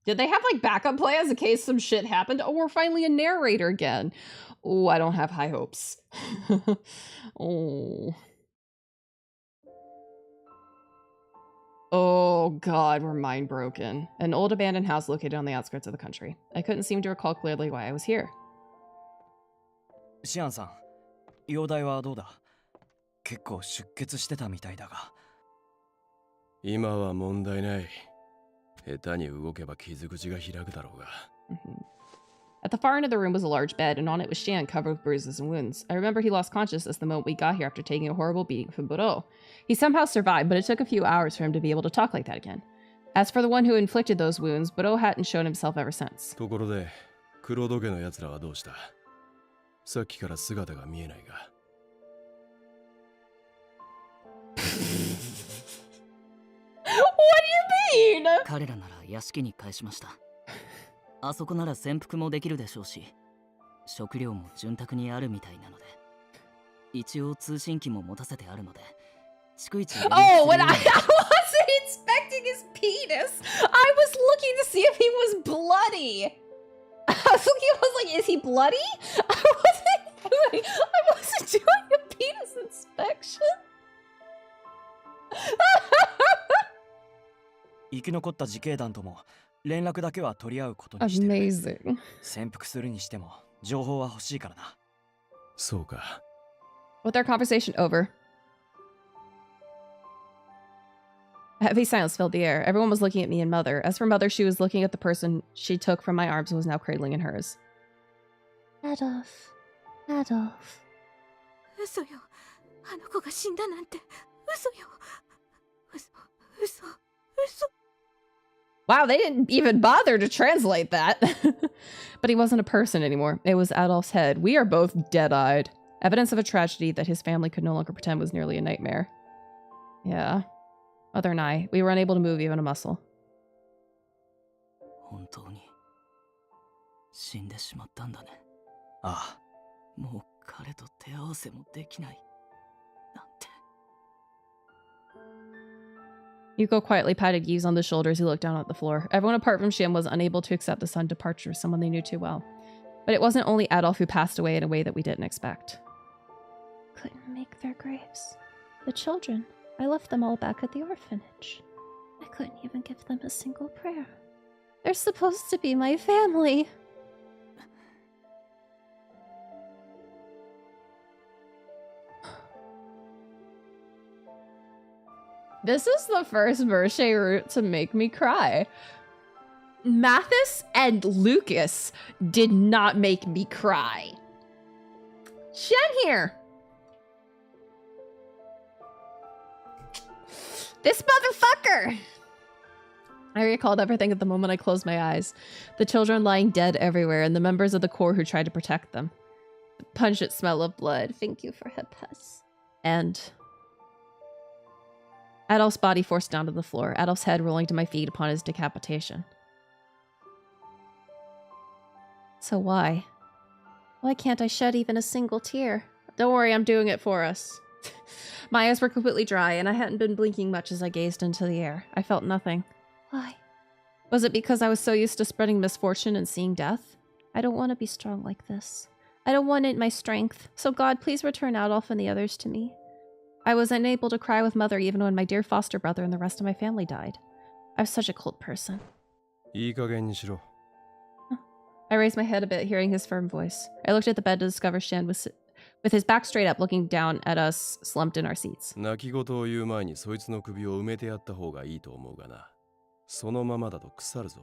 Did they have like backup plans in case some shit happened? Oh, we're finally a narrator again. Oh, I don't have high hopes. Oh. Oh god, we're mind broken. An old abandoned house located on the outskirts of the country. I couldn't seem to recall clearly why I was here. シアンさん、容体はどうだ？結構出血してたみたいだが。今は問題ない。下手に動けば傷口が開くだろうが。At the far end of the room was a large bed, and on it was Shan, covered with bruises and wounds. I remember he lost consciousness the moment we got here after taking a horrible beating from Bureau. He somehow survived, but it took a few hours for him to be able to talk like that again. As for the one who inflicted those wounds, Bureau hadn't shown himself ever since. ところで、黒土家の奴らはどうした？さっきから姿が見えないが。彼らなら屋敷に返しました。あそこなら潜伏もできるでしょうし、食料も潤沢にあるみたいなので、一応通信機も持たせてあるので、逐一連絡するように。Oh, when I wasn't inspecting his penis, I was looking to see if he was bloody. I was like, is he bloody? I wasn't doing a penis inspection. 生き残った自警団とも連絡だけは取り合うことにしてる。Amazing. 潜伏するにしても情報は欲しいからな。そうか。With our conversation over, a heavy silence filled the air. Everyone was looking at me and Mother. As for Mother, she was looking at the person she took from my arms and was now cradling in hers. Adolf. Adolf. 嘘よ。あの子が死んだなんて嘘よ。嘘。Wow, they didn't even bother to translate that. But he wasn't a person anymore. It was Adolf's head. We are both dead-eyed. Evidence of a tragedy that his family could no longer pretend was nearly a nightmare. Yeah. Mother and I, we were unable to move even a muscle. 本当に死んでしまったんだね。ああ。もう彼と手合わせもできない。なんて。Yuko quietly patted Yves on the shoulder as he looked down at the floor. Everyone apart from Shim was unable to accept the sudden departure of someone they knew too well. But it wasn't only Adolf who passed away in a way that we didn't expect. Couldn't make their graves. The children, I left them all back at the orphanage. I couldn't even give them a single prayer. They're supposed to be my family. This is the first Virche route to make me cry. Mathis and Lucas did not make me cry. Shen here. This motherfucker. I recalled everything at the moment I closed my eyes. The children lying dead everywhere and the members of the Corps who tried to protect them. The pungent smell of blood. Thank you for Hepes. And Adolf's body forced down to the floor, Adolf's head rolling to my feet upon his decapitation. So why? Why can't I shed even a single tear? Don't worry, I'm doing it for us. My eyes were completely dry, and I hadn't been blinking much as I gazed into the air. I felt nothing. Why? Was it because I was so used to spreading misfortune and seeing death? I don't want to be strong like this. I don't want it my strength. So God, please return Adolf and the others to me. I was unable to cry with Mother even when my dear foster brother and the rest of my family died. I was such a cold person. いい加減にしろ。 I raised my head a bit, hearing his firm voice. I looked at the bed to discover Shen with his back straight up, looking down at us, slumped in our seats. 泣き言を言う前にそいつの首を埋めてやった方がいいと思うがな。そのままだと腐るぞ。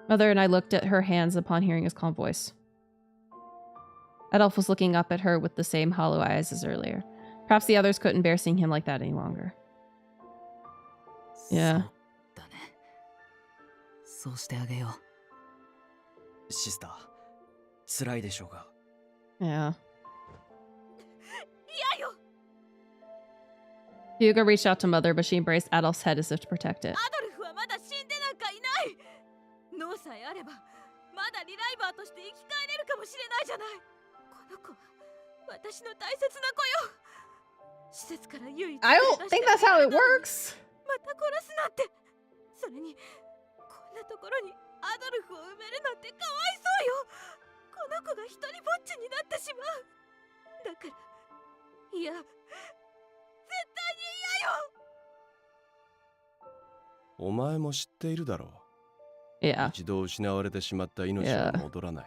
Mother and I looked at her hands upon hearing his calm voice. Adolf was looking up at her with the same hollow eyes as earlier. Perhaps the others couldn't bear seeing him like that any longer. Yeah. そうしてあげよう。シスター、辛いでしょうが。Yeah. 嫌よ。 Hugo reached out to Mother, but she embraced Adolf's head as if to protect it. アドルフはまだ死んでなんかいない。脳さえあれば、まだリライバーとして生き返れるかもしれないじゃない。この子は私の大切な子よ。施設から唯一 I don't think that's how it works. また殺すなんて。それにこんなところにアドルフを埋めるなんてかわいそうよ。この子が一人ぼっちになってしまう。だからいや、絶対に嫌よ。お前も知っているだろう。 Yeah. 一度失われてしまった命は戻らない。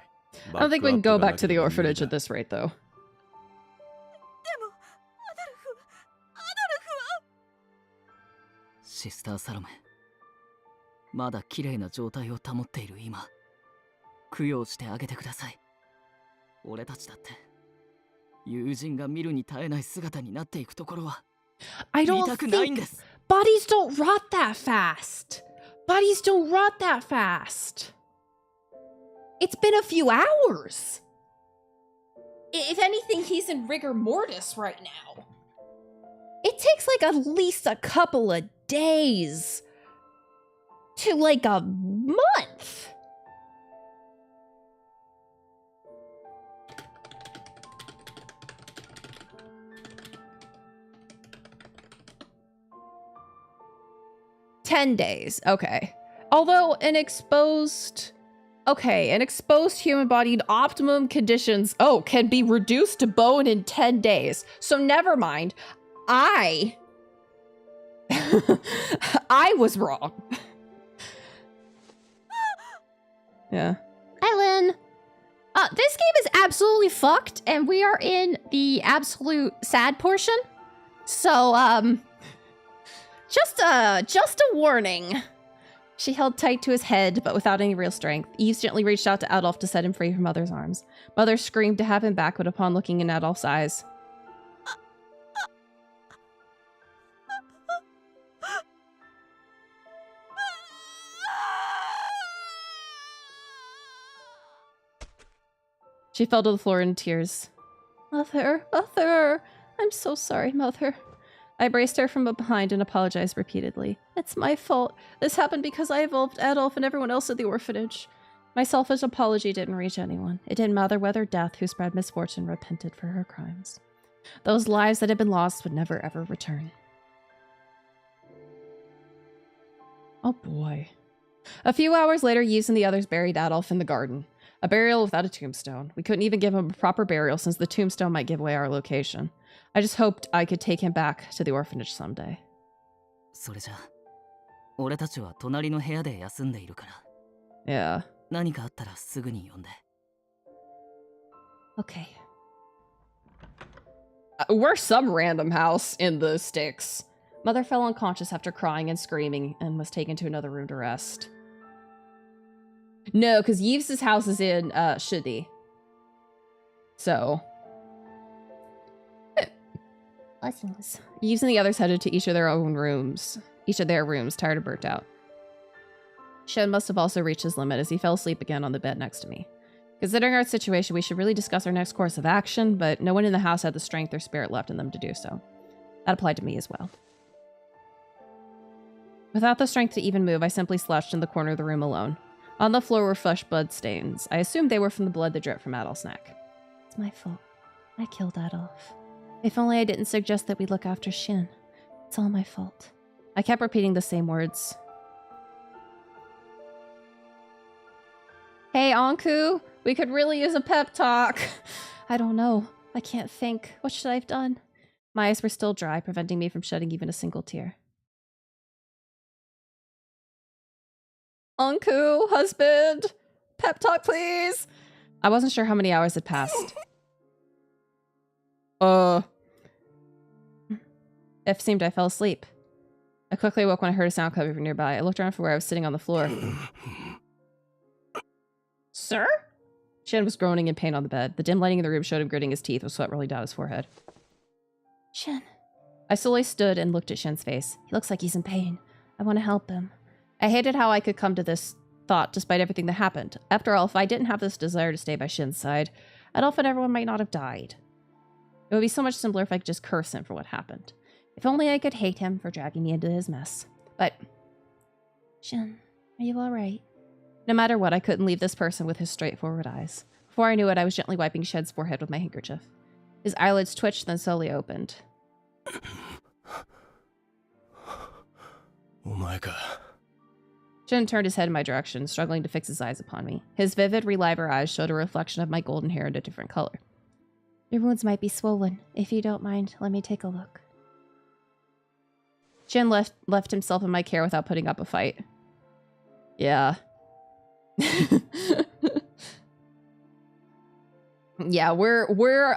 I don't think we can go back to the orphanage at this rate, though. でもアドルフはシスターサロメ、まだ綺麗な状態を保っている今、供養してあげてください。俺たちだって友人が見るに耐えない姿になっていくところは見たくないんです。 Bodies don't rot that fast. Bodies don't rot that fast. It's been a few hours. If anything, he's in rigor mortis right now. It takes like at least a couple of days to like a month. $10. Okay. Although an exposed human body in optimum conditions, can be reduced to bone in 10 days. So never mind. I was wrong. Yeah. Hi, Lynn. This game is absolutely fucked, and we are in the absolute sad portion. So, just a warning. She held tight to his head, but without any real strength. Eve gently reached out to Adolf to set him free from Mother's arms. Mother screamed to have him back, but upon looking in Adolf's eyes, she fell to the floor in tears. Mother, Mother, I'm so sorry, Mother. I braced her from behind and apologized repeatedly. It's my fault. This happened because I involved Adolf and everyone else at the orphanage. My selfish apology didn't reach anyone. It didn't matter whether Death, who spread misfortune, repented for her crimes. Those lives that had been lost would never ever return. Oh boy. A few hours later, Yves and the others buried Adolf in the garden. A burial without a tombstone. We couldn't even give him a proper burial since the tombstone might give away our location. I just hoped I could take him back to the orphanage someday. それじゃ、俺たちは隣の部屋で休んでいるから。Yeah. 何かあったらすぐに呼んで。Okay. We're some random house in the sticks. Mother fell unconscious after crying and screaming and was taken to another room to rest. No, because Yves' house is in Shudi. So. Blessings. Yves and the others headed to each of their rooms, tired and burnt out. Shen must have also reached his limit as he fell asleep again on the bed next to me. Considering our situation, we should really discuss our next course of action, but no one in the house had the strength or spirit left in them to do so. That applied to me as well. Without the strength to even move, I simply slouched in the corner of the room alone. On the floor were fresh blood stains. I assumed they were from the blood that dripped from Adolf's neck. It's my fault. I killed Adolf. If only I didn't suggest that we look after Shin. It's all my fault. I kept repeating the same words. Hey, Anku, we could really use a pep talk. I don't know. I can't think. What should I have done? My eyes were still dry, preventing me from shedding even a single tear. Anku, husband, pep talk, please. I wasn't sure how many hours had passed. It seemed I fell asleep. I quickly awoke when I heard a sound coming from nearby. I looked around for where I was sitting on the floor. Sir? Shin was groaning in pain on the bed. The dim lighting in the room showed him gritting his teeth with sweat rolling down his forehead. Shin. I slowly stood and looked at Shin's face. He looks like he's in pain. I want to help him. I hated how I could come to this thought despite everything that happened. After all, if I didn't have this desire to stay by Shin's side, Adolf and everyone might not have died. It would be so much simpler if I could just curse him for what happened. If only I could hate him for dragging me into his mess. But... Shin, are you alright? No matter what, I couldn't leave this person with his straightforward eyes. Before I knew it, I was gently wiping Shin's forehead with my handkerchief. His eyelids twitched, then slowly opened. Oh my god. Shin turned his head in my direction, struggling to fix his eyes upon me. His vivid, reliver eyes showed a reflection of my golden hair in a different color. Your wounds might be swollen. If you don't mind, let me take a look. Shin left himself in my care without putting up a fight. Yeah. Yeah, we're we're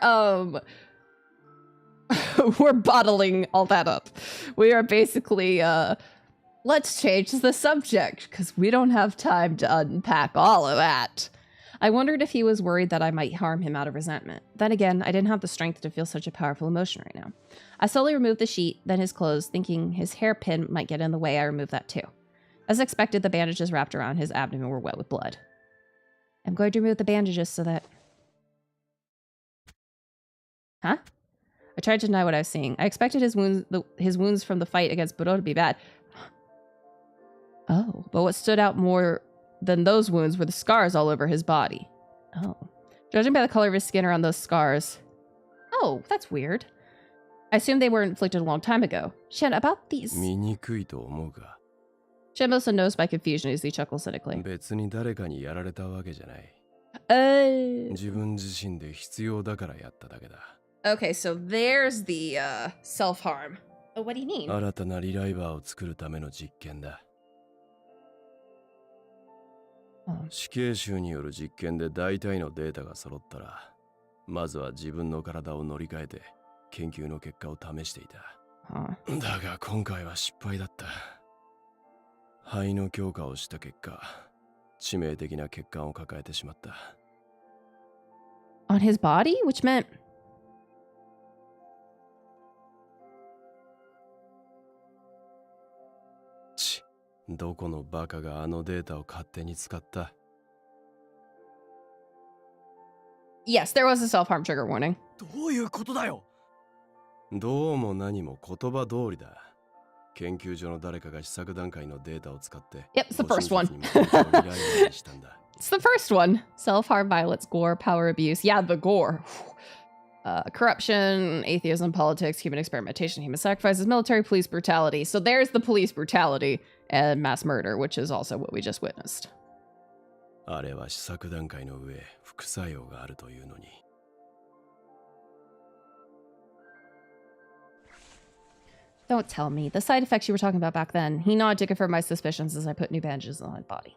bottling all that up. We are basically let's change the subject because we don't have time to unpack all of that. I wondered if he was worried that I might harm him out of resentment. Then again, I didn't have the strength to feel such a powerful emotion right now. I slowly removed the sheet, then his clothes, thinking his hairpin might get in the way. I removed that too. As expected, the bandages wrapped around his abdomen were wet with blood. I'm going to remove the bandages so that... Huh? I tried to deny what I was seeing. I expected his wounds from the fight against Buro to be bad. Oh, but what stood out more than those wounds were the scars all over his body. Oh. Judging by the color of his skin around those scars... Oh, that's weird. I assume they were inflicted a long time ago. Shen, about these... Shen also knows my confusion as he chuckles cynically. Okay, so there's the self-harm. Oh, what do you mean? On his body? Which meant... Yes, there was a self-harm trigger warning. Yep, it's the first one. It's the first one. Self-harm, violence, gore, power abuse. Yeah, the gore. Corruption, atheism, politics, human experimentation, human sacrifices, military, police brutality. So there's the police brutality and mass murder, which is also what we just witnessed. Don't tell me. The side effects you were talking about back then. He nodded to confirm my suspicions as I put new bandages on my body.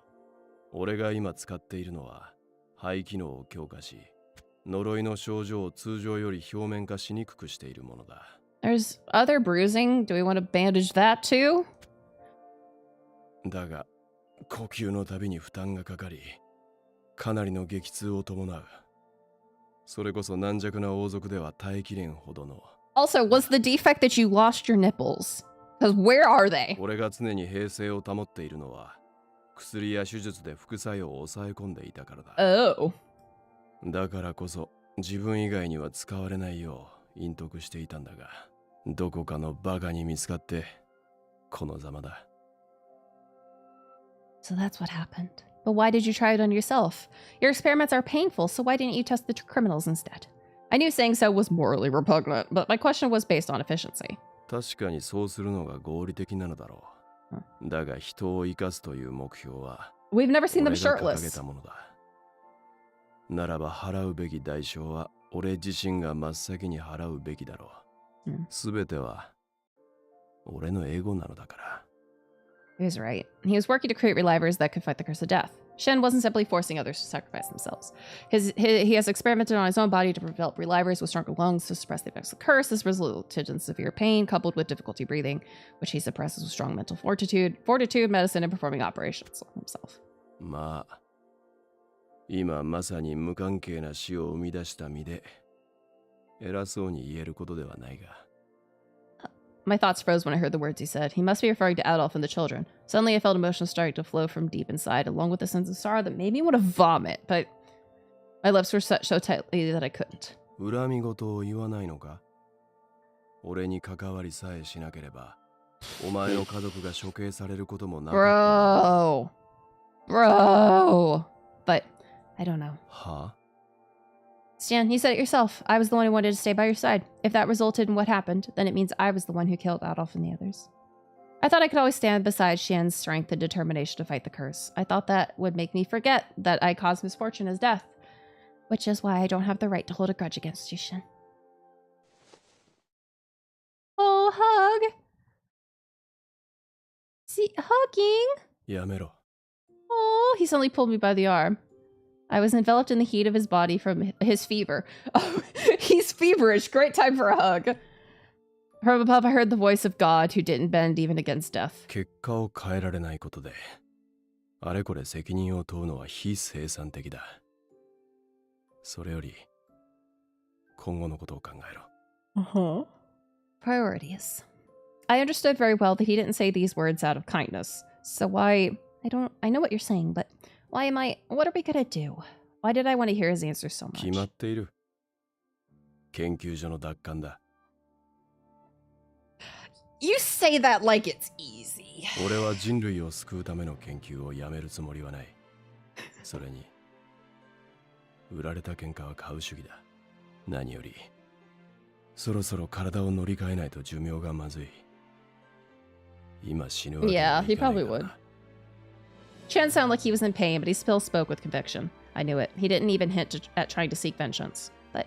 There's other bruising. Do we want to bandage that too? Also, was the defect that you lost your nipples? Because where are they? Oh. So that's what happened. But why did you try it on yourself? Your experiments are painful, so why didn't you test the criminals instead? I knew saying so was morally repugnant, but my question was based on efficiency. We've never seen them shirtless. He was right. He was working to create relivers that could fight the curse of death. Shen wasn't simply forcing others to sacrifice themselves. He has experimented on his own body to develop relivers with stronger lungs to suppress the effects of the curse. This resulted in severe pain, coupled with difficulty breathing, which he suppresses with strong mental fortitude, medicine, and performing operations on himself. My thoughts froze when I heard the words he said. He must be referring to Adolf and the children. Suddenly I felt emotions starting to flow from deep inside, along with a sense of sorrow that made me want to vomit, but my lips were set so tightly that I couldn't. Bro. But I don't know. Huh? Stan, you said it yourself. I was the one who wanted to stay by your side. If that resulted in what happened, then it means I was the one who killed Adolf and the others. I thought I could always stand beside Xian's strength and determination to fight the curse. I thought that would make me forget that I caused misfortune as death. Which is why I don't have the right to hold a grudge against you, Xian. Oh, hug! See, hugging? Yamero. Oh, he suddenly pulled me by the arm. I was enveloped in the heat of his body from his fever. Oh, he's feverish. Great time for a hug. From above, I heard the voice of God who didn't bend even against death. Priorities. I understood very well that he didn't say these words out of kindness. So I know what you're saying, but What are we gonna do? Why did I want to hear his answer so much? 決まっている。研究所の奪還だ。You say that like it's easy. 俺は人類を救うための研究をやめるつもりはない。それに、売られた喧嘩は買う主義だ。何より、そろそろ体を乗り換えないと寿命がまずい。今死ぬわけにはいかないからな。 Yeah, he probably would. Chen sounded like he was in pain, but he still spoke with conviction. I knew it. He didn't even hint at trying to seek vengeance. But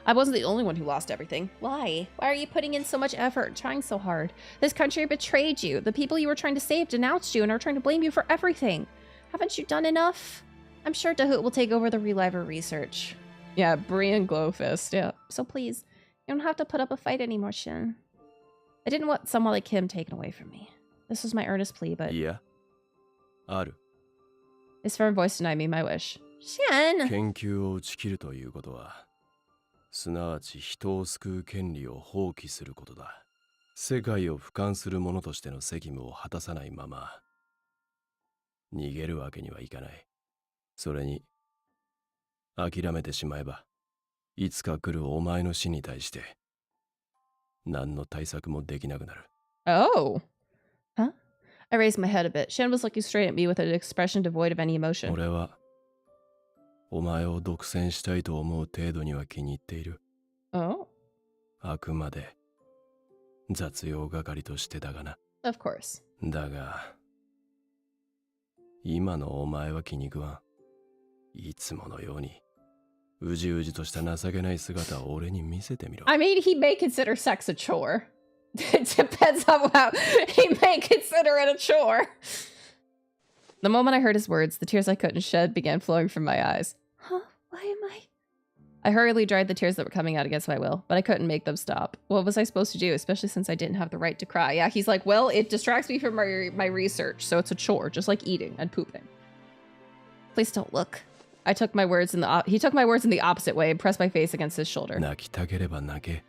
I wasn't the only one who lost everything. Why? Why are you putting in so much effort, trying so hard? This country betrayed you. The people you were trying to save denounced you and are trying to blame you for everything. Haven't you done enough? I'm sure Dahoot will take over the Reliver research. Yeah, Brian Glowfist, yeah. So please, you don't have to put up a fight anymore, Shin. I didn't want someone like him taken away from me. This was my earnest plea, but... いや、ある。 His firm voice denied me my wish. Shin! 研究を打ち切るということは、すなわち人を救う権利を放棄することだ。世界を俯瞰する者としての責務を果たさないまま、逃げるわけにはいかない。それに、諦めてしまえば、いつか来るお前の死に対して、何の対策もできなくなる。Oh. Huh? I raised my head a bit. Shin was looking straight at me with an expression devoid of any emotion. 俺は、お前を独占したいと思う程度には気に入っている。Oh? あくまで、雑用係としてだがな。Of course. だが、今のお前は気に食わん。いつものように、うじうじとした情けない姿を俺に見せてみろ。I mean, he may consider sex a chore. It depends on how he may consider it a chore. The moment I heard his words, the tears I couldn't shed began flowing from my eyes. Huh? Why am I hurriedly dried the tears that were coming out against my will, but I couldn't make them stop. What was I supposed to do, especially since I didn't have the right to cry? Yeah, he's like, well, it distracts me from my research, so it's a chore, just like eating and pooping. Please don't look. He took my words in the opposite way and pressed my face against his shoulder. 泣きたければ泣け。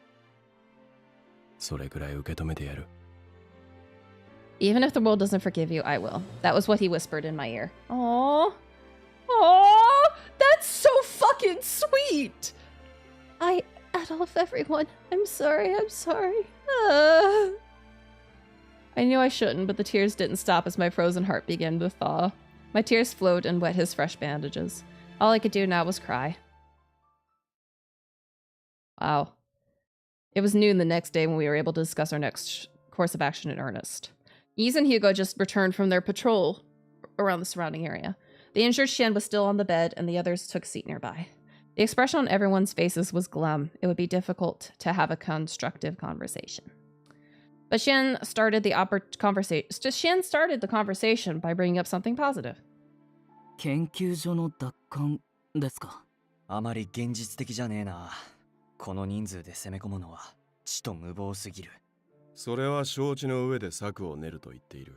それくらい受け止めてやる。Even if the world doesn't forgive you, I will. That was what he whispered in my ear. Aww. Aww. That's so fucking sweet. Out of everyone, I'm sorry. I knew I shouldn't, but the tears didn't stop as my frozen heart began to thaw. My tears flowed and wet his fresh bandages. All I could do now was cry. Wow. It was noon the next day when we were able to discuss our next course of action in earnest. Yves and Hugo just returned from their patrol around the surrounding area. The injured Shen was still on the bed, and the others took a seat nearby. The expression on everyone's faces was glum. It would be difficult to have a constructive conversation. But Shen started the conversation by bringing up something positive. 研究所の奪還ですか。あまり現実的じゃねえな。この人数で攻め込むのはちと無謀すぎる。それは承知の上で策を練ると言っている。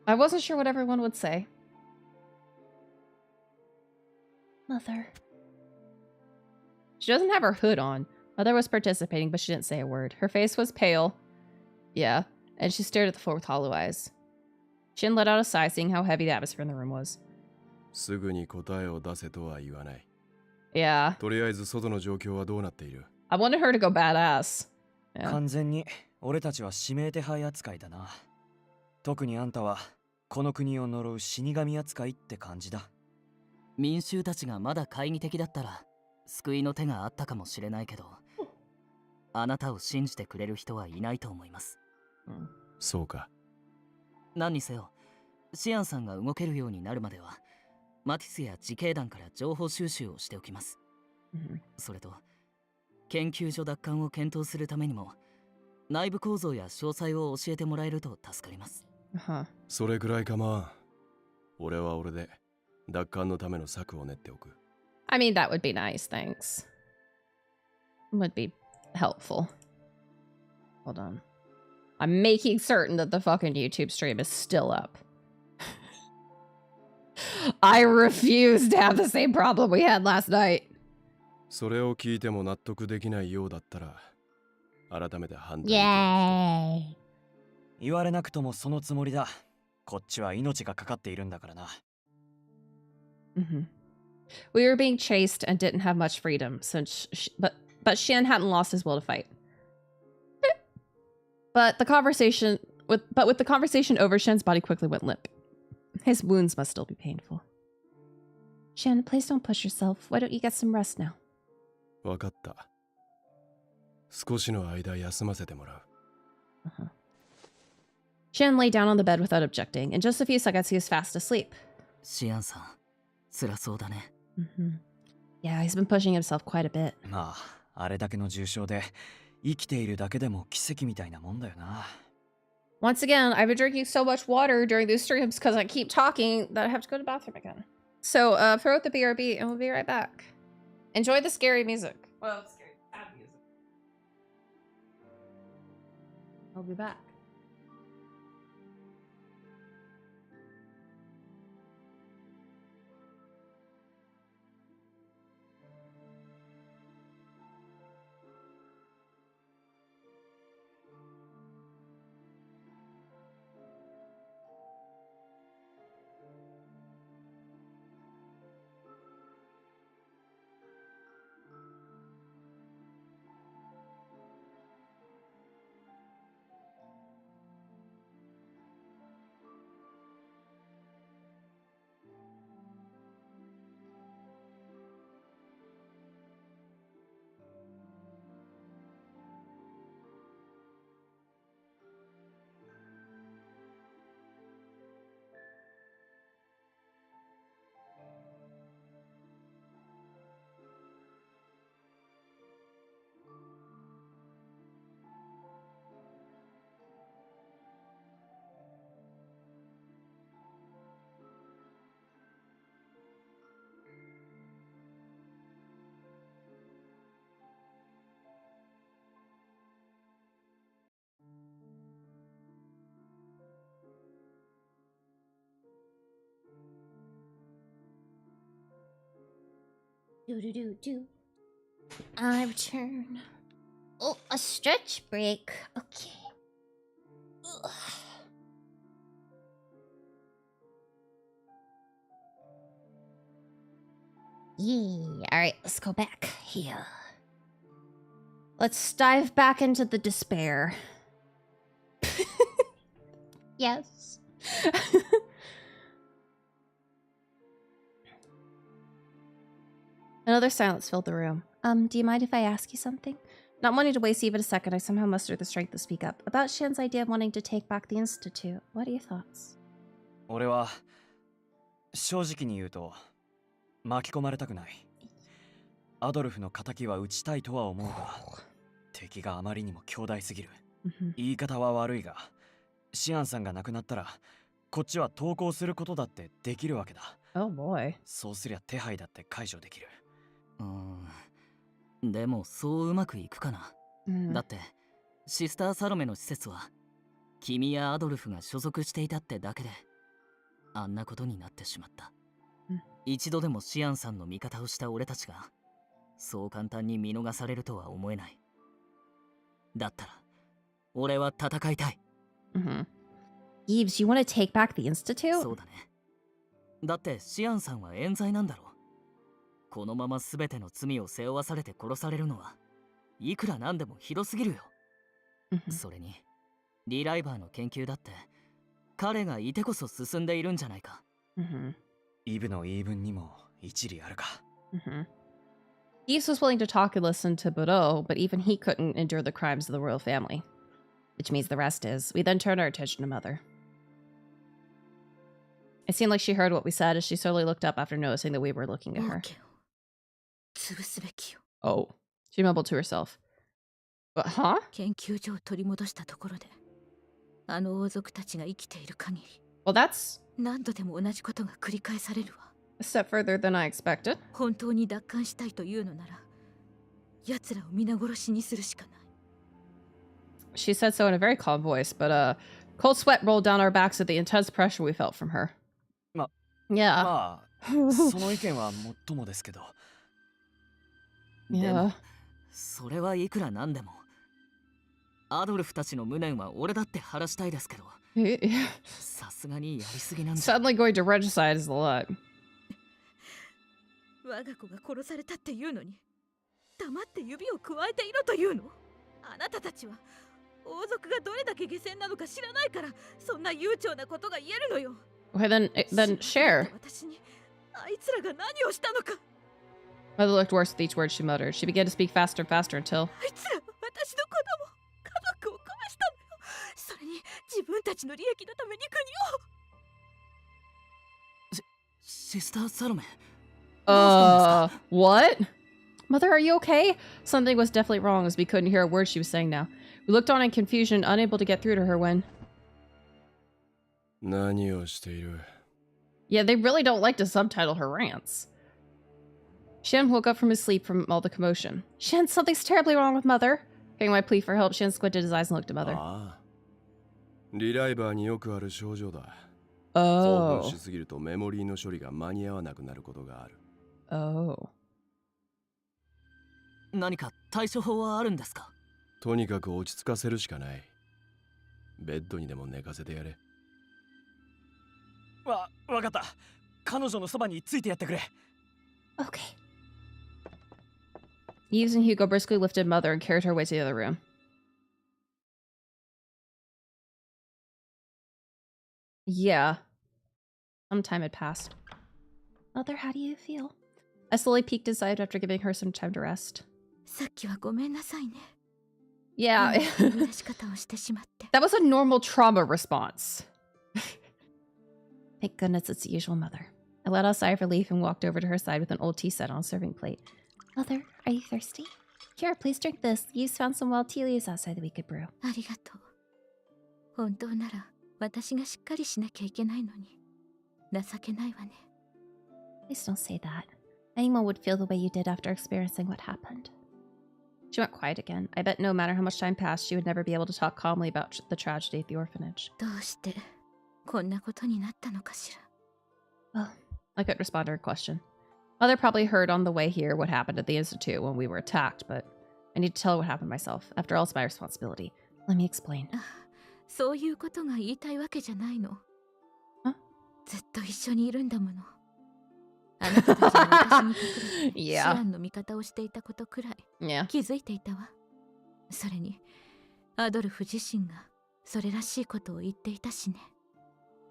I wasn't sure what everyone would say. Mother. She doesn't have her hood on. Mother was participating, but she didn't say a word. Her face was pale. Yeah, and she stared at the floor with hollow eyes. Shin let out a sigh, seeing how heavy the atmosphere in the room was. すぐに答えを出せとは言わない。Yeah. とりあえず外の状況はどうなっている？ I wanted her to go badass. Yeah. 完全に俺たちは指名手配扱いだな。特にあんたはこの国を呪う死神扱いって感じだ。民衆たちがまだ懐疑的だったら救いの手があったかもしれないけど、あなたを信じてくれる人はいないと思います。そうか。何にせよ、シアンさんが動けるようになるまでは、マティスや自警団から情報収集をしておきます。それと、研究所奪還を検討するためにも、内部構造や詳細を教えてもらえると助かります。それくらいかまあ。俺は俺で奪還のための策を練っておく。I mean, that would be nice, thanks. Would be helpful. Hold on. I'm making certain that the fucking YouTube stream is still up. I refuse to have the same problem we had last night. それを聞いても納得できないようだったら、改めて判断。言われなくともそのつもりだ。こっちは命がかかっているんだからな。Mm-hmm. We were being chased and didn't have much freedom, but Xian hadn't lost his will to fight. But with the conversation over, Xian's body quickly went limp. His wounds must still be painful. Xian, please don't push yourself. Why don't you get some rest now? わかった。少しの間休ませてもらう。Xian lay down on the bed without objecting. In just a few seconds, he was fast asleep. シアンさん、辛そうだね。Yeah, he's been pushing himself quite a bit. まあ、あれだけの重傷で生きているだけでも奇跡みたいなもんだよな。Once again, I've been drinking so much water during these streams because I keep talking that I have to go to the bathroom again. So, throw out the BRB and we'll be right back. Enjoy the scary music. Well, scary, sad music. I'll be back. I return. Oh, a stretch break. Okay. Ugh. Yeah. All right, let's go back here. Let's dive back into the despair. Yes. Another silence filled the room. Do you mind if I ask you something? Not wanting to waste even a second, I somehow mustered the strength to speak up. About Xian's idea of wanting to take back the Institute. What are your thoughts? 俺は正直に言うと巻き込まれたくない。アドルフの仇は討ちたいとは思うが、敵があまりにも強大すぎる。言い方は悪いが、シアンさんが亡くなったら、こっちは投降することだってできるわけだ。Oh boy. そうすりゃ手配だって解除できる。でもそううまくいくかな。だってシスターサロメの施設は君やアドルフが所属していたってだけであんなことになってしまった。一度でもシアンさんの味方をした俺たちがそう簡単に見逃されるとは思えない。だったら俺は戦いたい。Eves, you want to take back the Institute? そうだね。だってシアンさんは冤罪なんだろう。このまま全ての罪を背負わされて殺されるのはいくらなんでもひどすぎるよ。それにリライバーの研究だって彼がいてこそ進んでいるんじゃないか。イブの言い分にも一理あるか。Eves was willing to talk and listen to Bordeaux, but even he couldn't endure the crimes of the royal family. Which means the rest is. We then turned our attention to Mother. It seemed like she heard what we said as she slowly looked up after noticing that we were looking at her. Oh. She mumbled to herself. But, huh? 研究所を取り戻したところで、あの王族たちが生きている限り、 Well, that's 何度でも同じことが繰り返されるわ。a step further than I expected. 本当に奪還したいというのなら、奴らを皆殺しにするしかない。She said so in a very calm voice, but cold sweat rolled down our backs at the intense pressure we felt from her. Yeah. まあ、その意見はもっともですけど。でも、それはいくらなんでも、アドルフたちの無念は俺だって晴らしたいですけど、さすがにやりすぎなんだ。 Suddenly going to regicide is a lot. 我が子が殺されたっていうのに黙って指をくわえていろというの？あなたたちは王族がどれだけ下船なのか知らないからそんな悠長なことが言えるのよ。 Okay, then share. 私にあいつらが何をしたのか。 Mother looked worse with each word she muttered. She began to speak faster and faster until あいつら私の子供家族を壊したのよ。それに自分たちの利益のために国を。シスターサロメ。 What? Mother, are you okay? Something was definitely wrong as we couldn't hear a word she was saying now. We looked on in confusion, unable to get through to her when... 何をしている? Yeah, they really don't like to subtitle her rants. Shen woke up from his sleep from all the commotion. Shen, something's terribly wrong with Mother. Getting my plea for help, Shen squinted his eyes and looked at Mother. ああ。リライバーによくある症状だ。Oh. 興奮しすぎるとメモリーの処理が間に合わなくなることがある。Oh. 何か対処法はあるんですか？とにかく落ち着かせるしかない。ベッドにでも寝かせてやれ。わかった。彼女のそばについてやってくれ。Okay. Yves and Hugo briskly lifted Mother and carried her away to the other room. Yeah. Some time had passed. Mother, how do you feel? I slowly peeked inside after giving her some time to rest. さっきはごめんなさいね。 Yeah. 踏み出し方をしてしまって。 That was a normal trauma response. Thank goodness it's the usual Mother. I let out a sigh of relief and walked over to her side with an old tea set on a serving plate. Mother, are you thirsty? Here, please drink this. You found some wild tea leaves outside that we could brew. ありがとう。本当なら私がしっかりしなきゃいけないのに情けないわね。 Please don't say that. Anyone would feel the way you did after experiencing what happened. She went quiet again. I bet no matter how much time passed, she would never be able to talk calmly about the tragedy at the orphanage. どうしてこんなことになったのかしら。 Well, I couldn't respond to her question. Mother probably heard on the way here what happened at the Institute when we were attacked, but I need to tell her what happened myself. After all, it's my responsibility. Let me explain. そういうことが言いたいわけじゃないの。ずっと一緒にいるんだもの。あなたたちが私に隠れてシアンの味方をしていたことくらい気づいていたわ。それにアドルフ自身がそれらしいことを言っていたしね。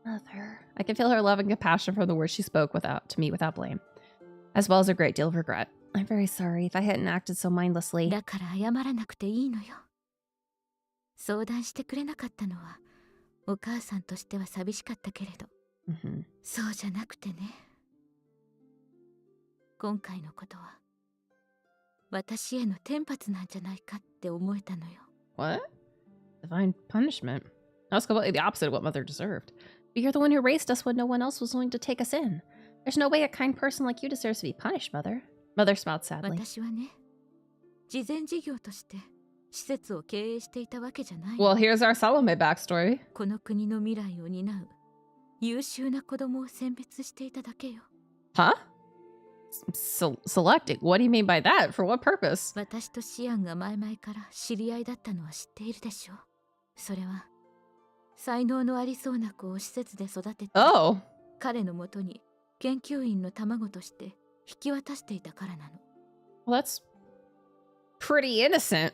Mother. I can feel her love and compassion from the words she spoke to me without blame, as well as a great deal of regret. I'm very sorry if I hadn't acted so mindlessly. だから謝らなくていいのよ。相談してくれなかったのはお母さんとしては寂しかったけれど、そうじゃなくてね。今回のことは私への天罰なんじゃないかって思えたのよ。 What? Divine punishment? That's completely the opposite of what Mother deserved. But you're the one who raised us when no one else was willing to take us in. There's no way a kind person like you deserves to be punished, Mother. Mother smiled sadly. 私はね、慈善事業として施設を経営していたわけじゃない。 Well, here's our Salome backstory. この国の未来を担う優秀な子供を選別していただけよ。 Huh? Selecting? What do you mean by that? For what purpose? 私とシアンが前々から知り合いだったのは知っているでしょう。それは才能のありそうな子を施設で育てて、彼のもとに研究員の卵として引き渡していたからなの。 Well, that's pretty innocent.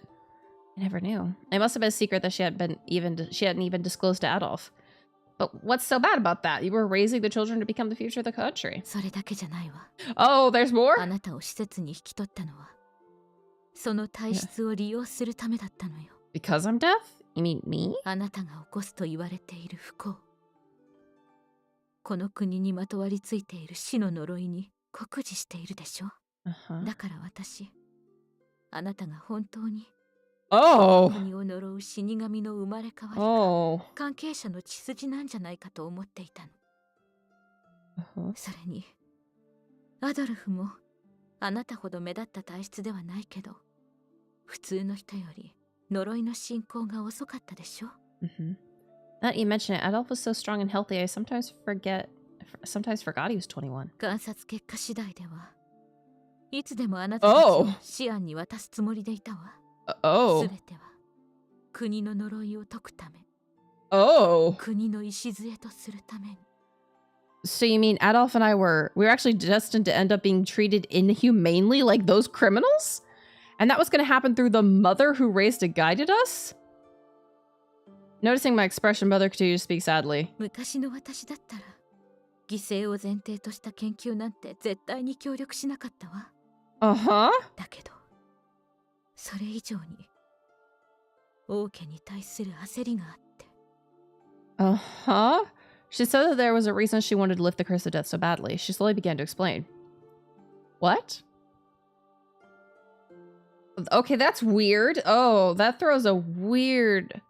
I never knew. It must have been a secret that she hadn't even disclosed to Adolf. But what's so bad about that? You were raising the children to become the future of the country. それだけじゃないわ。 Oh, there's more? あなたを施設に引き取ったのはその体質を利用するためだったのよ。 Because I'm deaf? You mean me? あなたが起こすと言われている不幸、この国にまとわりついている死の呪いに酷似しているでしょ。だから私、あなたが本当に国を呪う死神の生まれ変わりか、関係者の血筋なんじゃないかと思っていたの。それにアドルフもあなたほど目立った体質ではないけど、普通の人より呪いの進行が遅かったでしょ。 Now that you mention it, Adolf was so strong and healthy, I sometimes forgot he was 21. 観察結果次第ではいつでもあなたたちをシアンに渡すつもりでいたわ。すべては国の呪いを解くため。Oh. 国の礎とするために。 So you mean Adolf and I were actually destined to end up being treated inhumanely like those criminals? And that was going to happen through the mother who raised and guided us? Noticing my expression, Mother continued to speak sadly. 昔の私だったら犠牲を前提とした研究なんて絶対に協力しなかったわ。Uh-huh. だけどそれ以上に王家に対する焦りがあって。 Uh-huh. She said that there was a reason she wanted to lift the curse of death so badly. She slowly began to explain. What? Okay, that's weird. Oh, that throws a weird...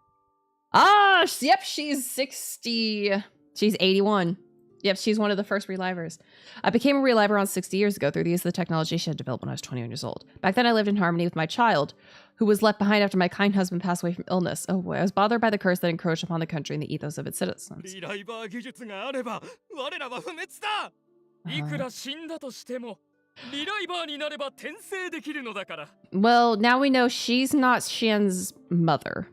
Ah, yep, she's 60. She's 81. Yep, she's one of the first relivers. I became a reliver around 60 years ago through the use of the technology she had developed when I was 21 years old. Back then, I lived in harmony with my child, who was left behind after my kind husband passed away from illness. Oh boy, I was bothered by the curse that encroached upon the country and the ethos of its citizens. リライバー技術があれば我らは不滅だ。いくら死んだとしてもリライバーになれば転生できるのだから。 Well, now we know she's not Xian's mother.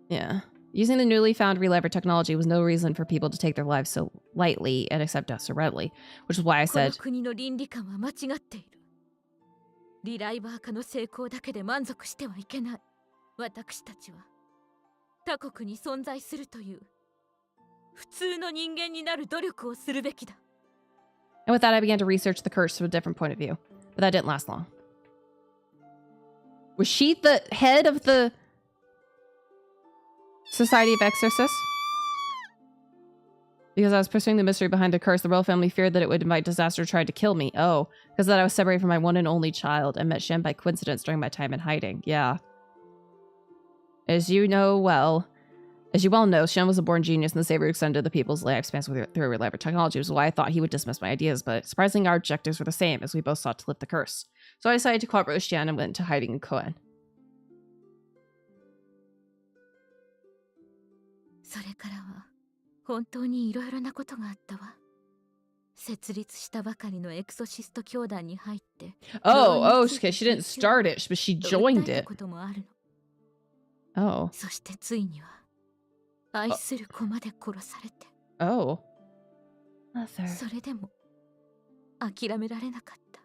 Yeah. Using the newly found reliver technology was no reason for people to take their lives so lightly and accept death so readily, which is why I この said... 国の倫理観は間違っている。リライバー化の成功だけで満足してはいけない。私たちは他国に存在するという普通の人間になる努力をするべきだ。 And with that, I began to research the curse from a different point of view. But that didn't last long. Was she the head of the Society of Exorcists? Because I was pursuing the mystery behind the curse, the royal family feared that it would invite disaster to try to kill me. Oh, because that I was separated from my one and only child and met Shen by coincidence during my time in hiding. Yeah. As you well know, Shen was a born genius and the savior who extended the people's lifespans through elaborate technology, which is why I thought he would dismiss my ideas, but surprisingly our objectives were the same, as we both sought to lift the curse. So I decided to cooperate with Shen and went into hiding in Koen. それからは本当にいろいろなことがあったわ。設立したばかりのエクソシスト教団に入って。Oh, okay, she didn't start it, but she joined it. こともあるOh. の。そしてついには愛する子まで殺されて。Oh. Mother. それでも諦められなかった。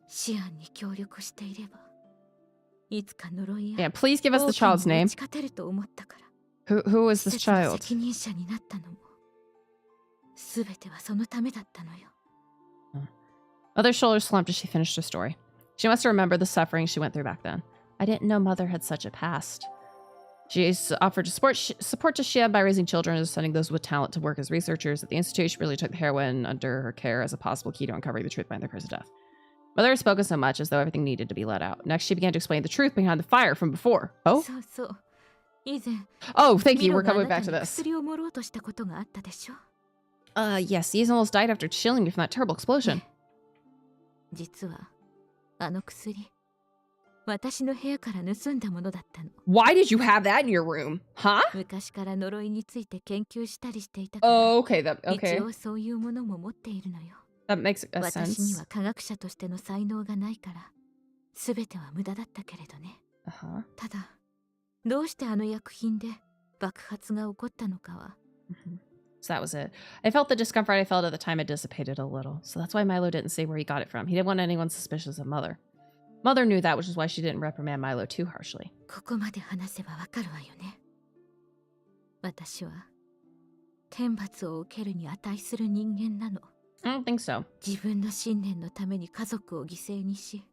シアンに協力していればいつか呪いや Yeah, please give us the child's name. 打ち勝てると思ったから。 Who is this child? 責任者になったのもすべてはそのためだったのよ。 Mother's shoulders slumped as she finished her story. She must have remembered the suffering she went through back then. I didn't know Mother had such a past. She offered to support to Xia by raising children and sending those with talent to work as researchers at the institute. She really took the heroine under her care as a possible key to uncovering the truth behind the curse of death. Mother had spoken so much as though everything needed to be let out. Next, she began to explain the truth behind the fire from before. Oh? そうそう。以前 Oh, thank you. ミロ We're があ coming なた back to に this. 薬を盛ろうとしたことがあったでしょ。 Yes, he's almost died after chilling me from that terrible explosion. 実はあの薬私の部屋から盗んだものだったの。 Why did you have that in your room? Huh? 昔から呪いについて研究したりしていたから。 Oh, okay. Okay. 一応そういうものも持っているのよ。 That makes a 私に sense. は科学者としての才能がないから全ては無駄だったけれどね。 Uh-huh. ただどうしてあの薬品で爆発が起こったのかは。 So that was it. I felt the discomfort I felt at the time had dissipated a little. So that's why Milo didn't say where he got it from. He didn't want anyone suspicious of Mother. Mother knew that, which is why she didn't reprimand Milo too harshly. ここまで話せばわかるわよね。私は天罰を受けるに値する人間なの。 I don't think so. 自分の信念のために家族を犠牲にし、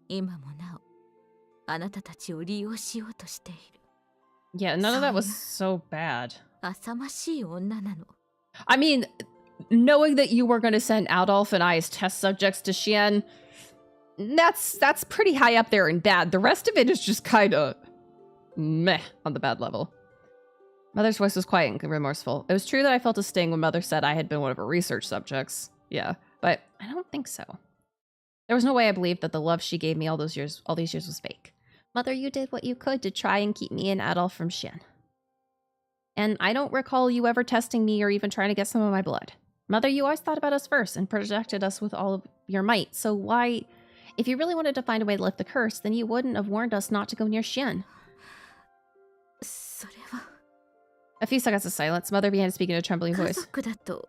今もなおあなたたちを利用しようとしている。 Yeah, none of that was so bad. 浅ましい女なの。 I mean, knowing that you were going to send Adolf and I as test subjects to Xian, that's pretty high up there and bad. The rest of it is just kind of meh on the bad level. Mother's voice was quiet and remorseful. It was true that I felt a sting when Mother said I had been one of her research subjects. Yeah, but I don't think so. There was no way I believed that the love she gave me all these years was fake. Mother, you did what you could to try and keep me and Adolf from Xian. And I don't recall you ever testing me or even trying to get some of my blood. Mother, you always thought about us first and protected us with all of your might, so why... If you really wanted to find a way to lift the curse, then you wouldn't have warned us not to go near Xian. A few seconds of silence. Mother began to speak in a trembling 家 voice. 族だと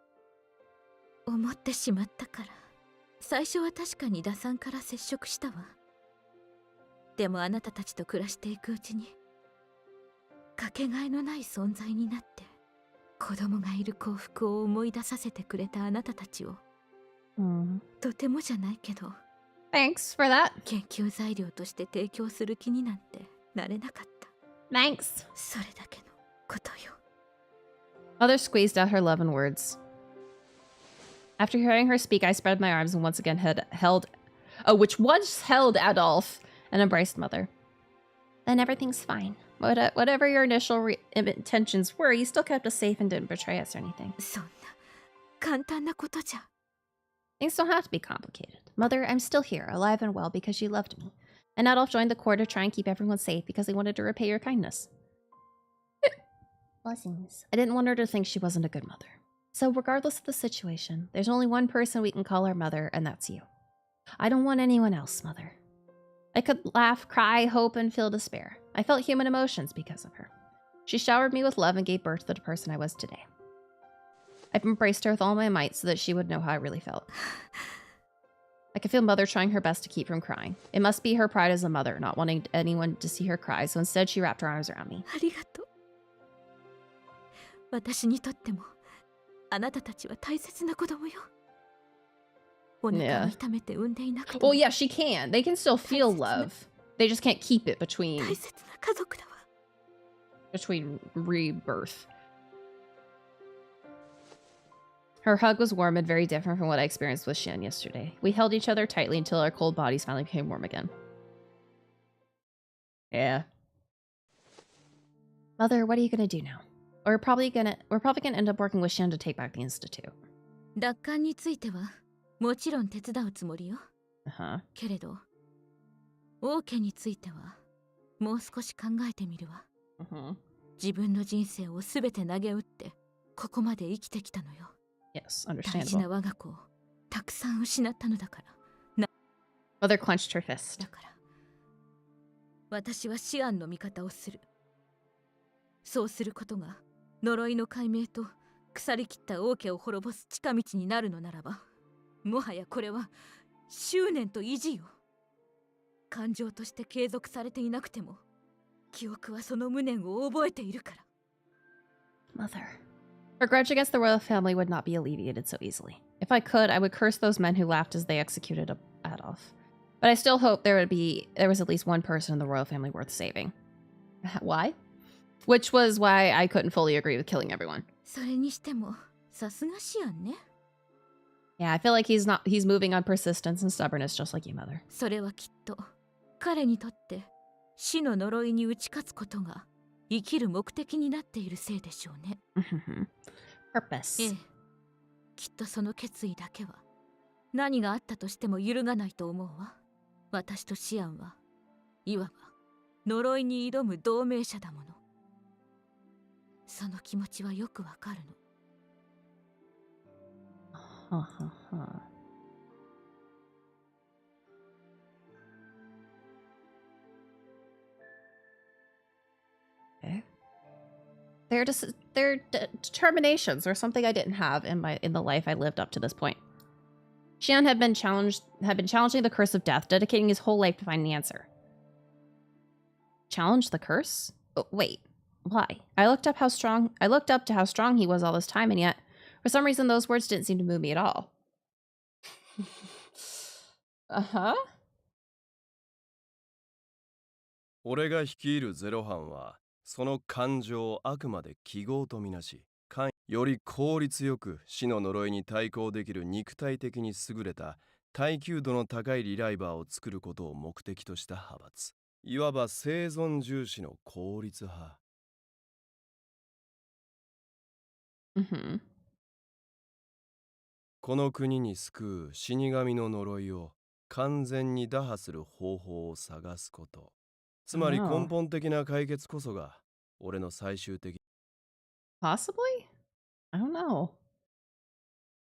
思ってしまったから、最初は確かに打算から接触したわ。でもあなたたちと暮らしていくうちに、かけがえのない存在になって、子供がいる幸福を思い出させてくれたあなたたちを、とてもじゃないけど、Thanks for that. 研究材料として提供する気になんてなれなかった。Thanks. それだけのことよ。Mother squeezed out her love in words. After hearing her speak, I spread my arms and once again which once held Adolf and embraced Mother. Then everything's fine. Whatever your initial intentions were, you still kept us safe and didn't betray us or anything. そんな簡単なことじゃ。Things don't have to be complicated. Mother, I'm still here, alive and well, because you loved me. And Adolf joined the Corps to try and keep everyone safe because they wanted to repay your kindness. Blessings. I didn't want her to think she wasn't a good mother. So regardless of the situation, there's only one person we can call our mother, and that's you. I don't want anyone else, Mother. I could laugh, cry, hope, and feel despair. I felt human emotions because of her. She showered me with love and gave birth to the person I was today. I've embraced her with all my might so that she would know how I really felt. I could feel Mother trying her best to keep from crying. It must be her pride as a mother, not wanting anyone to see her cry, so instead she wrapped her arms around me. ありがとう。私にとっても、あなたたちは大切な子供よ。お腹を痛めて産んでいなくても。Well, yeah, she can. They can still feel love. They just can't keep it between 大切な家族だわ。between rebirth. Her hug was warm and very different from what I experienced with Shan yesterday. We held each other tightly until our cold bodies finally became warm again. Yeah. Mother, what are you gonna do now? We're probably gonna end up working with Shan to take back the institute. 奪還についてはもちろん手伝うつもりよ。けれど、王家についてはもう少し考えてみるわ。自分の人生をすべて投げ打ってここまで生きてきたのよ。Yes, 大事な understandable. 我が子をたくさん失ったのだから。Mother clenched her fist. だから私はシアンの味方をする。そうすることが呪いの解明と腐りきった王家を滅ぼす近道になるのならば、もはやこれは執念と意地よ。感情として継続されていなくても、記憶はその無念を覚えているから。Mother. Her grudge against the royal family would not be alleviated so easily. If I could, I would curse those men who laughed as they executed Adolf. But I still hope there was at least one person in the royal family worth saving. Why? Which was why I couldn't fully agree with killing everyone. それにしても、さすがシアンね。Yeah, I feel like he's moving on persistence and stubbornness just like you, Mother. それはきっと彼にとって死の呪いに打ち勝つことが生きる目的になっているせいでしょうね。Purpose. ええ、きっとその決意だけは何があったとしても揺るがないと思うわ。私とシアンはいわば呪いに挑む同盟者だもの。その気持ちはよくわかるの。Okay. They're determinations or something I didn't have in the life I lived up to this point. Xian had been challenging the curse of death, dedicating his whole life to find the answer. Challenge the curse? Oh, wait, why? I looked up to how strong he was all this time, and yet, for some reason, those words didn't seem to move me at all. Uh-huh. 俺が率いるゼロ班はその感情をあくまで記号とみなし、より効率よく死の呪いに対抗できる肉体的に優れた耐久度の高いリライバーを作ることを目的とした派閥。いわば生存重視の効率派。この国に救う死神の呪いを完全に打破する方法を探すこと。つまり根本的な解決こそが俺の最終的。Possibly? I don't know.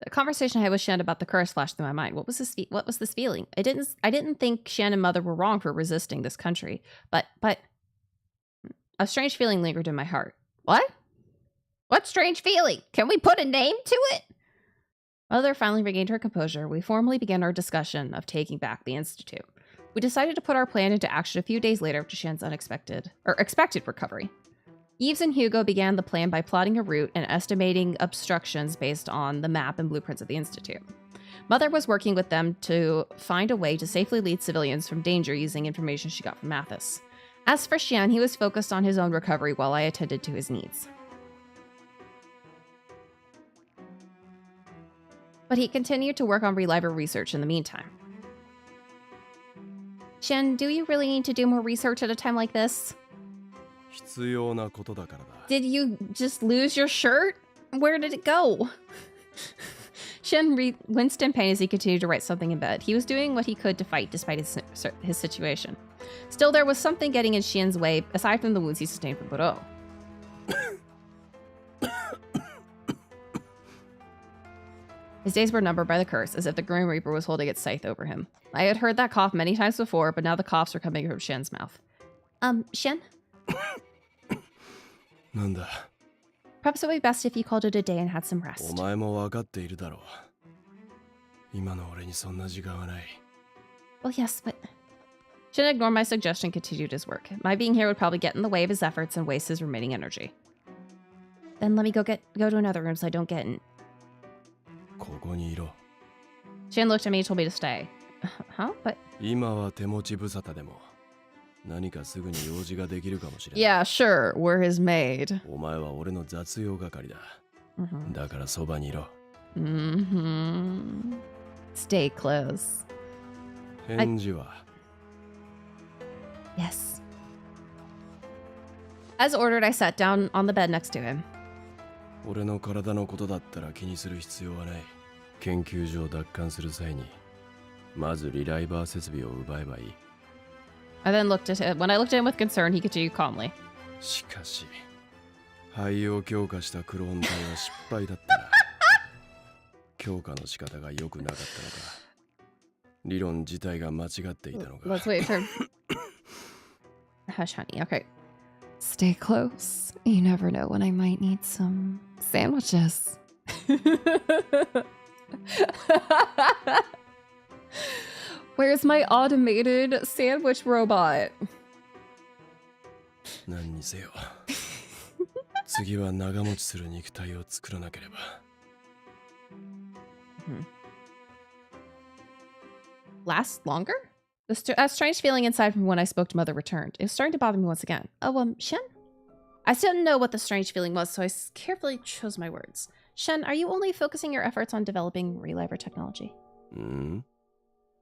The conversation I had with Shan about the curse flashed through my mind. What was this feeling? I didn't think Shan and Mother were wrong for resisting this country, but a strange feeling lingered in my heart. What? What strange feeling? Can we put a name to it? Mother finally regained her composure. We formally began our discussion of taking back the Institute. We decided to put our plan into action a few days later after Shan's expected recovery. Yves and Hugo began the plan by plotting a route and estimating obstructions based on the map and blueprints of the Institute. Mother was working with them to find a way to safely lead civilians from danger using information she got from Mathis. As for Xian, he was focused on his own recovery while I attended to his needs. But he continued to work on Reliver research in the meantime. Xian, do you really need to do more research at a time like this? Did you just lose your shirt? Where did it go? Xian winced in pain as he continued to write something in bed. He was doing what he could to fight despite his situation. Still, there was something getting in Xian's way, aside from the wounds he sustained from Buro. His days were numbered by the curse, as if the Grim Reaper was holding its scythe over him. I had heard that cough many times before, but now the coughs were coming from Xian's mouth. Xian? Perhaps it would be best if you called it a day and had some rest. Well, yes, but... Xian ignored my suggestion and continued his work. My being here would probably get in the way of his efforts and waste his remaining energy. Then let me go to another room so I don't get in... Xian looked at me and told me to stay. Huh? But... Yeah, sure. We're his maid. Stay close. Yes. As ordered, I sat down on the bed next to him. I then looked at him. When I looked at him with concern, he continued calmly. Let's wait for... Hush, honey. Okay. Stay close. You never know when I might need some sandwiches. Where's my automated sandwich robot? Last longer? A strange feeling inside from when I spoke to Mother returned. It was starting to bother me once again. Oh, Shen? I still didn't know what the strange feeling was, so I carefully chose my words. Shen, are you only focusing your efforts on developing Reliver technology?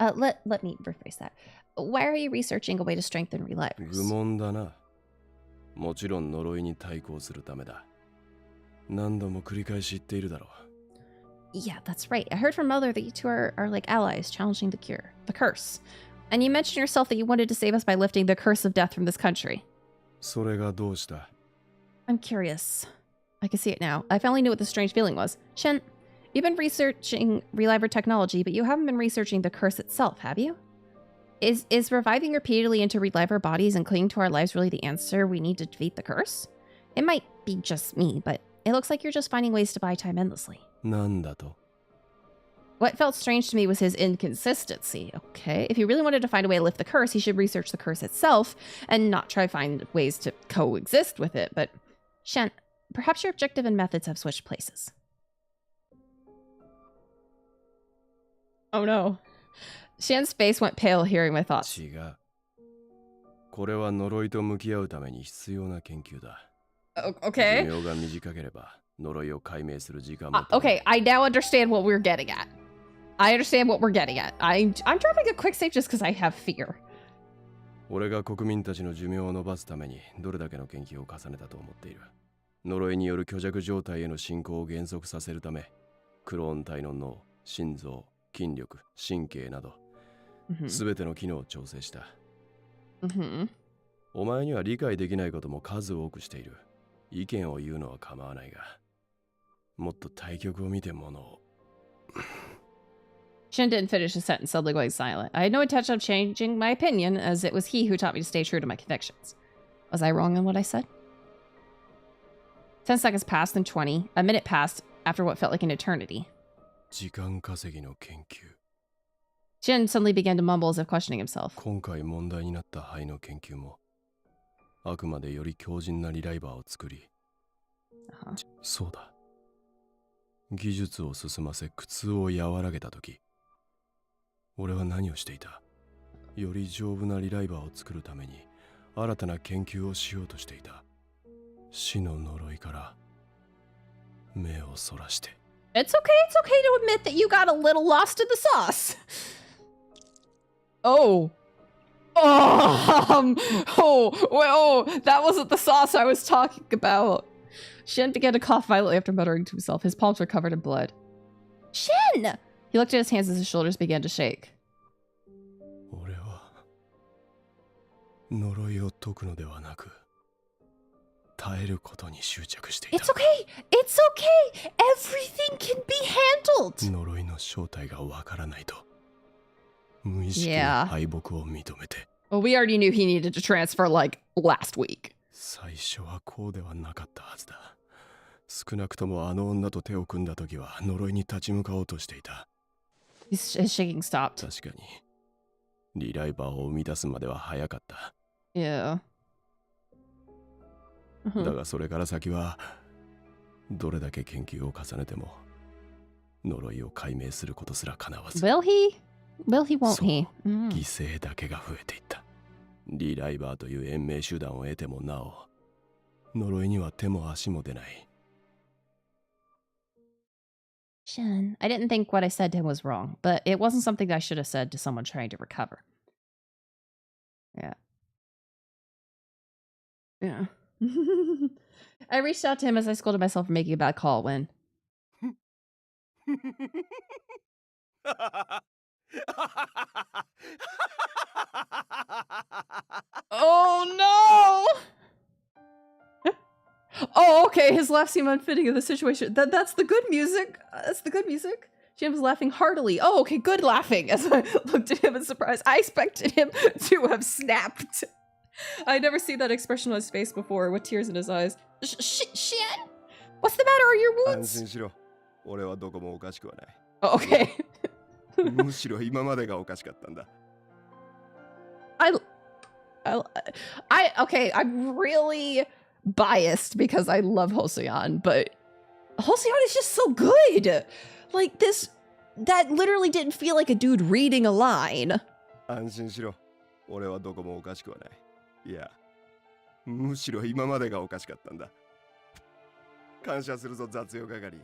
Let me rephrase that. Why are you researching a way to strengthen Relivers? Yeah, that's right. I heard from Mother that you two are like allies, challenging the curse. And you mentioned yourself that you wanted to save us by lifting the curse of death from this country. I'm curious. I can see it now. I finally knew what the strange feeling was. Shen, you've been researching Reliver technology, but you haven't been researching the curse itself, have you? Is reviving repeatedly into Reliver bodies and clinging to our lives really the answer we need to defeat the curse? It might be just me, but it looks like you're just finding ways to buy time endlessly. What felt strange to me was his inconsistency. Okay, if he really wanted to find a way to lift the curse, he should research the curse itself and not try to find ways to coexist with it. But, Shen, perhaps your objective and methods have switched places. Oh no. Shen's face went pale hearing my thoughts. Okay. Okay, I now understand what we're getting at. I understand what we're getting at. I'm dropping a quick save just because I have fear. 俺が国民たちの寿命を伸ばすためにどれだけの研究を重ねたと思っている。呪いによる虚弱状態への進行を減速させるため、クローン体の脳、心臓、筋力、神経など、すべての機能を調整した。お前には理解できないことも数多くしている。意見を言うのは構わないが、もっと対局を見てものを。Shen didn't finish the sentence, suddenly going silent. I had no intention of changing my opinion, as it was he who taught me to stay true to my convictions. Was I wrong on what I said? 10 seconds passed, then 20. A minute passed after what felt like an eternity. 時間稼ぎの研究。 Shin suddenly began to mumble as if questioning himself. 今回問題になった肺の研究もあくまでより強靭なリライバーを作り、そうだ。技術を進ませ苦痛を和らげたとき、俺は何をしていた？より丈夫なリライバーを作るために新たな研究をしようとしていた。死の呪いから目をそらして。 It's okay to admit that you got a little lost in the sauce. Oh. That wasn't the sauce I was talking about. Shin began to cough violently after muttering to himself. His palms were covered in blood. Shin! He looked at his hands as his shoulders began to shake. 俺は呪いを解くのではなく、耐えることに執着していた。 It's okay! It's okay! Everything can be handled! 呪いの正体がわからないと、無意識の敗北を認めて。 Well, we already knew he needed to transfer, like, last week. 最初はこうではなかったはずだ。少なくともあの女と手を組んだ時は呪いに立ち向かおうとしていた。 His shaking stopped. 確かに、リライバーを生み出すまでは早かった。 Yeah. だがそれから先は、どれだけ研究を重ねても、呪いを解明することすら叶わず。 Will he? Will he, won't he? 犠牲だけが増えていった。リライバーという延命手段を得てもなお、呪いには手も足も出ない。 Shin, I didn't think what I said to him was wrong, but it wasn't something that I should have said to someone trying to recover. Yeah. Yeah. I reached out to him as I scolded myself for making a bad call when... Oh no! Oh, okay. His laugh seemed unfitting in the situation. That's the good music. That's the good music. Jim was laughing heartily. Oh, okay, good laughing. As I looked at him in surprise, I expected him to have snapped. I'd never seen that expression on his face before, with tears in his eyes. Shin? What's the matter? Are your wounds? 安心しろ。俺はどこもおかしくはない。 Oh, okay. むしろ今までがおかしかったんだ。 Okay, I'm really biased because I love Hoseon, but Hoseon is just so good. Like this, that literally didn't feel like a dude reading a line. 安心しろ。俺はどこもおかしくはない。いや、むしろ今までがおかしかったんだ。感謝するぞ雑用係。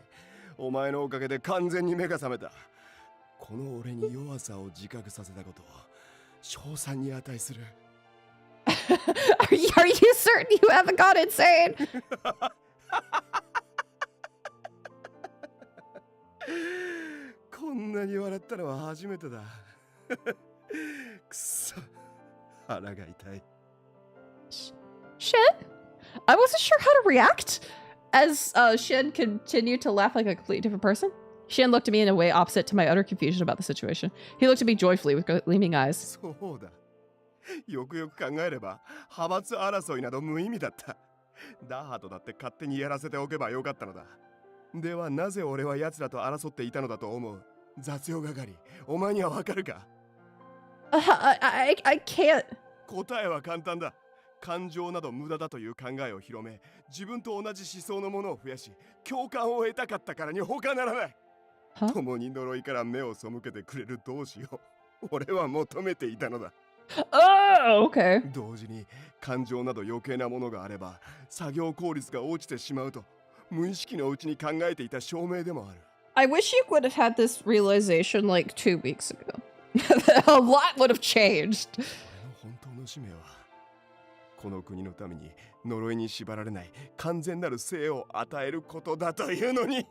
お前のおかげで完全に目が覚めた。この俺に弱さを自覚させたことを称賛に値する。Are you certain you haven't gone insane? こんなに笑ったのは初めてだ。くそ、腹が痛い。 Shin? I wasn't sure how to react as Shin continued to laugh like a completely different person. Shin looked at me in a way opposite to my utter confusion about the situation. He looked at me joyfully with gleaming eyes. そうだ。よくよく考えれば派閥争いなど無意味だった。ダハとだって勝手にやらせておけばよかったのだ。ではなぜ俺は奴らと争っていたのだと思う？雑用係、お前にはわかるか？ I can't. 答えは簡単だ。感情など無駄だという考えを広め、自分と同じ思想のものを増やし、共感を得たかったからに他ならない。共に呪いから目を背けてくれる同志を俺は求めていたのだ。 Oh, okay. 同時に感情など余計なものがあれば作業効率が落ちてしまうと無意識のうちに考えていた証明でもある。 I wish you would have had this realization like 2 weeks ago. A lot would have changed. 俺の本当の使命はこの国のために呪いに縛られない完全なる生を与えることだというのに、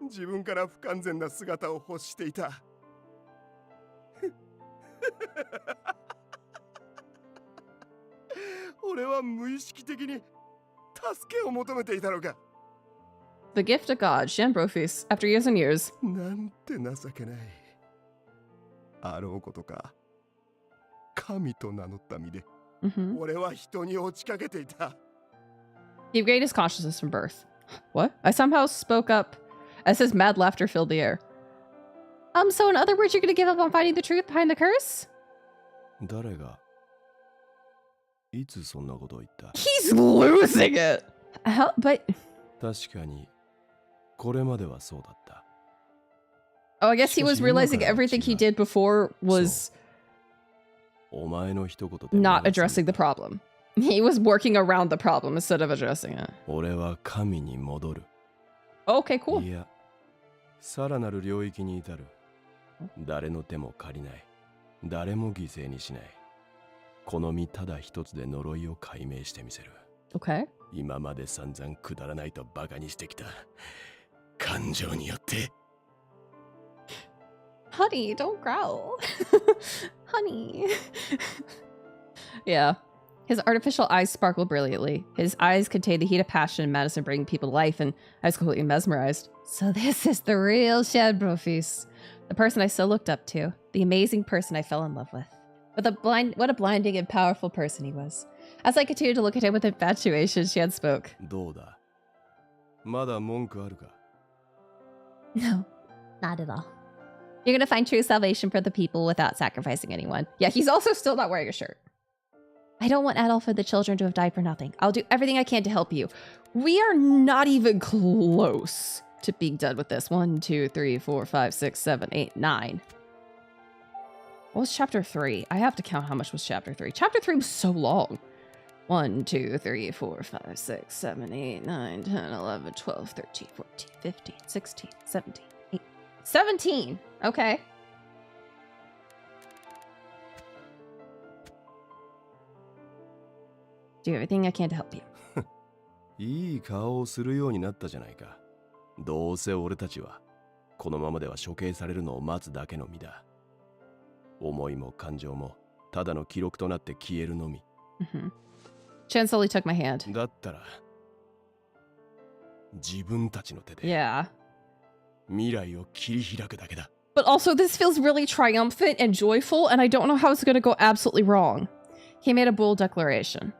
自分から不完全な姿を欲していた。俺は無意識的に助けを求めていたのか。 The gift of God, Shan Brofist, after years and years. なんて情けない。あろうことか、神と名乗った身で、俺は人に落ちかけていた。He regained his consciousness from birth. What? I somehow spoke up as his mad laughter filled the air. So in other words, you're gonna give up on finding the truth behind the curse? 誰がいつそんなことを言った？ He's losing it! How, but... 確かにこれまではそうだった。 Oh, I guess he was realizing everything he did before was お前の一言で not addressing the problem. He was working around the problem instead of addressing it. 俺は神に戻る。 Okay, cool. いや、さらなる領域に至る。誰の手も借りない。誰も犠牲にしない。この身ただ一つで呪いを解明してみせる。Okay. 今まで散々くだらないとバカにしてきた。感情によって。 Honey, don't growl. Honey. Yeah. His artificial eyes sparkled brilliantly. His eyes contained the heat of passion and madness and bringing people to life, and I was completely mesmerized. So this is the real Shadbrofis. The person I so looked up to. The amazing person I fell in love with. What a blinding and powerful person he was. As I continued to look at him with infatuation, Shad spoke. どうだ？まだ文句あるか？ No, not at all. You're gonna find true salvation for the people without sacrificing anyone. Yeah, he's also still not wearing a shirt. I don't want Adolf or the children to have died for nothing. I'll do everything I can to help you. We are not even close to being done with this. 1, 2, 3, 4, 5, 6, 7, 8, 9. What was chapter 3? I have to count how much was chapter 3. Chapter 3 was so long. 1, 2, 3, 4, 5, 6, 7, 8, 9, 10, 11, 12, 13, 14, 15, 16, 17, 18, 17! Okay. Do everything I can to help you. いい顔をするようになったじゃないか。どうせ俺たちはこのままでは処刑されるのを待つだけの身だ。思いも感情もただの記録となって消えるのみ。Chen slowly took my hand. だったら自分たちの手で Yeah. 未来を切り開くだけだ。 But also, this feels really triumphant and joyful, and I don't know how it's going to go absolutely wrong. He made a bold declaration.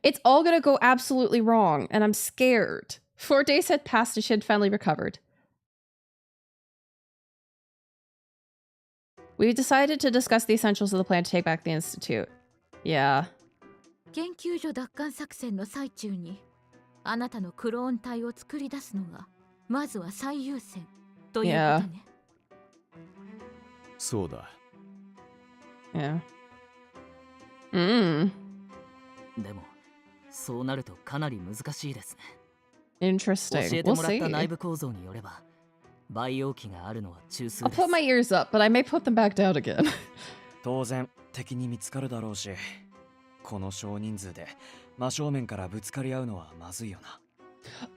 It's all going to go absolutely wrong, and I'm scared. 4 days had passed and she had finally recovered. We decided to discuss the essentials of the plan to take back the Institute. Yeah. 研究所奪還作戦の最中にあなたのクローン体を作り出すのがまずは最優先ということね。そうだ。Yeah. でもそうなるとかなり難しいですね。 Interesting. 教えて We'll もらった内 see. 部構造によれば培養器があるのは中枢 I'll です。 put my ears up, but I may put them back down again. 当然敵に見つかるだろうし、この少人数で真正面からぶつかり合うのはまずいよな。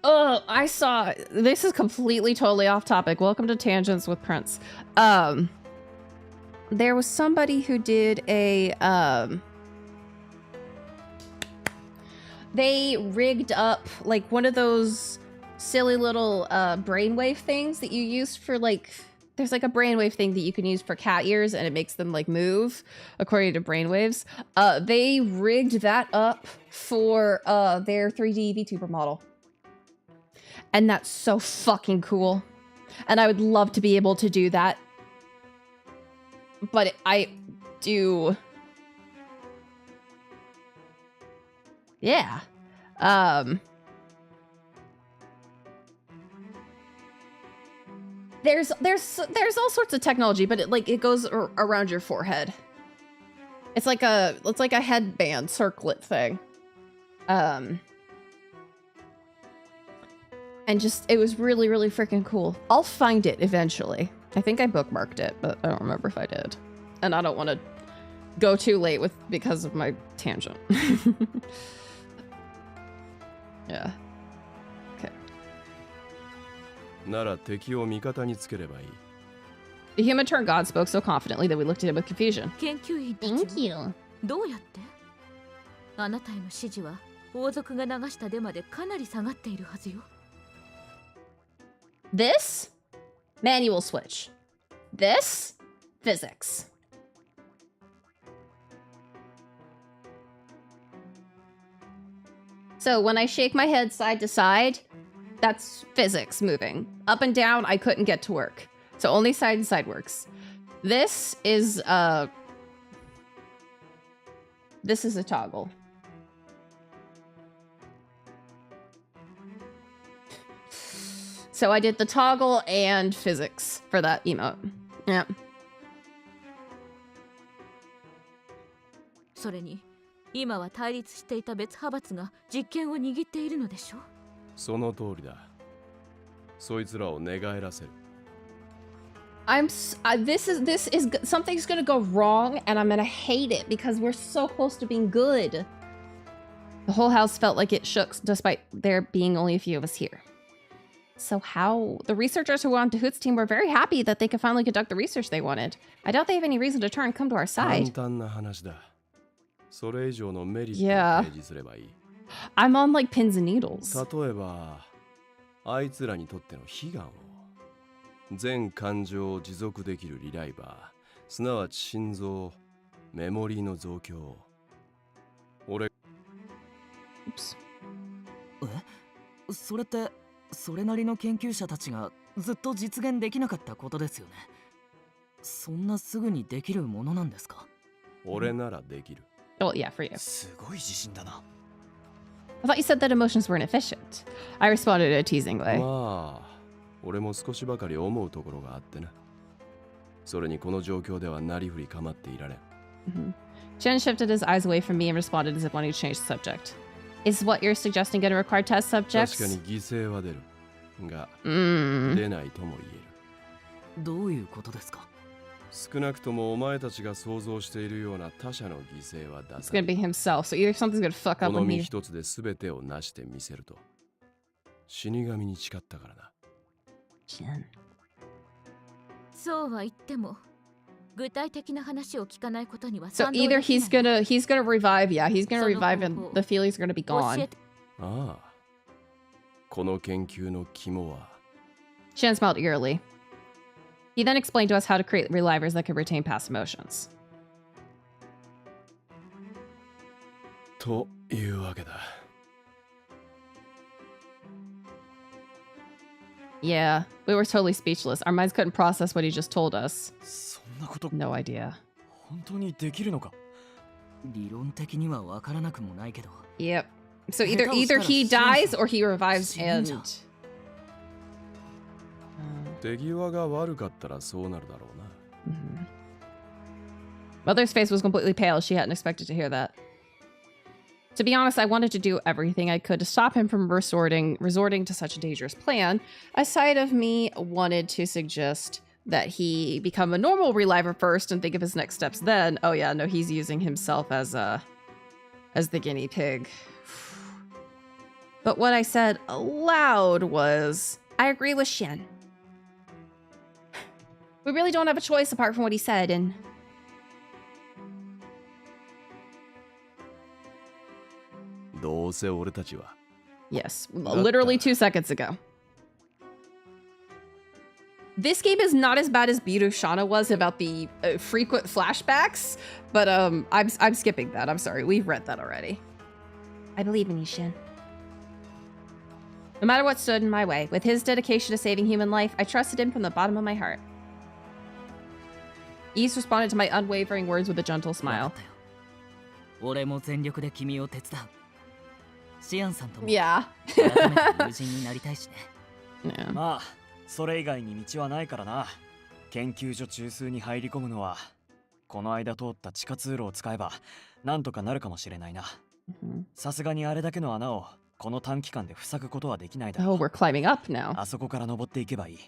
Oh, I saw. This is completely totally off topic. Welcome to Tangents with Prince. There was somebody who did a they rigged up like one of those silly little brainwave things that you use for like there's like a brainwave thing that you can use for cat ears and it makes them like move according to brainwaves. They rigged that up for their 3D VTuber model. And that's so fucking cool. And I would love to be able to do that. But I do. Yeah. There's all sorts of technology, but it goes around your forehead. It's like a headband circlet thing. And just, it was really, really freaking cool. I'll find it eventually. I think I bookmarked it, but I don't remember if I did. And I don't want to go too late because of my tangent. Yeah. Okay. なら敵を味方につければいい。 The human turned God spoke so confidently that we looked at him with confusion. 研究員たち Thank you. どうやってあなたへの指示は王族が流したデマでかなり下がっているはずよ。 This? Manual switch. This? Physics. So when I shake my head side to side, that's physics moving. Up and down, I couldn't get to work. So only side and side works. This is a toggle. So I did the toggle and physics for that emote. Yeah. それに今は対立していた別派閥が実権を握っているのでしょ。その通りだ。そいつらを寝返らせる。This is something's gonna go wrong and I'm gonna hate it because we're so close to being good. The whole house felt like it shook despite there being only a few of us here. So how? The researchers who were on Dahoot's team were very happy that they could finally conduct the research they wanted. I doubt they have any reason to turn and come to our side. 簡単な話だ。それ以上のメリットを提示すればいい。I'm on like pins and needles. 例えば、あいつらにとっての悲願を、全感情を持続できるリライバー、すなわち心臓、メモリーの増強。俺、それって、それなりの研究者たちがずっと実現できなかったことですよね。そんなすぐにできるものなんですか？俺ならできる。Oh, yeah, for you. すごい自信だな。I thought you said that emotions weren't efficient. I responded in a teasing way. まあ、俺も少しばかり思うところがあってな。それにこの状況ではなりふり構っていられん。Jen shifted his eyes away from me and responded as if wanting to change the subject. Is what you're suggesting going to require test subjects? 確かに犠牲は出る。が、出ないとも言える。どういうことですか？少なくともお前たちが想像しているような他者の犠牲は出さ It's gonna be himself, so either something's gonna fuck こ up の when 身 he... 一つで全てを成してみせると。死神に誓ったからな。Jen. そうは言っても具体的な話を聞かないことには So 賛同 either できない he's gonna revive, yeah, he's gonna その revive 方 and 法 the feelings are gonna be 教 gone. えてああ。この研究の肝は、 Jen smiled eerily. He then explained to us how to create relivers that could retain past emotions. というわけだ。Yeah, we were totally speechless. Our minds couldn't process what he just told us. そんなこと No idea. 本当にできるのか？理論的にはわからなくもないけど。 Yep. So either he dies or he revives and... 手際が悪かったらそうなるだろうな。Mother's face was completely pale. She hadn't expected to hear that. To be honest, I wanted to do everything I could to stop him from resorting to such a dangerous plan. A side of me wanted to suggest that he become a normal reliver first and think of his next steps then. Oh yeah, no, he's using himself as the guinea pig. But what I said aloud was, I agree with Shen. We really don't have a choice apart from what he said, and... Yes, literally 2 seconds ago. This game is not as bad as Shana was about the frequent flashbacks, but I'm skipping that. I'm sorry, we've read that already. I believe in you, Shin. No matter what stood in my way, with his dedication to saving human life, I trusted him from the bottom of my heart. East responded to my unwavering words with a gentle smile. 俺も全力で君を手伝う。シアンさんとも Yeah. 改めて友人になりたいしね。Yeah. まあ、それ以外に道はないからな。研究所中枢に入り込むのは、この間通った地下通路を使えば、なんとかなるかもしれないな。さすがにあれだけの穴を、この短期間で塞ぐことはできないだろう。Oh, we're climbing up now. あそこから登っていけばいい。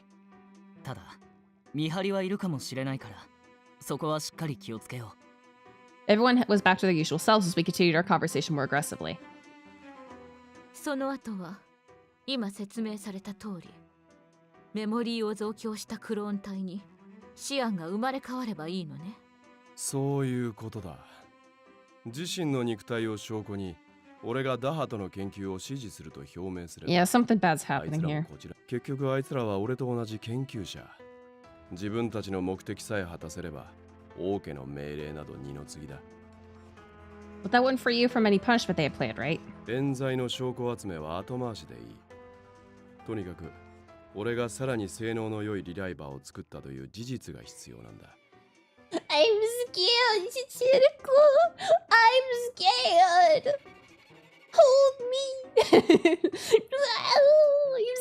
ただ、見張りはいるかもしれないから、そこはしっかり気をつけよう。Everyone was back to their usual selves as we continued our conversation more aggressively. その後は今説明された通りメモリーを増強したクローン体にシアンが生まれ変わればいいのね。そういうことだ。自身の肉体を証拠に俺がダハとの研究を支持すると表明すれば Yeah, something bad's happening here. 結局あいつらは俺と同じ研究者。自分たちの目的さえ果たせれば王家の命令など二の次だ。But that wouldn't free you from any punishment they had planned, right? 冤罪の証拠集めは後回しでいい。とにかく、俺がさらに性能の良いリライバーを作ったという事実が必要なんだ。I'm scared, Chichirico. I'm scared. Hold me. I'm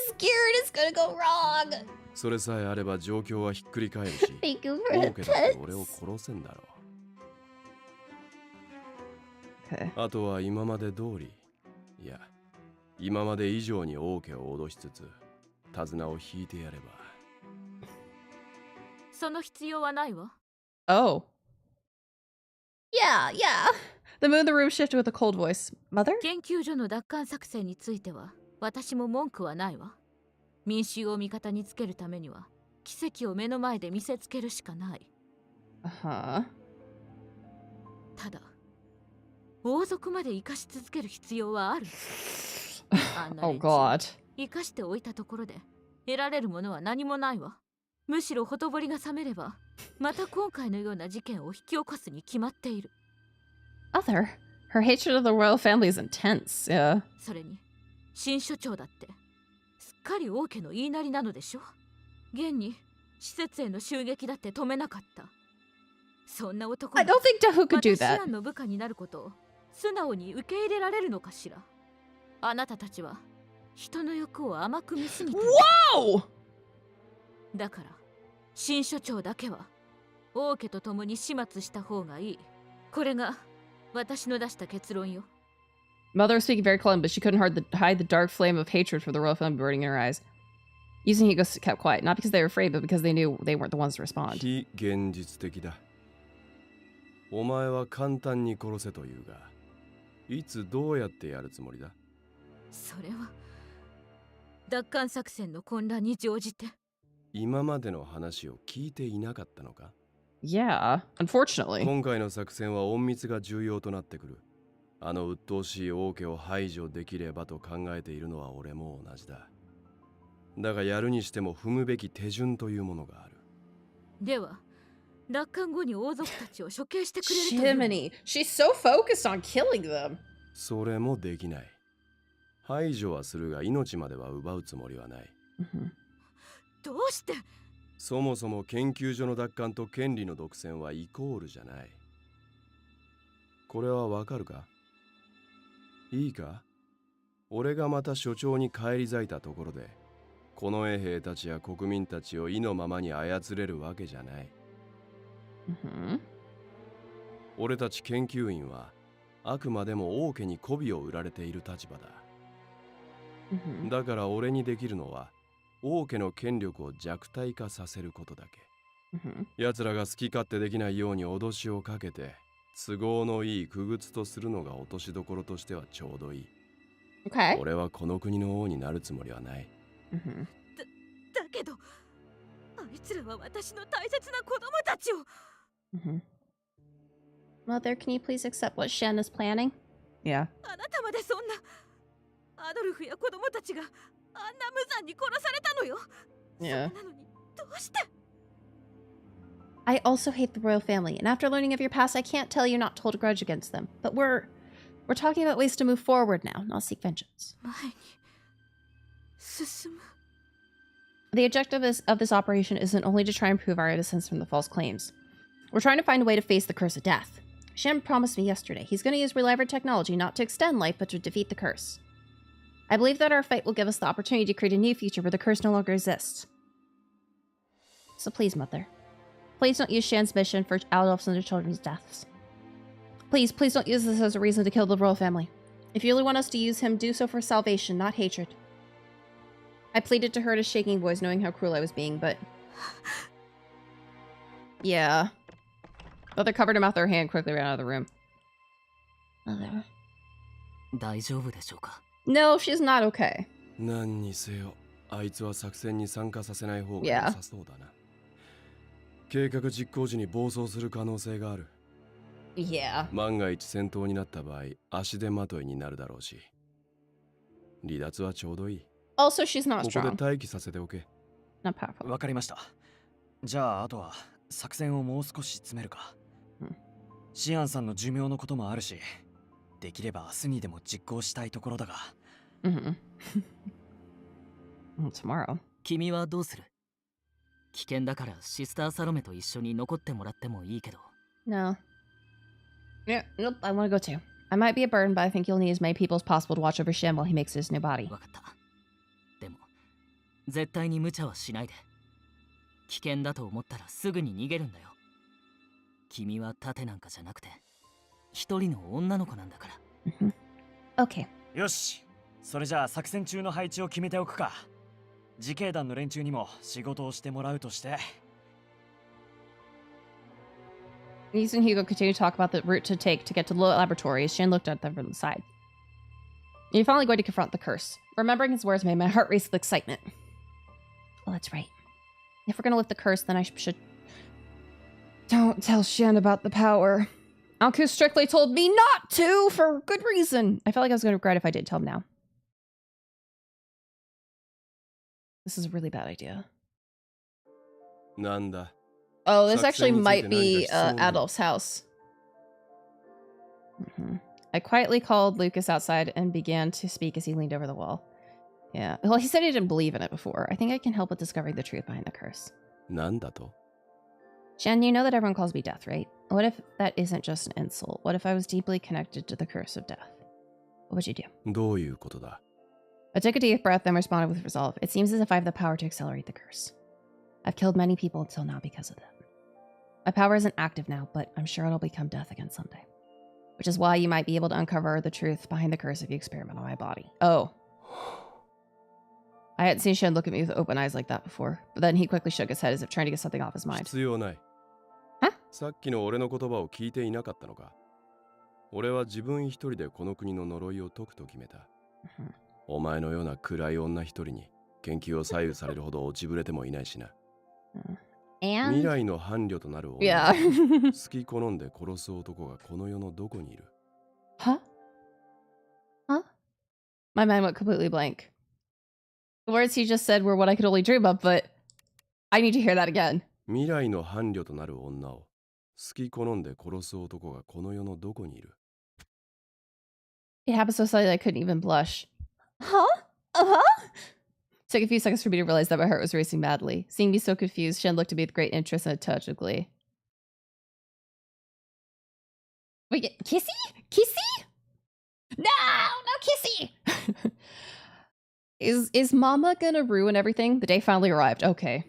scared it's gonna go wrong. それさえあれば状況はひっくり返るし、 Thank you 王 for 家 the だって pets. 俺を殺せんだろ Okay. う。あとは今まで通り、いや、今まで以上に王家を脅しつつ、手綱を引いてやれば。その必要はないわ。Oh. Yeah, yeah. The moon in the room shifted with a cold voice. Mother? 研究所の奪還作戦については私も文句はないわ。民衆を味方につけるためには奇跡を目の前で見せつけるしかない。Uh-huh. ただ王族まで生かし続ける必要はある。あんな Oh 連中 god. 生かしておいたところで得られるものは何もないわ。むしろほとぼりが冷めればまた今回のような事件を引き起こすに決まっている。Mother? Her hatred of the royal family is intense. Yeah. それに新所長だってすっかり王家の言いなりなのでしょ。現に施設への襲撃だって止めなかった。そんな男 I が don't think Dahu could ま do たシ that. アンの部下になることを素直に受け入れられるのかしら。あなたたちは人の欲を甘く見すぎている。 Whoa! だから新所長だけは王家と共に始末した方がいい。これが私の出した結論よ。 Mother was speaking very calm, but she couldn't hide the dark flame of hatred for the royal family burning in her eyes. Using Higo kept quiet, not because they were afraid, but because they knew they weren't the ones to respond. 非現実的だ。お前は簡単に殺せというが、いつどうやってやるつもりだ？それは奪還作戦の混乱に乗じて。今までの話を聞いていなかったのか？ Yeah, unfortunately. 今回の作戦は隠密が重要となってくる。あの鬱陶しい王家を排除できればと考えているのは俺も同じだ。だがやるにしても踏むべき手順というものがある。では奪還後に王族たちを処刑してくれるというの？ Jiminy, she's so focused on killing them. それもできない。排除はするが命までは奪うつもりはない。どうして？そもそも研究所の奪還と権利の独占はイコールじゃない。これはわかるか？いいか？俺がまた所長に返り咲いたところで、この衛兵たちや国民たちを意のままに操れるわけじゃない。俺たち研究員はあくまでも王家に媚びを売られている立場だ。だから俺にできるのは王家の権力を弱体化させることだけ。奴らが好き勝手できないように脅しをかけて都合のいい傀儡とするのが落としどころとしてはちょうどいい。Okay. 俺はこの国の王になるつもりはない。だけどあいつらは私の大切な子供たちを。Mother, can you please accept what Shen is planning? Yeah. あなたまでそんな。アドルフや子供たちがあんな無残に殺されたのよ。 Yeah. そんなのにどうして？ I also hate the royal family, and after learning of your past, I can't tell you not to hold a grudge against them. But we're talking about ways to move forward now, not seek vengeance. 前に進む。 The objective of this operation isn't only to try and prove our innocence from the false claims. We're trying to find a way to face the curse of death. Shem promised me yesterday he's going to use reliver technology not to extend life, but to defeat the curse. I believe that our fight will give us the opportunity to create a new future where the curse no longer exists. So please, Mother. Please don't use Shan's mission for adults and their children's deaths. Please don't use this as a reason to kill the royal family. If you really want us to use him, do so for salvation, not hatred. I pleaded to her in a shaking voice, knowing how cruel I was being, but... Yeah. Mother covered her mouth with her hand, quickly ran out of the room. Mother. 大丈夫でしょうか？ No, she's not okay. 何にせよ、あいつは作戦に参加させない方が良さそうだな。計画実行時に暴走する可能性がある。Yeah. 万が一戦闘になった場合、足手まといになるだろうし。離脱はちょうどいい。Also, she's not ここ strong. で待機させておけ。 Not powerful. わかりました。じゃああとは作戦をもう少し詰めるか。シアンさんの寿命のこともあるし、できれば明日にでも実行したいところだが。Tomorrow. 君はどうする？危険だからシスターサロメと一緒に残ってもらってもいいけど。No. Yeah, nope, I want to go too. I might be a burden, but I think you'll need as many people as possible to watch over Shem while he makes his new body. わかった。でも、絶対に無茶はしないで。危険だと思ったらすぐに逃げるんだよ。君は盾なんかじゃなくて、一人の女の子なんだから。Okay. よし。それじゃあ作戦中の配置を決めておくか。自警団の連中にも仕事をしてもらうとして。Ise and Hugo continue to talk about the route to take to get to the laboratory as Shin looked at them from the side. You're finally going to confront the curse. Remembering his words made my heart race with excitement. Well, that's right. If we're going to lift the curse, then I should... Don't tell Shin about the power. Anku strictly told me not to, for good reason. I felt like I was going to regret if I did tell him now. This is a really bad idea. Nanda. Oh, this actually might be Adolf's house. I quietly called Lucas outside and began to speak as he leaned over the wall. Yeah, well, he said he didn't believe in it before. I think I can help with discovering the truth behind the curse. Nanda to? Shen, you know that everyone calls me Death, right? What if that isn't just an insult? What if I was deeply connected to the curse of death? What would you do? どういうことだ? I took a deep breath and responded with resolve. It seems as if I have the power to accelerate the curse. I've killed many people until now because of that. My power isn't active now, but I'm sure it'll become death again someday. Which is why you might be able to uncover the truth behind the curse if you experiment on my body. Oh. I hadn't seen Shen look at me with open eyes like that before, but then he quickly shook his head as if trying to get something off his mind. 必要ない。Huh? さっきの俺の言葉を聞いていなかったのか。俺は自分一人でこの国の呪いを解くと決めた。お前のような暗い女一人に研究を左右されるほど落ちぶれてもいないしな。未来の伴侶となる女を好き好んで殺す男がこの世のどこにいる？ Huh? Huh? My mind went completely blank. The words he just said were what I could only dream of, but I need to hear that again. 未来の伴侶となる女を好き好んで殺す男がこの世のどこにいる？ It happened so suddenly I couldn't even blush. Huh? Uh-huh? Took a few seconds for me to realize that my heart was racing madly. Seeing me so confused, Shen looked at me with great interest and a touch of glee. Wait, kissy? Kissy? No, no kissy! Is Mama gonna ruin everything? The day finally arrived. Okay.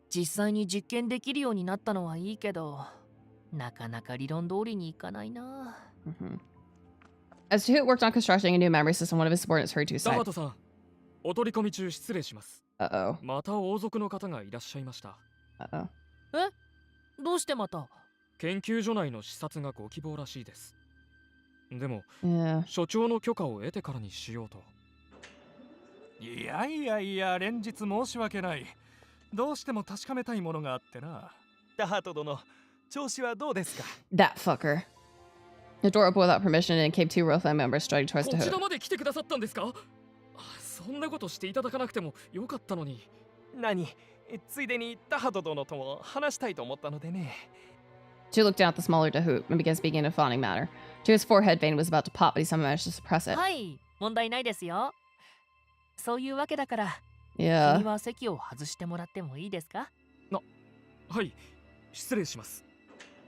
実際に実験できるようになったのはいいけど、なかなか理論通りにいかないな。As Hoot worked on constructing a new memory system, one of his subordinates hurried to his side. ダハトさん、お取り込み中失礼します。Uh-oh. また王族の方がいらっしゃいました。Uh-oh. どうしてまた？研究所内の視察がご希望らしいです。でも、Yeah. 所長の許可を得てからにしようと。いやいやいや、連日申し訳ない。どうしても確かめたいものがあってな。ダハト殿、調子はどうですか？ That fucker. The door opened without permission and came two royal family members striding towards the こちら Hoot. まで来てくださったんですか？そんなことしていただかなくてもよかったのに。何？ついでにダハト殿とも話したいと思ったのでね。Two looked down at the smaller Dahoot and began speaking in a fawning manner. To his forehead, vein was about to pop, but he somehow managed to suppress it. はい、問題ないですよ。そういうわけだから、Yeah. 君は席を外してもらってもいいですか？はい、失礼します。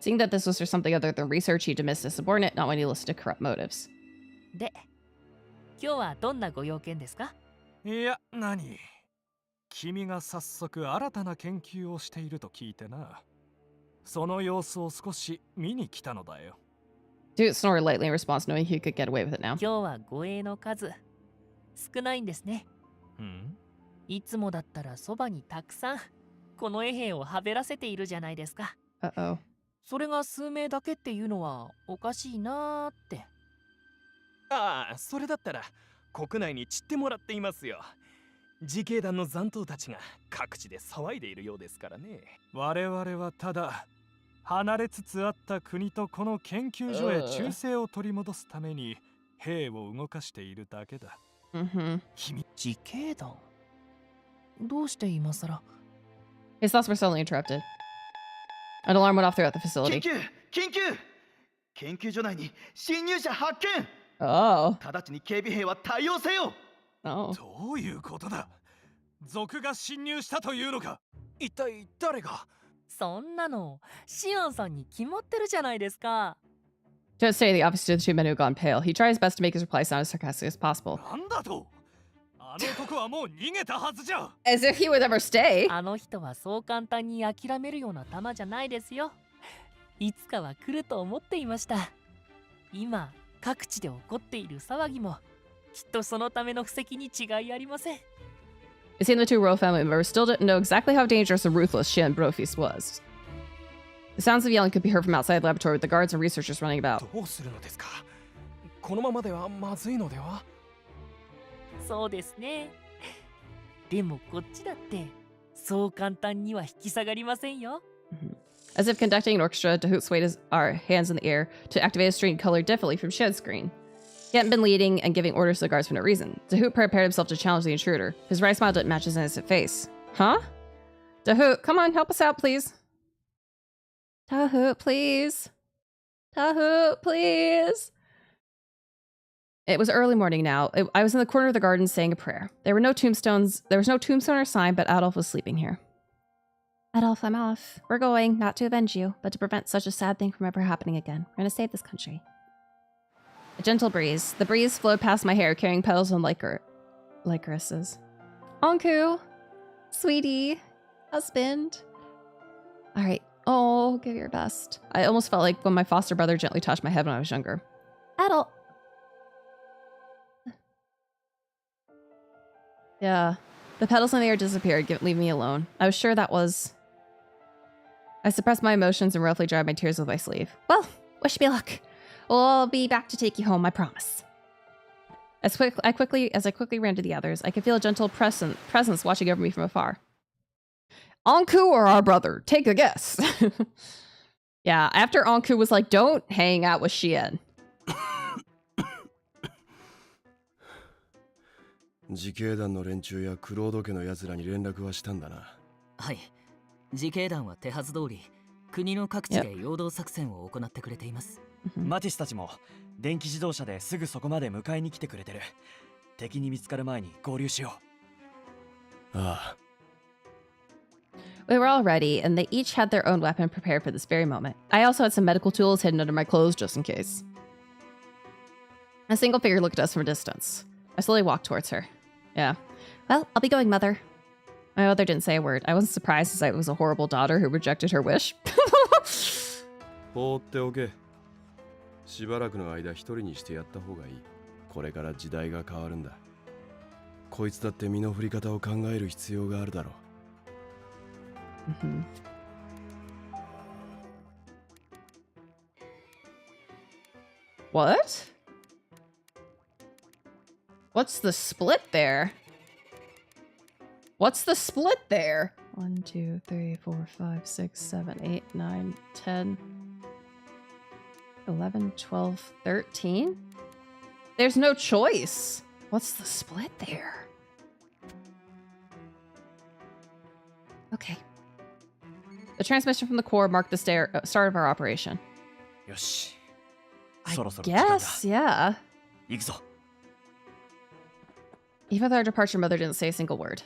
Seeing that this was for something other than research, he dismissed his subordinate, not wanting to listen to corrupt motives. で、今日はどんなご用件ですか？いや、何？君が早速新たな研究をしていると聞いてな。その様子を少し見に来たのだよ。Dude snored lightly in response, knowing he could get away with it now. 今日は護衛の数少ないんですね。いつもだったらそばにたくさんこの衛兵をはべらせているじゃないですか。Uh-oh. それが数名だけっていうのはおかしいなーって。ああ、それだったら国内に散ってもらっていますよ。自警団の残党たちが各地で騒いでいるようですからね。我々はただ離れつつあった国とこの研究所へ忠誠を取り戻すために兵を動かしているだけだ。君、自警団？どうして今さら？ His thoughts were suddenly interrupted. An alarm went off throughout the facility. 緊急研究所内に侵入者発見 Oh. 直ちに警備兵は対応せよ Oh. どういうことだ。賊が侵入したというのか。一体誰が。そんなのシアンさんに決まってるじゃないですか。 Just say the opposite to the two men who had gone pale. He tried his best to make his reply sound as sarcastic as possible. なんだと。あの男はもう逃げたはずじゃ。As if he would ever stay. あの人はそう簡単に諦めるような玉じゃないですよ。いつかは来ると思っていました。今各地で起こっている騒ぎもきっとそのための布石に違いありません。 It seemed the two royal family members still didn't know exactly how dangerous and ruthless Shian Brofist was. The sounds of yelling could be heard from outside the laboratory with the guards and researchers running about. どうするのですか。このままではまずいのでは。そうですね。でもこっちだってそう簡単には引き下がりませんよ。 As if conducting an orchestra, Dahoot swayed our hands in the air to activate a string colored differently from Shed's screen. He hadn't been leading and giving orders to the guards for no reason. Dahoot prepared himself to challenge the intruder. His wry smile didn't match his innocent face. Huh? Dahoot, come on, help us out, please. Dahoot, please. Dahoot, please. It was early morning now. I was in the corner of the garden saying a prayer. There was no tombstone or sign, but Adolf was sleeping here. Adolf, I'm off. We're going, not to avenge you, but to prevent such a sad thing from ever happening again. We're gonna save this country. A gentle breeze. The breeze flowed past my hair, carrying petals and lycorises. Anku! Sweetie! Husband! Alright. Oh, give your best. I almost felt like when my foster brother gently touched my head when I was younger. Adolf! Yeah. The petals in the air disappeared, leaving me alone. I was sure that was... I suppressed my emotions and roughly dried my tears with my sleeve. Well, wish me luck. We'll be back to take you home, I promise. As I quickly ran to the others, I could feel a gentle presence watching over me from afar. Anku or our brother? Take a guess. Yeah, after Anku was like, don't hang out with Shien. 自警団の連中やクロード家の奴らに連絡はしたんだな。はい。自警団は手はず通り国の各地で陽動作戦を行ってくれています。マティスたちも電気自動車ですぐそこまで迎えに来てくれてる。敵に見つかる前に合流しよう。ああ。We were all ready, and they each had their own weapon prepared for this very moment. I also had some medical tools hidden under my clothes just in case. A single figure looked at us from a distance. I slowly walked towards her. Yeah. Well, I'll be going, Mother. My mother didn't say a word. I wasn't surprised as I was a horrible daughter who rejected her wish. 放っておけ。しばらくの間一人にしてやった方がいい。これから時代が変わるんだ。こいつだって身の振り方を考える必要があるだろう。What? What's the split there? What's the split there? 1, 2, 3, 4, 5, 6, 7, 8, 9, 10, 11, 12, 13? There's no choice. What's the split there? Okay. The transmission from the core marked the start of our operation. よし。 I そろそろ時間だ。 guess, yeah. 行くぞ。 Even with our departure, Mother didn't say a single word.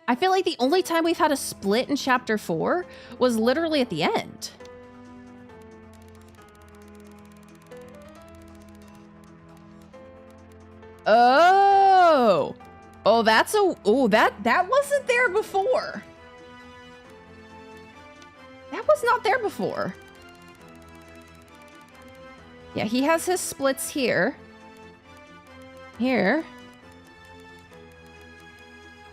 I feel like the only time we've had a split in Chapter 4 was literally at the end. Oh! Oh, that's a... Oh, that wasn't there before. That was not there before. Yeah, he has his splits here. Here.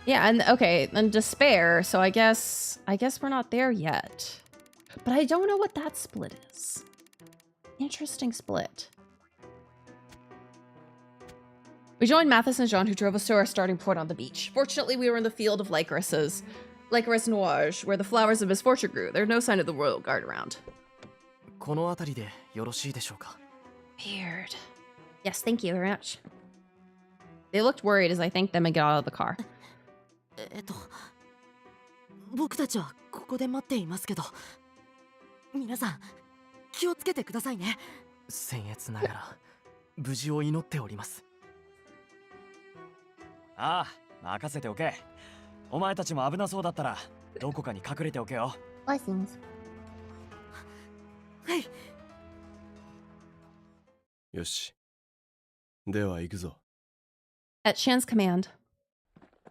Yeah, and okay, and despair, so I guess we're not there yet. But I don't know what that split is. Interesting split. We joined Mathis and Jean, who drove us to our starting point on the beach. Fortunately, we were in the field of Lycoris Noir, where the flowers of misfortune grew. There's no sign of the royal guard around. この辺りでよろしいでしょうか。 Weird. Yes, thank you very much. They looked worried as I thanked them and got out of the car. 僕たちはこここで待っていますけど、皆さん気をつけてくださいね。僭越ながら無事を祈っております。ああ、任せておけ。お前たちも危なそうだったらどこかに隠れておけよ。はい、すいません。はい。よし。では行くぞ。At Shan's command,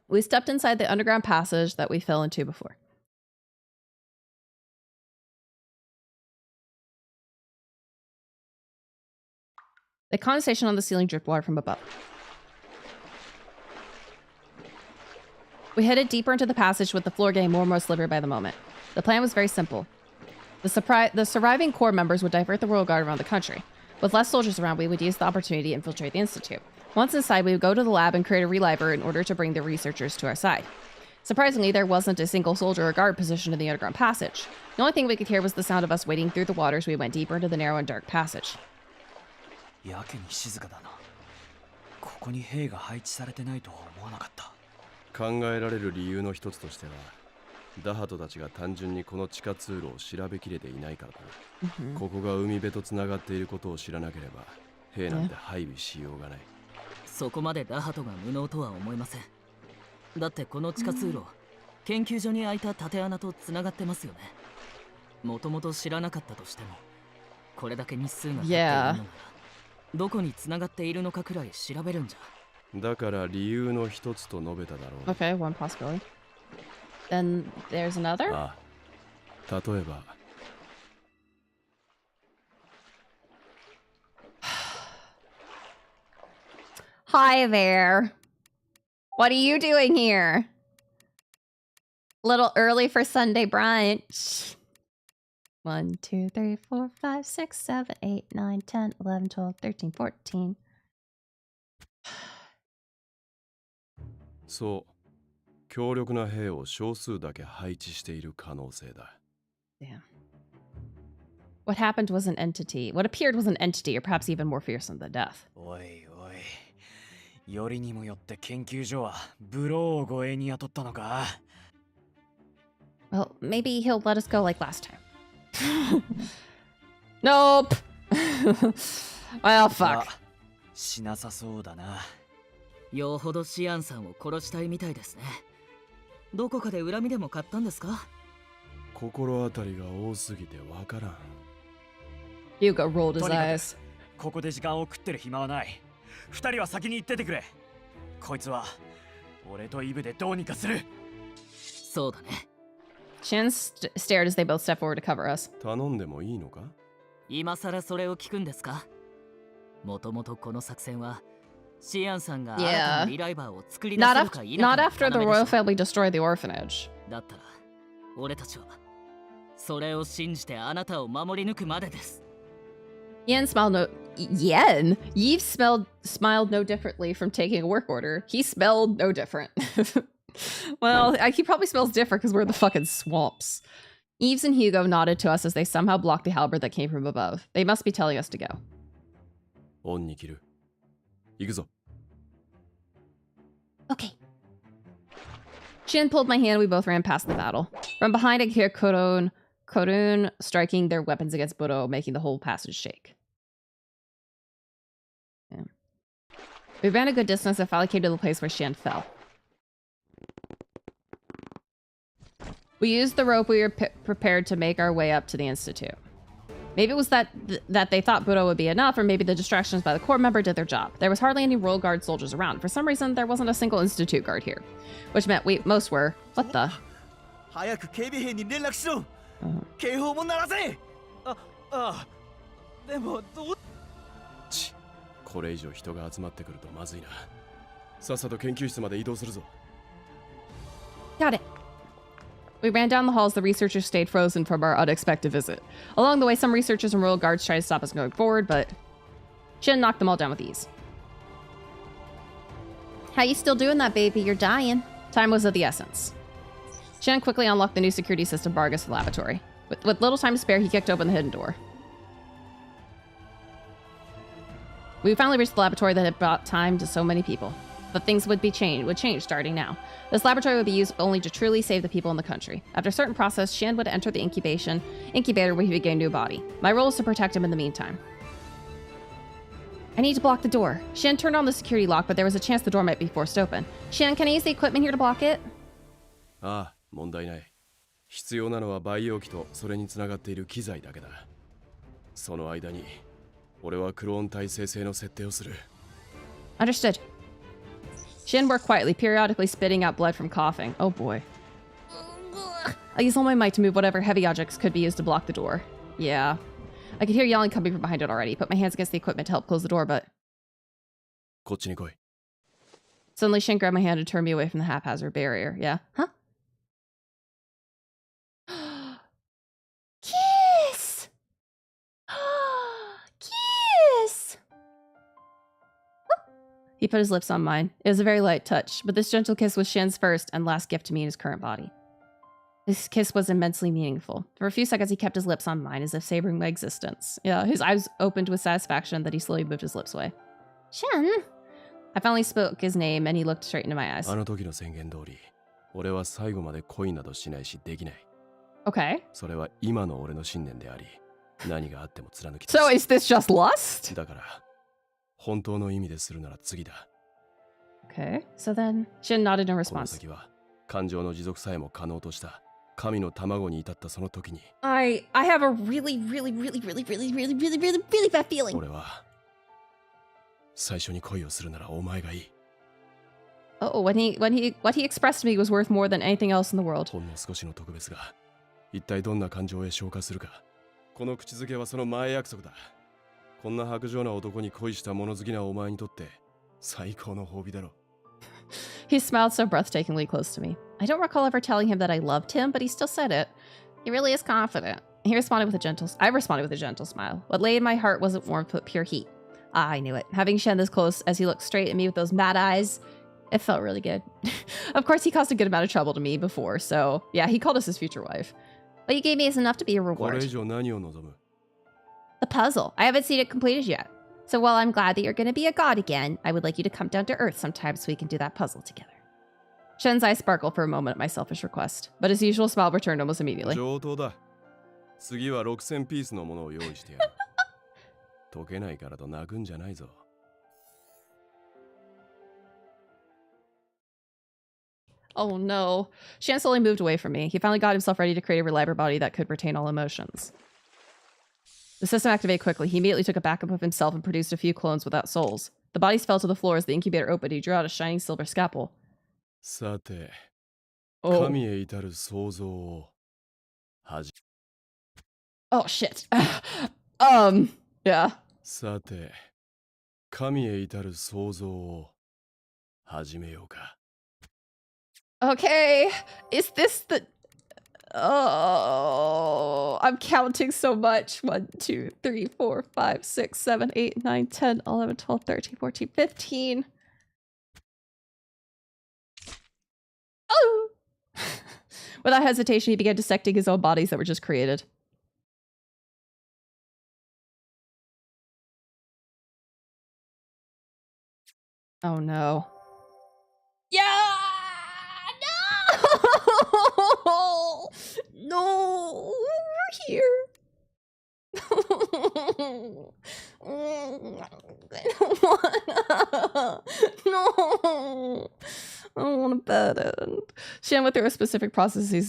we stepped inside the underground passage that we fell into before. The condensation on the ceiling dripped water from above. We headed deeper into the passage with the floor getting more and more slippery by the moment. The plan was very simple. The surviving Corps members would divert the Royal Guard around the country. With less soldiers around, we would use the opportunity to infiltrate the Institute. Once inside, we would go to the lab and create a reliver in order to bring the researchers to our side. Surprisingly, there wasn't a single soldier or guard positioned in the underground passage. The only thing we could hear was the sound of us wading through the water as we went deeper into the narrow and dark passage. やけに静かだな。ここに兵が配置されてないとは思わなかった。考えられる理由の一つとしては、ダハトたちが単純にこの地下通路を調べきれていないからだな。ここが海辺とつながっていることを知らなければ、兵なんて配備しようがない。そこまでダハトが無能とは思えません。だってこの地下通路、研究所に開いた縦穴とつながってますよね。もともと知らなかったとしても、これだけ日数が経っているのなら、どこにつながっているのかくらい調べるんじゃ。だから理由の一つと述べただろう。Okay, one possibility. Then there's another? ああ、例えば。Hi there. What are you doing here? Little early for Sunday brunch. 1, 2, 3, 4, 5, 6, 7, 8, 9, 10, 11, 12, 13, 14. そう。強力な兵を少数だけ配置している可能性だ。Damn. What happened was an entity. What appeared was an entity, or perhaps even more fearsome than death. おいおい。よりにもよって研究所はブローを護衛に雇ったのか。Well, maybe he'll let us go like last time. Nope. Well, fuck. しなさそうだな。よほどシアンさんを殺したいみたいですね。どこかで恨みでも買ったんですか？心当たりが多すぎてわからん。Hugo rolled his eyes. ここで時間を食ってる暇はない。二人は先に行っててくれ。こいつは俺とイブでどうにかする。そうだね。Shin stared as they both stepped forward to cover us. 頼んでもいいのか？今さらそれを聞くんですか？もともとこの作戦はシアンさんが新たなリライバーを作り出せるか否か Not after the royal family destroyed the orphanage. だったら俺たちはそれを信じてあなたを守り抜くまでです。Yen smiled no. Yen? Yves smiled no differently from taking a work order. He smelled no different. Well, he probably smells different because we're in the fucking swamps. Yves and Hugo nodded to us as they somehow blocked the halberd that came from above. They must be telling us to go. オンに切る。行くぞ。Okay. Shin pulled my hand. We both ran past the battle. From behind, I could hear Korun striking their weapons against Buro, making the whole passage shake. Yeah. We ran a good distance and finally came to the place where Shin fell. We used the rope we were prepared to make our way up to the Institute. Maybe it was that they thought Buro would be enough, or maybe the distractions by the Corps member did their job. There was hardly any Royal Guard soldiers around. For some reason, there wasn't a single Institute guard here. Which meant most were. What the? 早く警備兵に連絡しろ。警報も鳴らせ。でもどう？これ以上人が集まってくるとまずいな。さっさと研究室まで移動するぞ。Got it. We ran down the halls. The researchers stayed frozen from our unexpected visit. Along the way, some researchers and royal guards tried to stop us going forward, but Shin knocked them all down with ease. How you still doing that, baby? You're dying. Time was of the essence. Shin quickly unlocked the new security system Vargas' laboratory. With little time to spare, he kicked open the hidden door. We finally reached the laboratory that had brought time to so many people. But things would change starting now. This laboratory would be used only to truly save the people in the country. After a certain process, Shan would enter the incubator where he would gain a new body. My role is to protect him in the meantime. I need to block the door. Shan turned on the security lock, but there was a chance the door might be forced open. Shan, can I use the equipment here to block it? ああ、問題ない。必要なのは培養機とそれにつながっている機材だけだ。その間に、俺はクローン体生成の設定をする。Understood. Shin worked quietly, periodically spitting out blood from coughing. Oh boy. I used all my might to move whatever heavy objects could be used to block the door. Yeah. I could hear yelling coming from behind it already. Put my hands against the equipment to help close the door, but... こっちに来い。 Suddenly, Shin grabbed my hand and turned me away from the haphazard barrier. Yeah? Huh? Kiss! Kiss! He put his lips on mine. It was a very light touch, but this gentle kiss was Shin's first and last gift to me in his current body. This kiss was immensely meaningful. For a few seconds, he kept his lips on mine as if savoring my existence. Yeah, his eyes opened with satisfaction that he slowly moved his lips away. Shin? I finally spoke his name and he looked straight into my eyes. あの時の宣言通り、俺は最後まで恋などしないしできない。 Okay. それは今の俺の信念であり、何があっても貫き通す。 So is this just lust? だから、本当の意味でするなら次だ。 Okay, so then Shin nodded in この response. 先は感情の持続さえも可能とした神の卵に至ったその時に、 I have a really bad feeling. 俺は最初に恋をするならお前がいい。 Oh, what he expressed to me was worth more than anything else in the world. ほんの少しの特別が一体どんな感情へ昇華するか。この口づけはその前約束だ。こんな薄情な男に恋した物好きなお前にとって最高の褒美だろう。 He smiled so breathtakingly close to me. I don't recall ever telling him that I loved him, but he still said it. He really is confident. I responded with a gentle smile. What lay in my heart wasn't warmth, but pure heat. Ah, I knew it. Having Shen this close as he looked straight at me with those mad eyes, it felt really good. Of course, he caused a good amount of trouble to me before, so yeah, he called us his future wife. What you gave me is enough to be a こ reward. れ以上何を望む？ The puzzle. I haven't seen it completed yet. So while I'm glad that you're going to be a god again, I would like you to come down to Earth sometime so we can do that puzzle together. Shen's eyes sparkled for a moment at my selfish request, but his usual smile returned almost immediately. 上等だ。次は6000ピースのものを用意してやる。溶けないからと泣くんじゃないぞ。 Oh no. Shan slowly moved away from me. He finally got himself ready to create a reliable body that could retain all emotions. The system activated quickly. He immediately took a backup of himself and produced a few clones without souls. The bodies fell to the floor as the incubator opened. He drew out a shining silver scalpel. さて、 Oh. 神へ至る創造を始 Oh shit. Yeah. さて、神へ至る創造を始めようか。 Okay. Is this the... Oh, I'm counting so much. 1, 2, 3, 4, 5, 6, 7, 8, 9, 10, 11, 12, 13, 14, 15. Oh! Without hesitation, he began dissecting his own bodies that were just created. Oh no. Yeah! No! No! We're here. I don't wanna. No! I don't want a bad end. Shan went through a specific process. He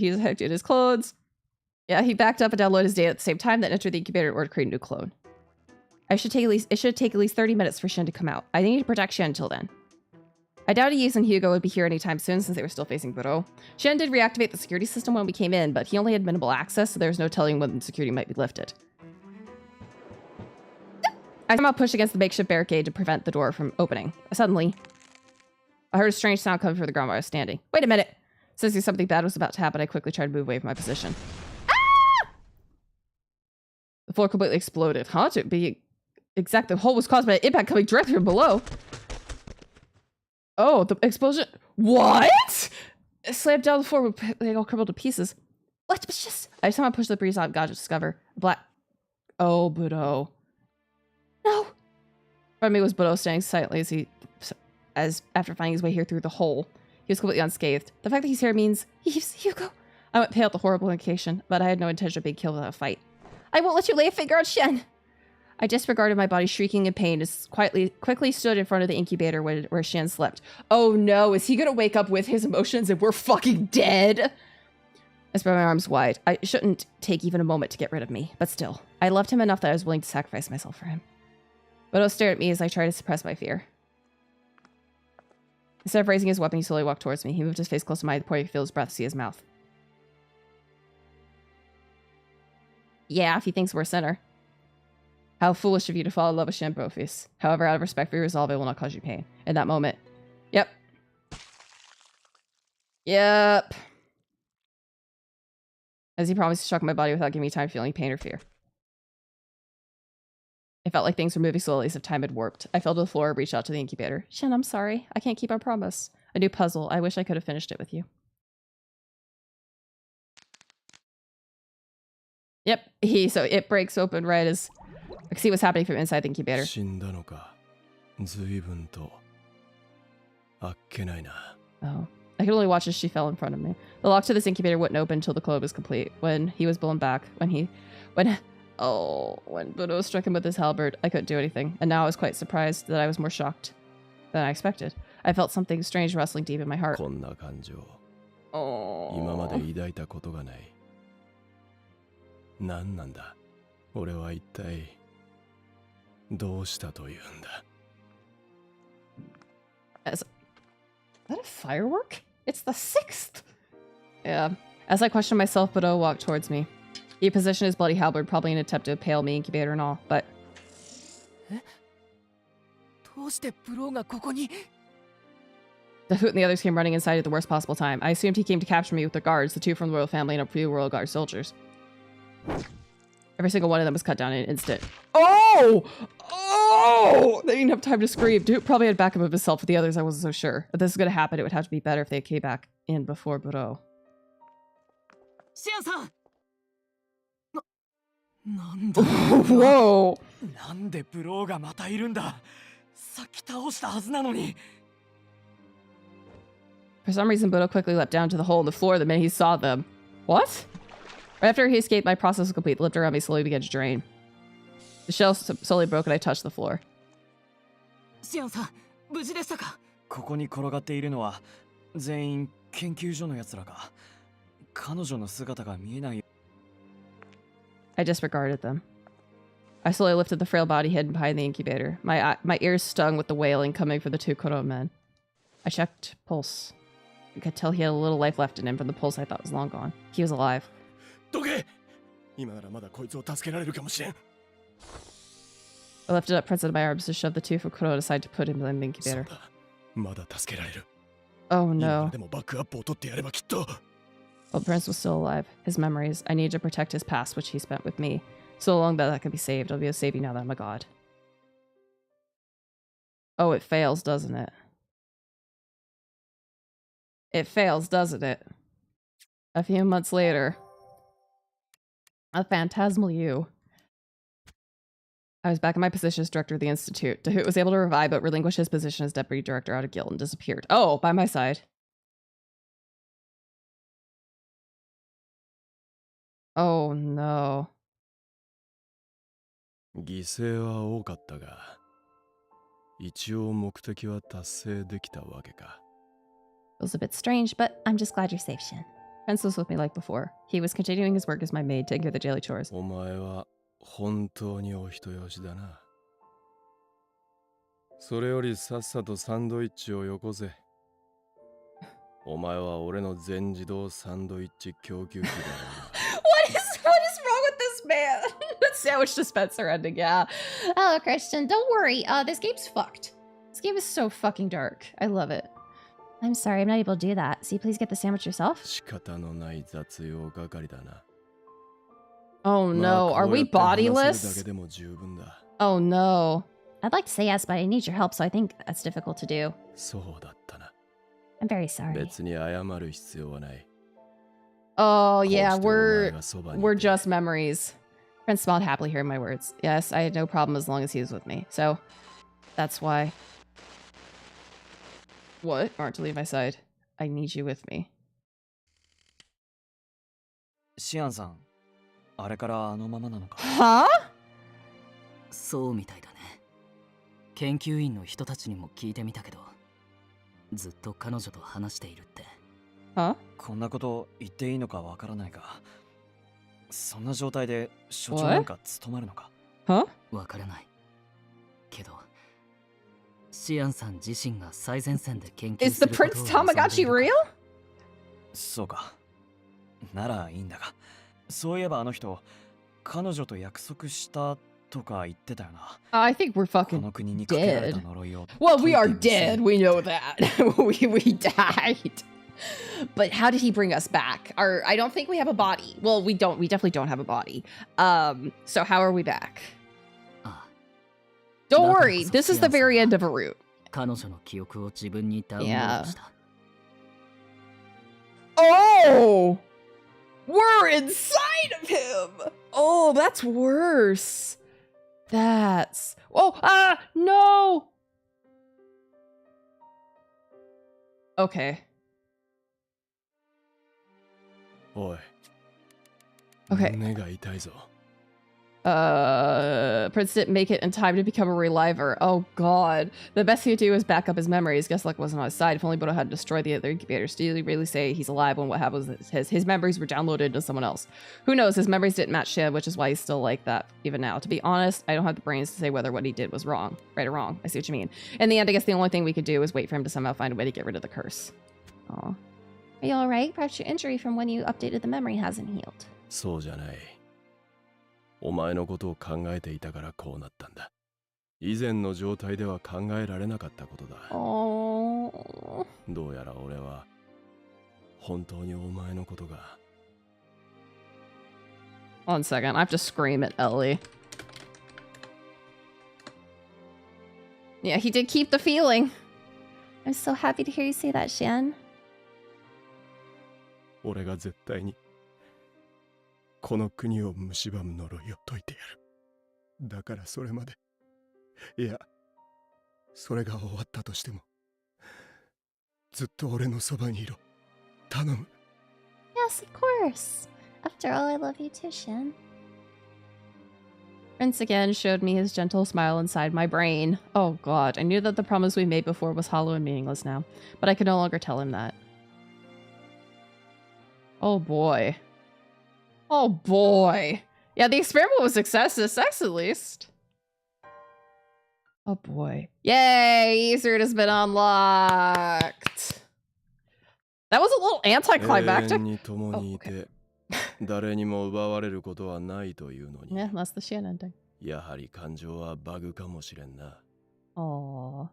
detected his clones. Yeah, he backed up and downloaded his data at the same time, then entered the incubator in order to create a new clone. It should take at least 30 minutes for Shen to come out. I need to protect Shen until then. I doubted Yus and Hugo would be here anytime soon since they were still facing Buro. Shen did reactivate the security system when we came in, but he only had minimal access, so there was no telling when security might be lifted. I somehow pushed against the makeshift barricade to prevent the door from opening. Suddenly, I heard a strange sound coming from the ground where I was standing. Wait a minute! Sensing something bad was about to happen, I quickly tried to move away from my position. Ah! The floor completely exploded. Huh? To be exact, the hole was caused by an impact coming directly from below. Oh, the explosion. What? It slammed down the floor. They all crumbled to pieces. What was just... I somehow pushed the breeze out. God, to discover a black... Oh, Budo. No. In front of me was Budo standing silently as he... as after finding his way here through the hole. He was completely unscathed. The fact that he's here means he's Hugo. I went pale at the horrible implication, but I had no intention of being killed without a fight. I won't let you lay a finger on Shen! I disregarded my body shrieking in pain as quickly stood in front of the incubator where Shen slept. Oh no, is he gonna wake up with his emotions and we're fucking dead? I spread my arms wide. I shouldn't take even a moment to get rid of me, but still. I loved him enough that I was willing to sacrifice myself for him. Bodo stared at me as I tried to suppress my fear. Instead of raising his weapon, he slowly walked towards me. He moved his face close to mine, pointing to feel his breath, see his mouth. Yeah, if he thinks we're a sinner. How foolish of you to fall in love with Shen Brofist. However, out of respect for your resolve, it will not cause you pain. In that moment. Yep. Yep. As he promised to shock my body without giving me time to feel any pain or fear. It felt like things were moving slowly as if time had warped. I fell to the floor and reached out to the incubator. Shen, I'm sorry. I can't keep our promise. A new puzzle. I wish I could have finished it with you. Yep. So it breaks open right as I can see what's happening from inside the incubator. Oh. I could only watch as she fell in front of me. The lock to this incubator wouldn't open until the globe was complete. When he was blown back, when Budo struck him with his halberd, I couldn't do anything. And now I was quite surprised that I was more shocked than I expected. I felt something strange rustling deep in my heart. Oh. Is that a firework? It's the 6th! Yeah. As I questioned myself, Budo walked towards me. He positioned his bloody halberd, probably in an attempt to impale me, incubator and all, but... The Hoot and the others came running inside at the worst possible time. I assumed he came to capture me with the guards, the 2 from the royal family and a few royal guard soldiers. Every single one of them was cut down in an instant. Oh! Oh! They didn't have time to scream. Dude probably had backup of himself with the others. I wasn't so sure. If this was going to happen, it would have to be better if they came back in before Budo. Whoa! For some reason, Budo quickly leapt down to the hole in the floor the minute he saw them. What? Right after he escaped, my process was complete. The lift around me slowly began to drain. The shell slowly broke and I touched the floor. I disregarded them. I slowly lifted the frail body hidden behind the incubator. My ears stung with the wailing coming from the 2 Koro men. I checked pulse. I could tell he had a little life left in him from the pulse I thought was long gone. He was alive. I lifted up Prince into my arms to shove the 2 from Koro aside to put him in the incubator. Oh no. Well, Prince was still alive. His memories. I needed to protect his past, which he spent with me. So long that can be saved. I'll be able to save you now that I'm a god. Oh, it fails, doesn't it? It fails, doesn't it? A few months later. A phantasmal you. I was back in my position as director of the Institute. Dahoot was able to revive but relinquish his position as deputy director out of guild and disappeared. Oh, by my side. Oh no. It was a bit strange, but I'm just glad you're safe, Shin. Prince was with me like before. He was continuing his work as my maid, taking care of the daily chores. What is wrong with this man? Sandwich dispenser ending, yeah. Oh, Christian, don't worry. This game's fucked. This game is so fucking dark. I love it. I'm sorry, I'm not able to do that. So you please get the sandwich yourself? Oh no, are we bodiless? Oh no. I'd like to say yes, but I need your help, so I think that's difficult to do. I'm very sorry. Oh yeah, we're just memories. Prince smiled happily hearing my words. Yes, I had no problem as long as he was with me. So, that's why. What? Aren't to leave my side. I need you with me. シアンさん、あれからあのままなのか。Huh? そうみたいだね。研究員の人たちにも聞いてみたけど、ずっと彼女と話しているって。Huh? こんなこと言っていいのかわからないが、そんな状態で所長なんか務まるのか。Huh? わからない。けど、シアンさん自身が最前線で研究 Is す the ることを Prince 望んでい Tamagotchi るから。 real? そうか。ならいいんだが、そういえばあの人、彼女と約束したとか言ってたよな。I think we're こ fucking の国にかけられた dead. 呪いを Well, we are 解いてみせる。 dead. We know that. we died. But how did he bring us back? I don't think we have a body. Well, we don't. We definitely don't have a body. So how are we back? Don't worry. This is the very end of a route. 彼女の記憶を自分にダウンロードした。 Oh! We're inside of him! Oh, that's worse. That's... Oh, no! Okay. おい。 Okay. 胸が痛いぞ。 Prince didn't make it in time to become a reliver. Oh god. The best he could do was back up his memories. Guess luck wasn't on his side. If only Bodo had destroyed the other incubators. Did he really say he's alive when what happened was his memories were downloaded into someone else? Who knows? His memories didn't match Shiv, which is why he's still like that even now. To be honest, I don't have the brains to say whether what he did was wrong. Right or wrong. I see what you mean. In the end, I guess the only thing we could do is wait for him to somehow find a way to get rid of the curse. Aw. Are you alright? Perhaps your injury from when you updated the memory hasn't healed. そうじゃない。お前のことを考えていたからこうなったんだ。以前の状態では考えられなかったことだ。Oh. どうやら俺は本当にお前のことが。 One second, I have to scream at Ellie. Yeah, he did keep the feeling. I'm so happy to hear you say that, Shan. 俺が絶対にこの国を蝕む呪いを解いてやる。だからそれまで、いや、それが終わったとしても、ずっと俺のそばにいろ。頼む。Yes, of course. After all, I love you too, Shin. Prince again showed me his gentle smile inside my brain. Oh god, I knew that the promise we made before was hollow and meaningless now, but I could no longer tell him that. Oh boy. Oh boy. Yeah, the experiment was a success at least. Oh boy. Yay! Eastern has been unlocked. That was a little anticlimactic. Oh, okay. 誰にも奪われることはないというのに。Yeah, that's the Shan ending. やはり感情はバグかもしれんな。Aww.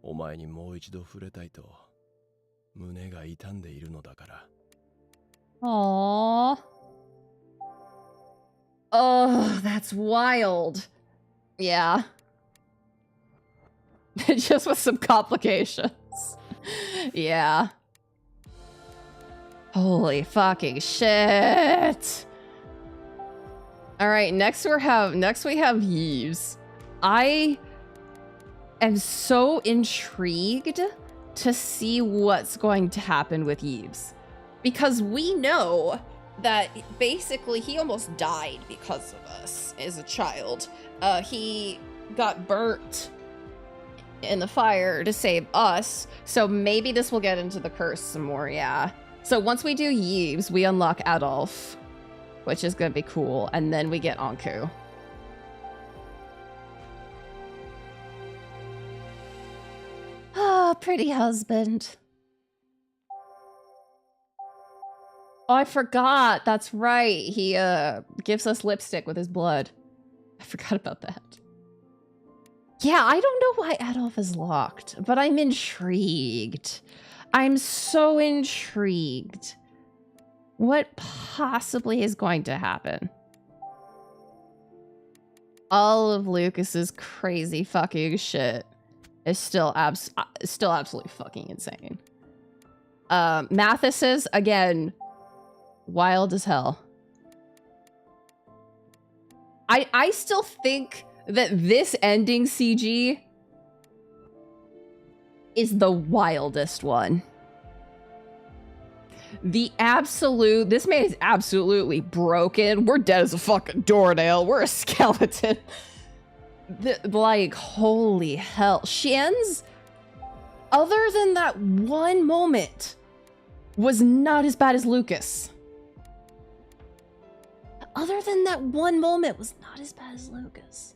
お前にもう一度触れたいと胸が痛んでいるのだから。Aww. Oh, that's wild. Yeah. Just with some complications. Yeah. Holy fucking shit. All right, next we have Yves. I am so intrigued to see what's going to happen with Yves. Because we know that basically he almost died because of us as a child. He got burnt in the fire to save us. So maybe this will get into the curse some more, yeah. So once we do Yves, we unlock Adolf, which is gonna be cool. And then we get Anku. Ah, pretty husband. Oh, I forgot. That's right. He gives us lipstick with his blood. I forgot about that. Yeah, I don't know why Adolf is locked, but I'm intrigued. I'm so intrigued. What possibly is going to happen? All of Lucas's crazy fucking shit is still absolutely fucking insane. Mathis's, again, wild as hell. I still think that this ending CG is the wildest one. This man is absolutely broken. We're dead as a fucking doornail. We're a skeleton. Like, holy hell. Shan's, other than that one moment, was not as bad as Lucas. Other than that one moment, was not as bad as Lucas.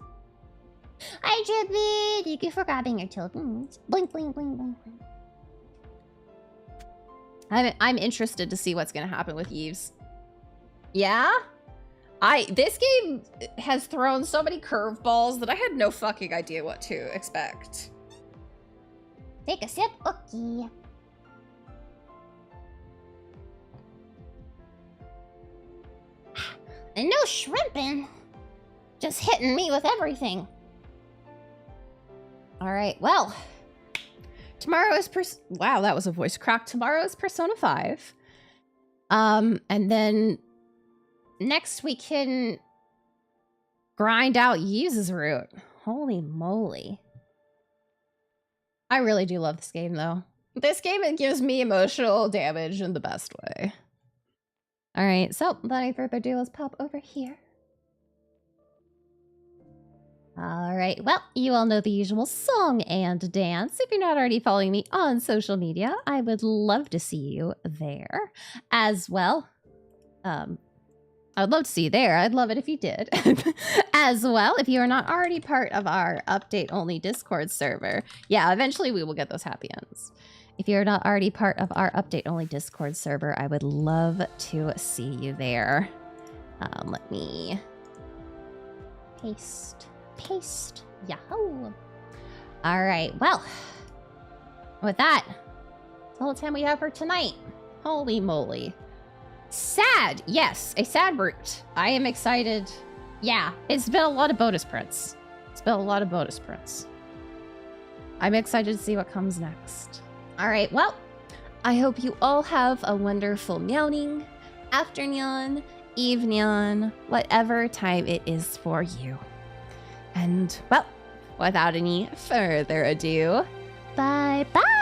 Hi, Drippy. Thank you for grabbing your tokens. Blink, blink, blink, blink, blink. I'm interested to see what's gonna happen with Yves. Yeah? This game has thrown so many curveballs that I had no fucking idea what to expect. Take a sip, okay. And no shrimping. Just hitting me with everything. All right, well. Tomorrow is wow, that was a voice crack. Tomorrow is Persona 5. And then next we can grind out Yves' route. Holy moly. I really do love this game though. This game, it gives me emotional damage in the best way. All right, so without any further ado, let's pop over here. All right, well, you all know the usual song and dance. If you're not already following me on social media, I would love to see you there as well. I would love to see you there. I'd love it if you did. As well, if you are not already part of our update-only Discord server. Yeah, eventually we will get those happy ends. If you're not already part of our update-only Discord server, I would love to see you there. Let me paste. Yahoo! All right, well, with that, that's all the time we have for tonight. Holy moly. Sad, yes, a sad route. I am excited. Yeah, it's been a lot of bonus prints. I'm excited to see what comes next. All right, well, I hope you all have a wonderful morning, afternoon, evening, whatever time it is for you. And, well, without any further ado, bye-bye!